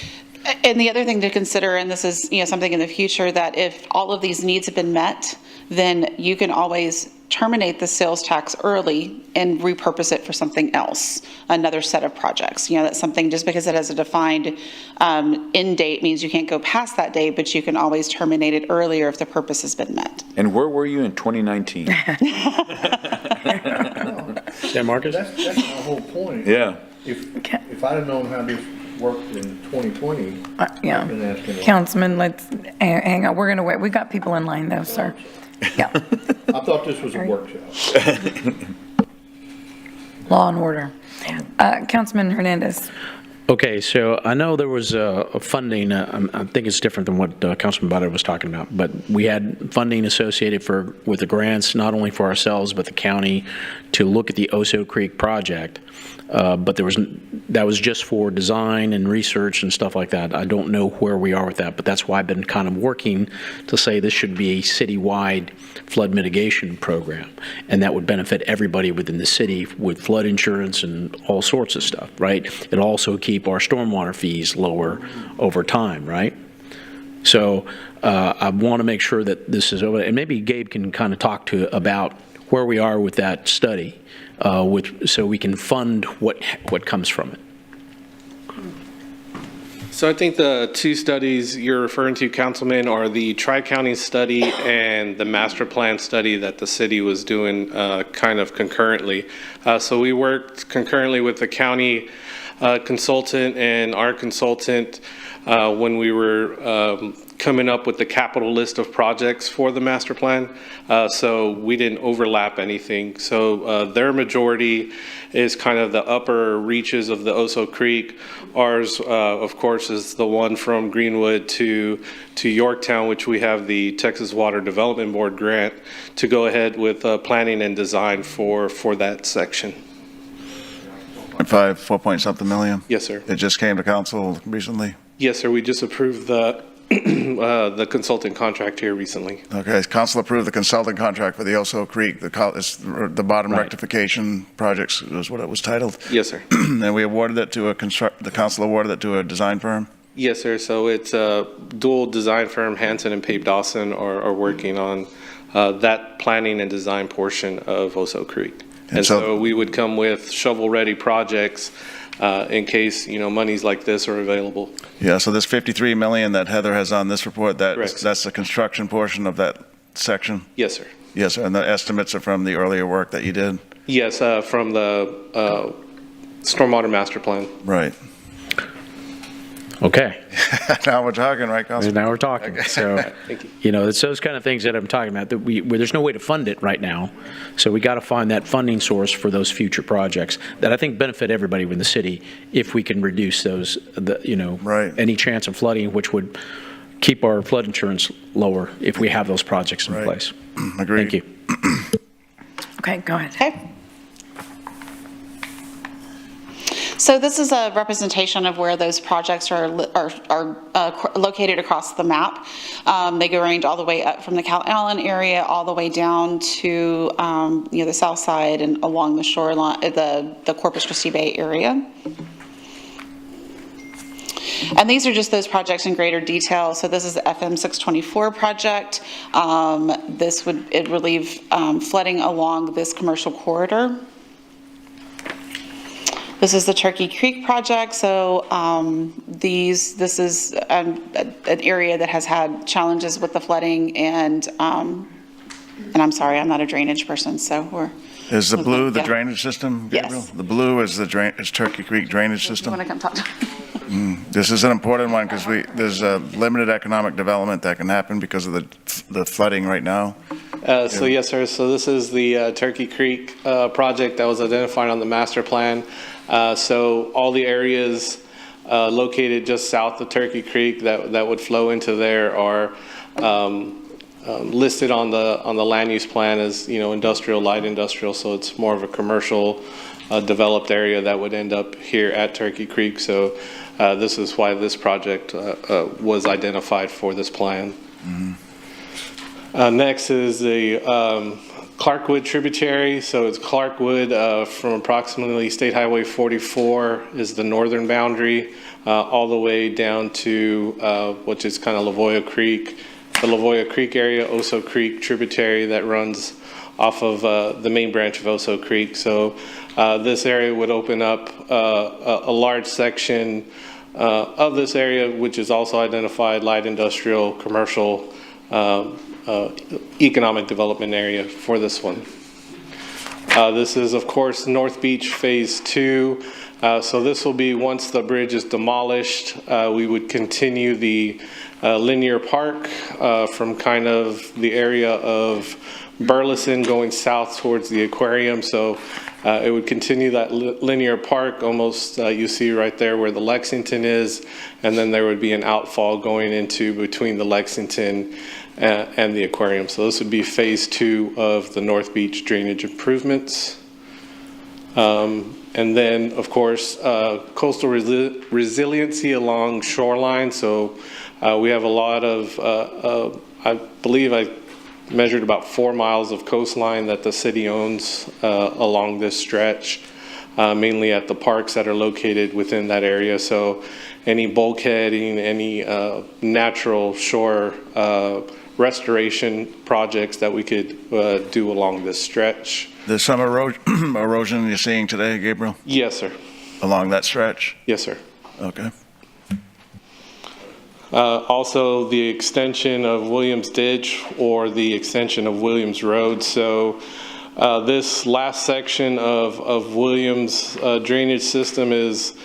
And the other thing to consider, and this is, something in the future, that if all of these needs have been met, then you can always terminate the sales tax early and repurpose it for something else, another set of projects. That's something, just because it has a defined end date means you can't go past that date, but you can always terminate it earlier if the purpose has been met. And where were you in 2019? San Marcos? That's my whole point. Yeah. If I'd have known how this worked in 2020, Yeah. I've been asking. Councilman, let's hang on. We're going to wait. We got people in line though, sir. Yeah. I thought this was a workshop. Law and order. Councilman Hernandez. Okay, so I know there was a funding, I think it's different than what Councilman Bada was talking about, but we had funding associated with the grants, not only for ourselves, but the county, to look at the Oso Creek project. But that was just for design and research and stuff like that. I don't know where we are with that, but that's why I've been kind of working to say this should be a citywide flood mitigation program, and that would benefit everybody within the city with flood insurance and all sorts of stuff, right? It'll also keep our stormwater fees lower over time, right? So I want to make sure that this is over, and maybe Gabe can kind of talk about where we are with that study, so we can fund what comes from it. So I think the two studies you're referring to, Councilman, are the Tri-County study and the master plan study that the city was doing kind of concurrently. So we worked concurrently with the county consultant and our consultant when we were coming up with the capital list of projects for the master plan. So we didn't overlap anything. So their majority is kind of the upper reaches of the Oso Creek. Ours, of course, is the one from Greenwood to Yorktown, which we have the Texas Water Development Board grant to go ahead with planning and design for that section. 4 point something million? Yes, sir. It just came to council recently? Yes, sir. We just approved the the consultant contract here recently. Okay, council approved the consulting contract for the Oso Creek, the bottom rectification projects is what it was titled. Yes, sir. And we awarded it to the council awarded it to a design firm? Yes, sir. So it's a dual design firm, Hanson and Pape Dawson are working on that planning and design portion of Oso Creek. And so we would come with shovel-ready projects in case, monies like this are available. Yeah, so this 53 million that Heather has on this report, that's the construction portion of that section? Yes, sir. Yes, sir. And the estimates are from the earlier work that you did? Yes, from the Stormwater Master Plan. Right. Okay. Now we're talking, right, Council? Now we're talking. Okay. So, it's those kind of things that I'm talking about, that where there's no way to fund it right now. So we got to find that funding source for those future projects that I think benefit everybody in the city if we can reduce those, any chance of flooding, which would keep our flood insurance lower if we have those projects in place. Agreed. Thank you. Okay, go ahead. Okay. So this is a representation of where those projects are located across the map. They go range all the way up from the Cal Allen area, all the way down to the south side and along the shoreline, the Corpus Christi Bay area. And these are just those projects in greater detail. So this is the FM 624 project. This would relieve flooding along this commercial corridor. This is the Turkey Creek project. So this is an area that has had challenges with the flooding, and I'm sorry, I'm not a drainage person, so we're. Is the blue the drainage system, Gabriel? Yes. The blue is is Turkey Creek drainage system. You want to come talk to me? This is an important one because there's a limited economic development that can happen because of the flooding right now. So yes, sir. So this is the Turkey Creek project that was identified on the master plan. So all the areas located just south of Turkey Creek that would flow into there are listed on the land use plan as, industrial, light industrial, so it's more of a commercial developed area that would end up here at Turkey Creek. So this is why this project was identified for this plan. Next is the Clarkwood tributary. So it's Clarkwood from approximately State Highway 44 is the northern boundary, all the way down to which is kind of Lavoya Creek. The Lavoya Creek area, Oso Creek tributary that runs off of the main branch of Oso Creek. So this area would open up a large section of this area, which is also identified light industrial, commercial, economic development area for this one. This is, of course, North Beach Phase 2. So this will be once the bridge is demolished, we would continue the linear park from kind of the area of Burleson going south towards the aquarium. So it would continue that linear park almost, you see right there where the Lexington is, and then there would be an outfall going into between the Lexington and the aquarium. So this would be phase 2 of the North Beach drainage improvements. And then, of course, coastal resiliency along shoreline. So we have a lot of, I believe I measured about 4 miles of coastline that the city owns along this stretch, mainly at the parks that are located within that area. So any bulkheading, any natural shore restoration projects that we could do along this stretch. There's some erosion you're seeing today, Gabriel? Yes, sir. Along that stretch? Yes, sir. Okay. Also, the extension of Williams Ditch or the extension of Williams Road. So this last section of Williams drainage system is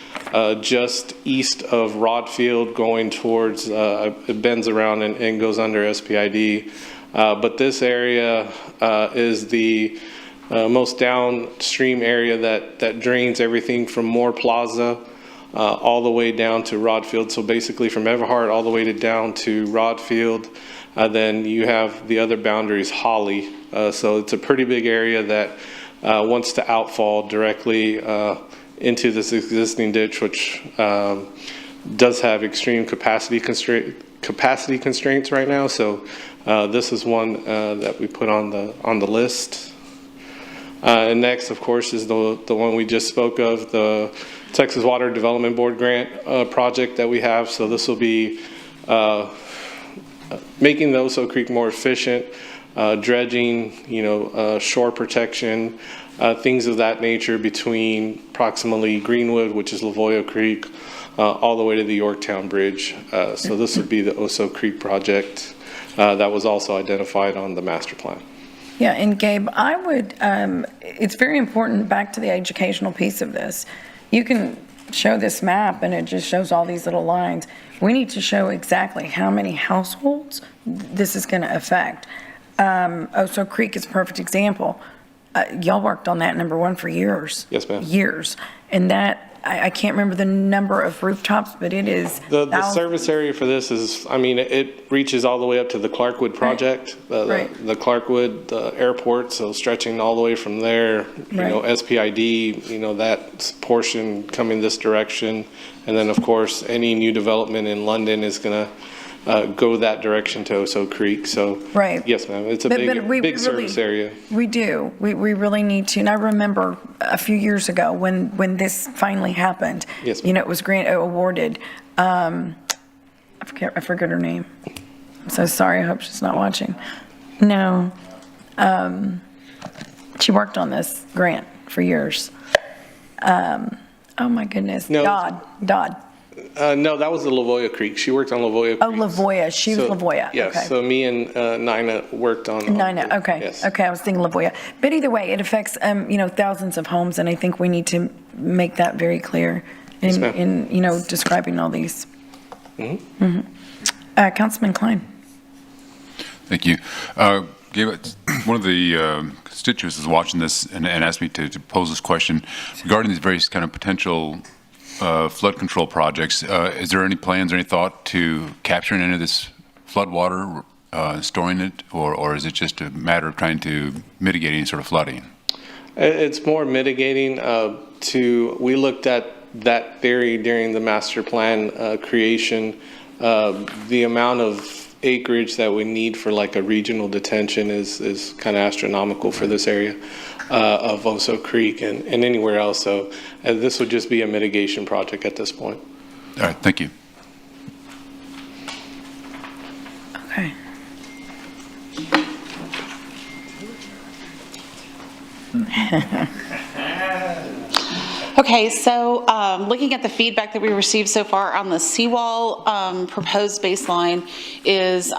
just east of Rodfield going towards, it bends around and goes under SPID. But this area is the most downstream area that drains everything from Moore Plaza all the way down to Rodfield. So basically from Everhart all the way down to Rodfield. Then you have the other boundaries, Holly. So it's a pretty big area that wants to outfall directly into this existing ditch, which does have extreme capacity constraints right now. So this is one that we put on the list. And next, of course, is the one we just spoke of, the Texas Water Development Board grant project that we have. So this will be making the Oso Creek more efficient, dredging, shore protection, things of that nature between approximately Greenwood, which is Lavoya Creek, all the way to the Yorktown Bridge. So this would be the Oso Creek project that was also identified on the master plan. Yeah, and Gabe, I would, it's very important, back to the educational piece of this. You can show this map and it just shows all these little lines. We need to show exactly how many households this is going to affect. Oso Creek is a perfect example. Y'all worked on that, number one, for years. Yes, ma'am. Years. And that, I can't remember the number of rooftops, but it is the service area for this is, I mean, it reaches all the way up to the Clarkwood project, Right. the Clarkwood airport, so stretching all the way from there, SPID, that portion coming this direction. And then, of course, any new development in London is going to go that direction to Oso Creek. So, Right. yes, ma'am, it's a big service area. We do. We really need to. And I remember a few years ago when this finally happened. Yes, ma'am. It was awarded. I forget her name. I'm so sorry. I hope she's not watching. No. She worked on this grant for years. Oh my goodness. No. Dodd. No, that was the Lavoya Creek. She worked on Lavoya Creek. Oh, Lavoya. She was Lavoya. Yes, Okay. so me and Nina worked on Nina, okay. Yes. Okay, I was thinking Lavoya. But either way, it affects, thousands of homes, and I think we need to make that very clear Yes, ma'am. in describing all these. Councilman Klein. Thank you. Gabe, one of the constituents is watching this and asked me to pose this question regarding these various kind of potential flood control projects. Is there any plans or any thought to capturing any of this flood water, storing it, or is it just a matter of trying to mitigate any sort of flooding? It's more mitigating. We looked at that theory during the master plan creation. The amount of acreage that we need for like a regional detention is kind of astronomical for this area of Oso Creek and anywhere else. So this would just be a mitigation project at this point. All right, thank you. Okay. Okay, so looking at the feedback that we received so far on the seawall proposed baseline is,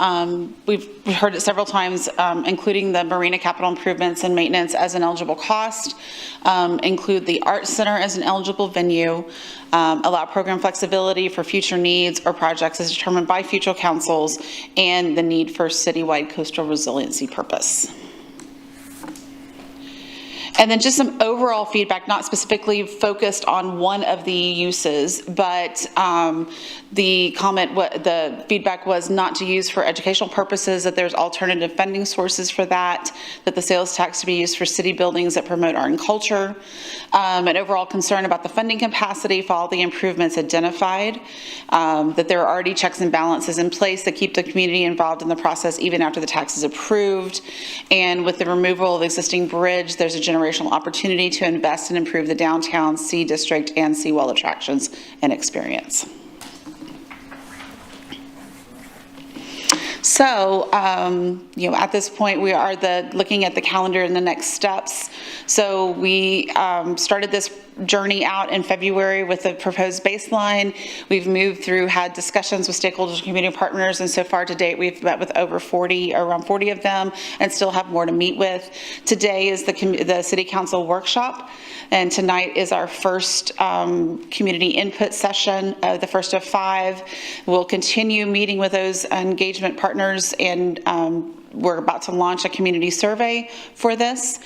we've heard it several times, including the marina capital improvements and maintenance as an eligible cost, include the art center as an eligible venue, allow program flexibility for future needs or projects as determined by future councils, and the need for citywide coastal resiliency purpose. And then just some overall feedback, not specifically focused on one of the uses, but the feedback was not to use for educational purposes, that there's alternative funding sources for that the sales tax to be used for city buildings that promote art and culture, an overall concern about the funding capacity for all the improvements identified, that there are already checks and balances in place that keep the community involved in the process even after the tax is approved, and with the removal of the existing bridge, there's a generational opportunity to invest and improve the downtown Sea District and seawall attractions and experience. So, at this point, we are looking at the calendar and the next steps. So we started this journey out in February with the proposed baseline. We've moved through, had discussions with stakeholders and community partners, and so far to date, we've met with around 40 of them, and still have more to meet with. Today is the City Council workshop, and tonight is our first community input session, the first of 5. We'll continue meeting with those engagement partners, and we're about to launch a community survey for this.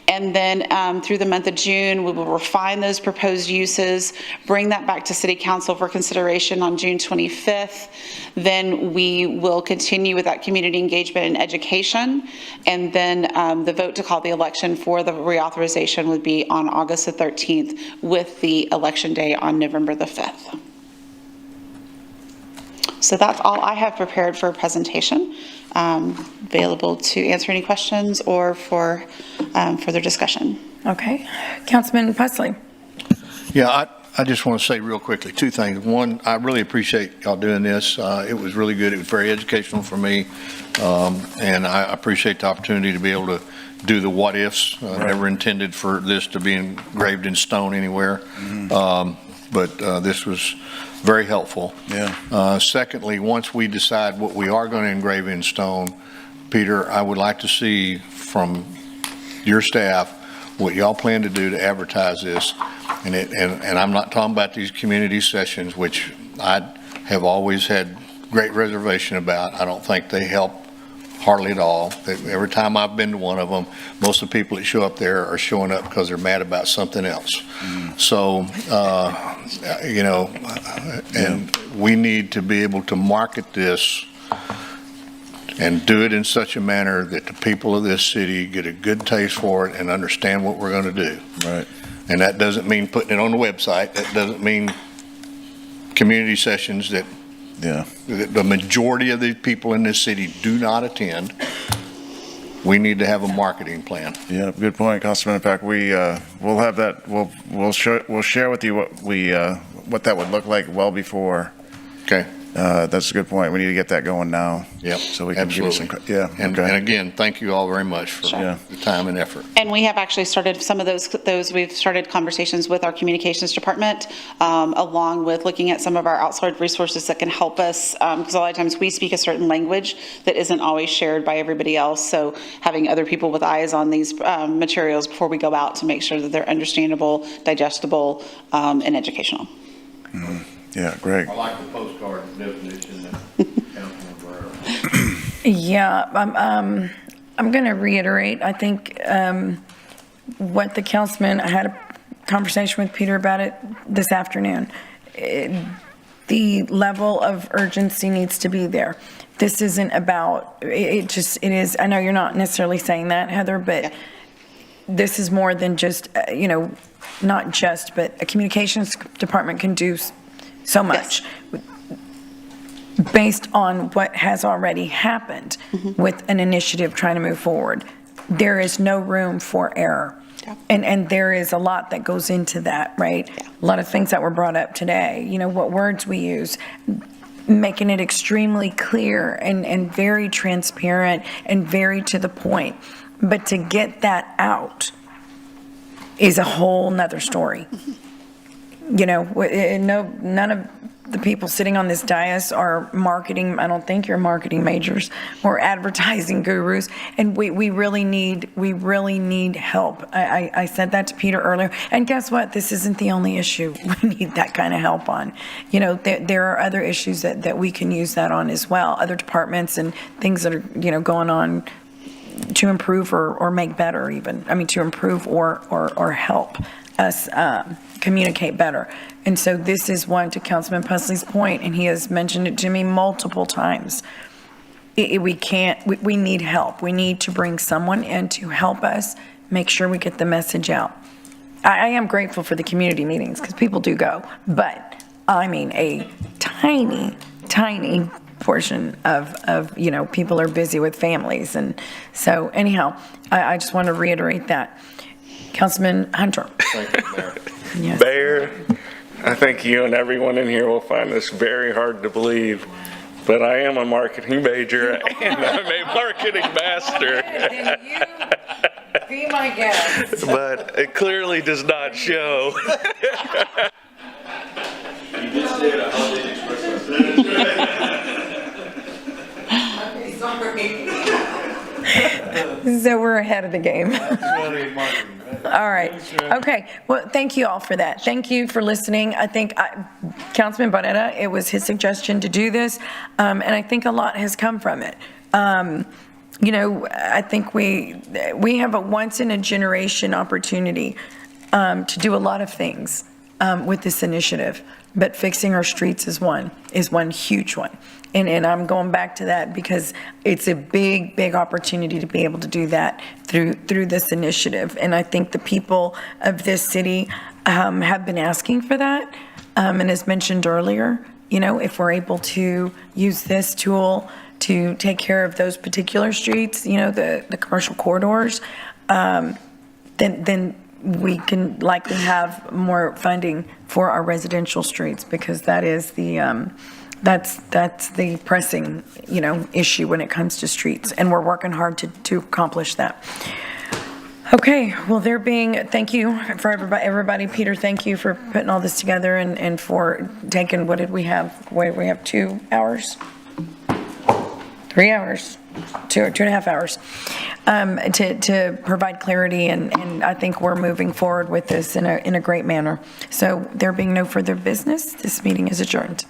And then through the month of June, we will refine those proposed uses, bring that back to City Council for consideration on June 25th. Then we will continue with that community engagement and education. And then the vote to call the election for the reauthorization would be on August the 13th, with the election day on November the 5th. So that's all I have prepared for a presentation. Available to answer any questions or for further discussion. Okay. Councilman Pusley. Yeah, I just want to say real quickly 2 things. One, I really appreciate y'all doing this. It was really good. It was very educational for me. And I appreciate the opportunity to be able to do the what ifs. Never intended for this to be engraved in stone anywhere. But this was very helpful. Yeah. Secondly, once we decide what we are going to engrave in stone, Peter, I would like to see from your staff what y'all plan to do to advertise this. And I'm not talking about these community sessions, which I have always had great reservation about. I don't think they help hardly at all. Every time I've been to one of them, most of the people that show up there are showing up because they're mad about something else. So, and we need to be able to market this and do it in such a manner that the people of this city get a good taste for it and understand what we're going to do. Right. And that doesn't mean putting it on the website. That doesn't mean community sessions that the majority of the people in this city do not attend. We need to have a marketing plan. Yeah, good point, Councilman. In fact, we'll have that. We'll share with you what that would look like well before. Okay. That's a good point. We need to get that going now. Yep. So we can give you some. Yeah. And again, thank you all very much for the time and effort. And we have actually started some of those. We've started conversations with our communications department, along with looking at some of our outside resources that can help us, because a lot of times we speak a certain language that isn't always shared by everybody else. So having other people with eyes on these materials before we go out to make sure that they're understandable, digestible, and educational. Mm-hmm. Yeah, great. I like the postcard definition that Councilman Barrera. Yeah, I'm going to reiterate, I think, what the councilman, I had a conversation with Peter about it this afternoon. The level of urgency needs to be there. This isn't about, it is, I know you're not necessarily saying that, Heather, but this is more than just, not just, but a communications department can do so much. Based on what has already happened with an initiative trying to move forward, there is no room for error. And there is a lot that goes into that, right? A lot of things that were brought up today, what words we use, making it extremely clear and very transparent and very to the point. But to get that out is a whole nother story. None of the people sitting on this dais are marketing, I don't think you're marketing majors or advertising gurus, and we really need help. I said that to Peter earlier, and guess what? This isn't the only issue we need that kind of help on. There are other issues that we can use that on as well, other departments and things that are, going on to improve or make better even. To improve or help us communicate better. And so this is one, to Councilman Pusley's point, and he has mentioned it to me multiple times. We need help. We need to bring someone in to help us make sure we get the message out. I am grateful for the community meetings because people do go, but a tiny portion of people are busy with families. And so anyhow, I just want to reiterate that. Councilman Hunter. Thank you, Mayor. Yes. Mayor, I think you and everyone in here will find this very hard to believe, but I am a marketing major and I'm a marketing master. Then you be my guest. But it clearly does not show. Okay, sorry. So we're ahead of the game. All right. Okay. Well, thank you all for that. Thank you for listening. I think Councilman Barrera, it was his suggestion to do this, and I think a lot has come from it. I think we have a once-in-a-generation opportunity to do a lot of things with this initiative, but fixing our streets is one huge one. And I'm going back to that because it's a big opportunity to be able to do that through this initiative. And I think the people of this city have been asking for that. And as mentioned earlier, if we're able to use this tool to take care of those particular streets, the commercial corridors, then we can likely have more funding for our residential streets, because that is the that's the pressing issue when it comes to streets, and we're working hard to accomplish that. Okay, well, thank you for everybody. Peter, thank you for putting all this together and for taking, what did we have? We have 2 hours? 3 hours, 2.5 hours to provide clarity, and I think we're moving forward with this in a great manner. So there being no further business, this meeting is adjourned.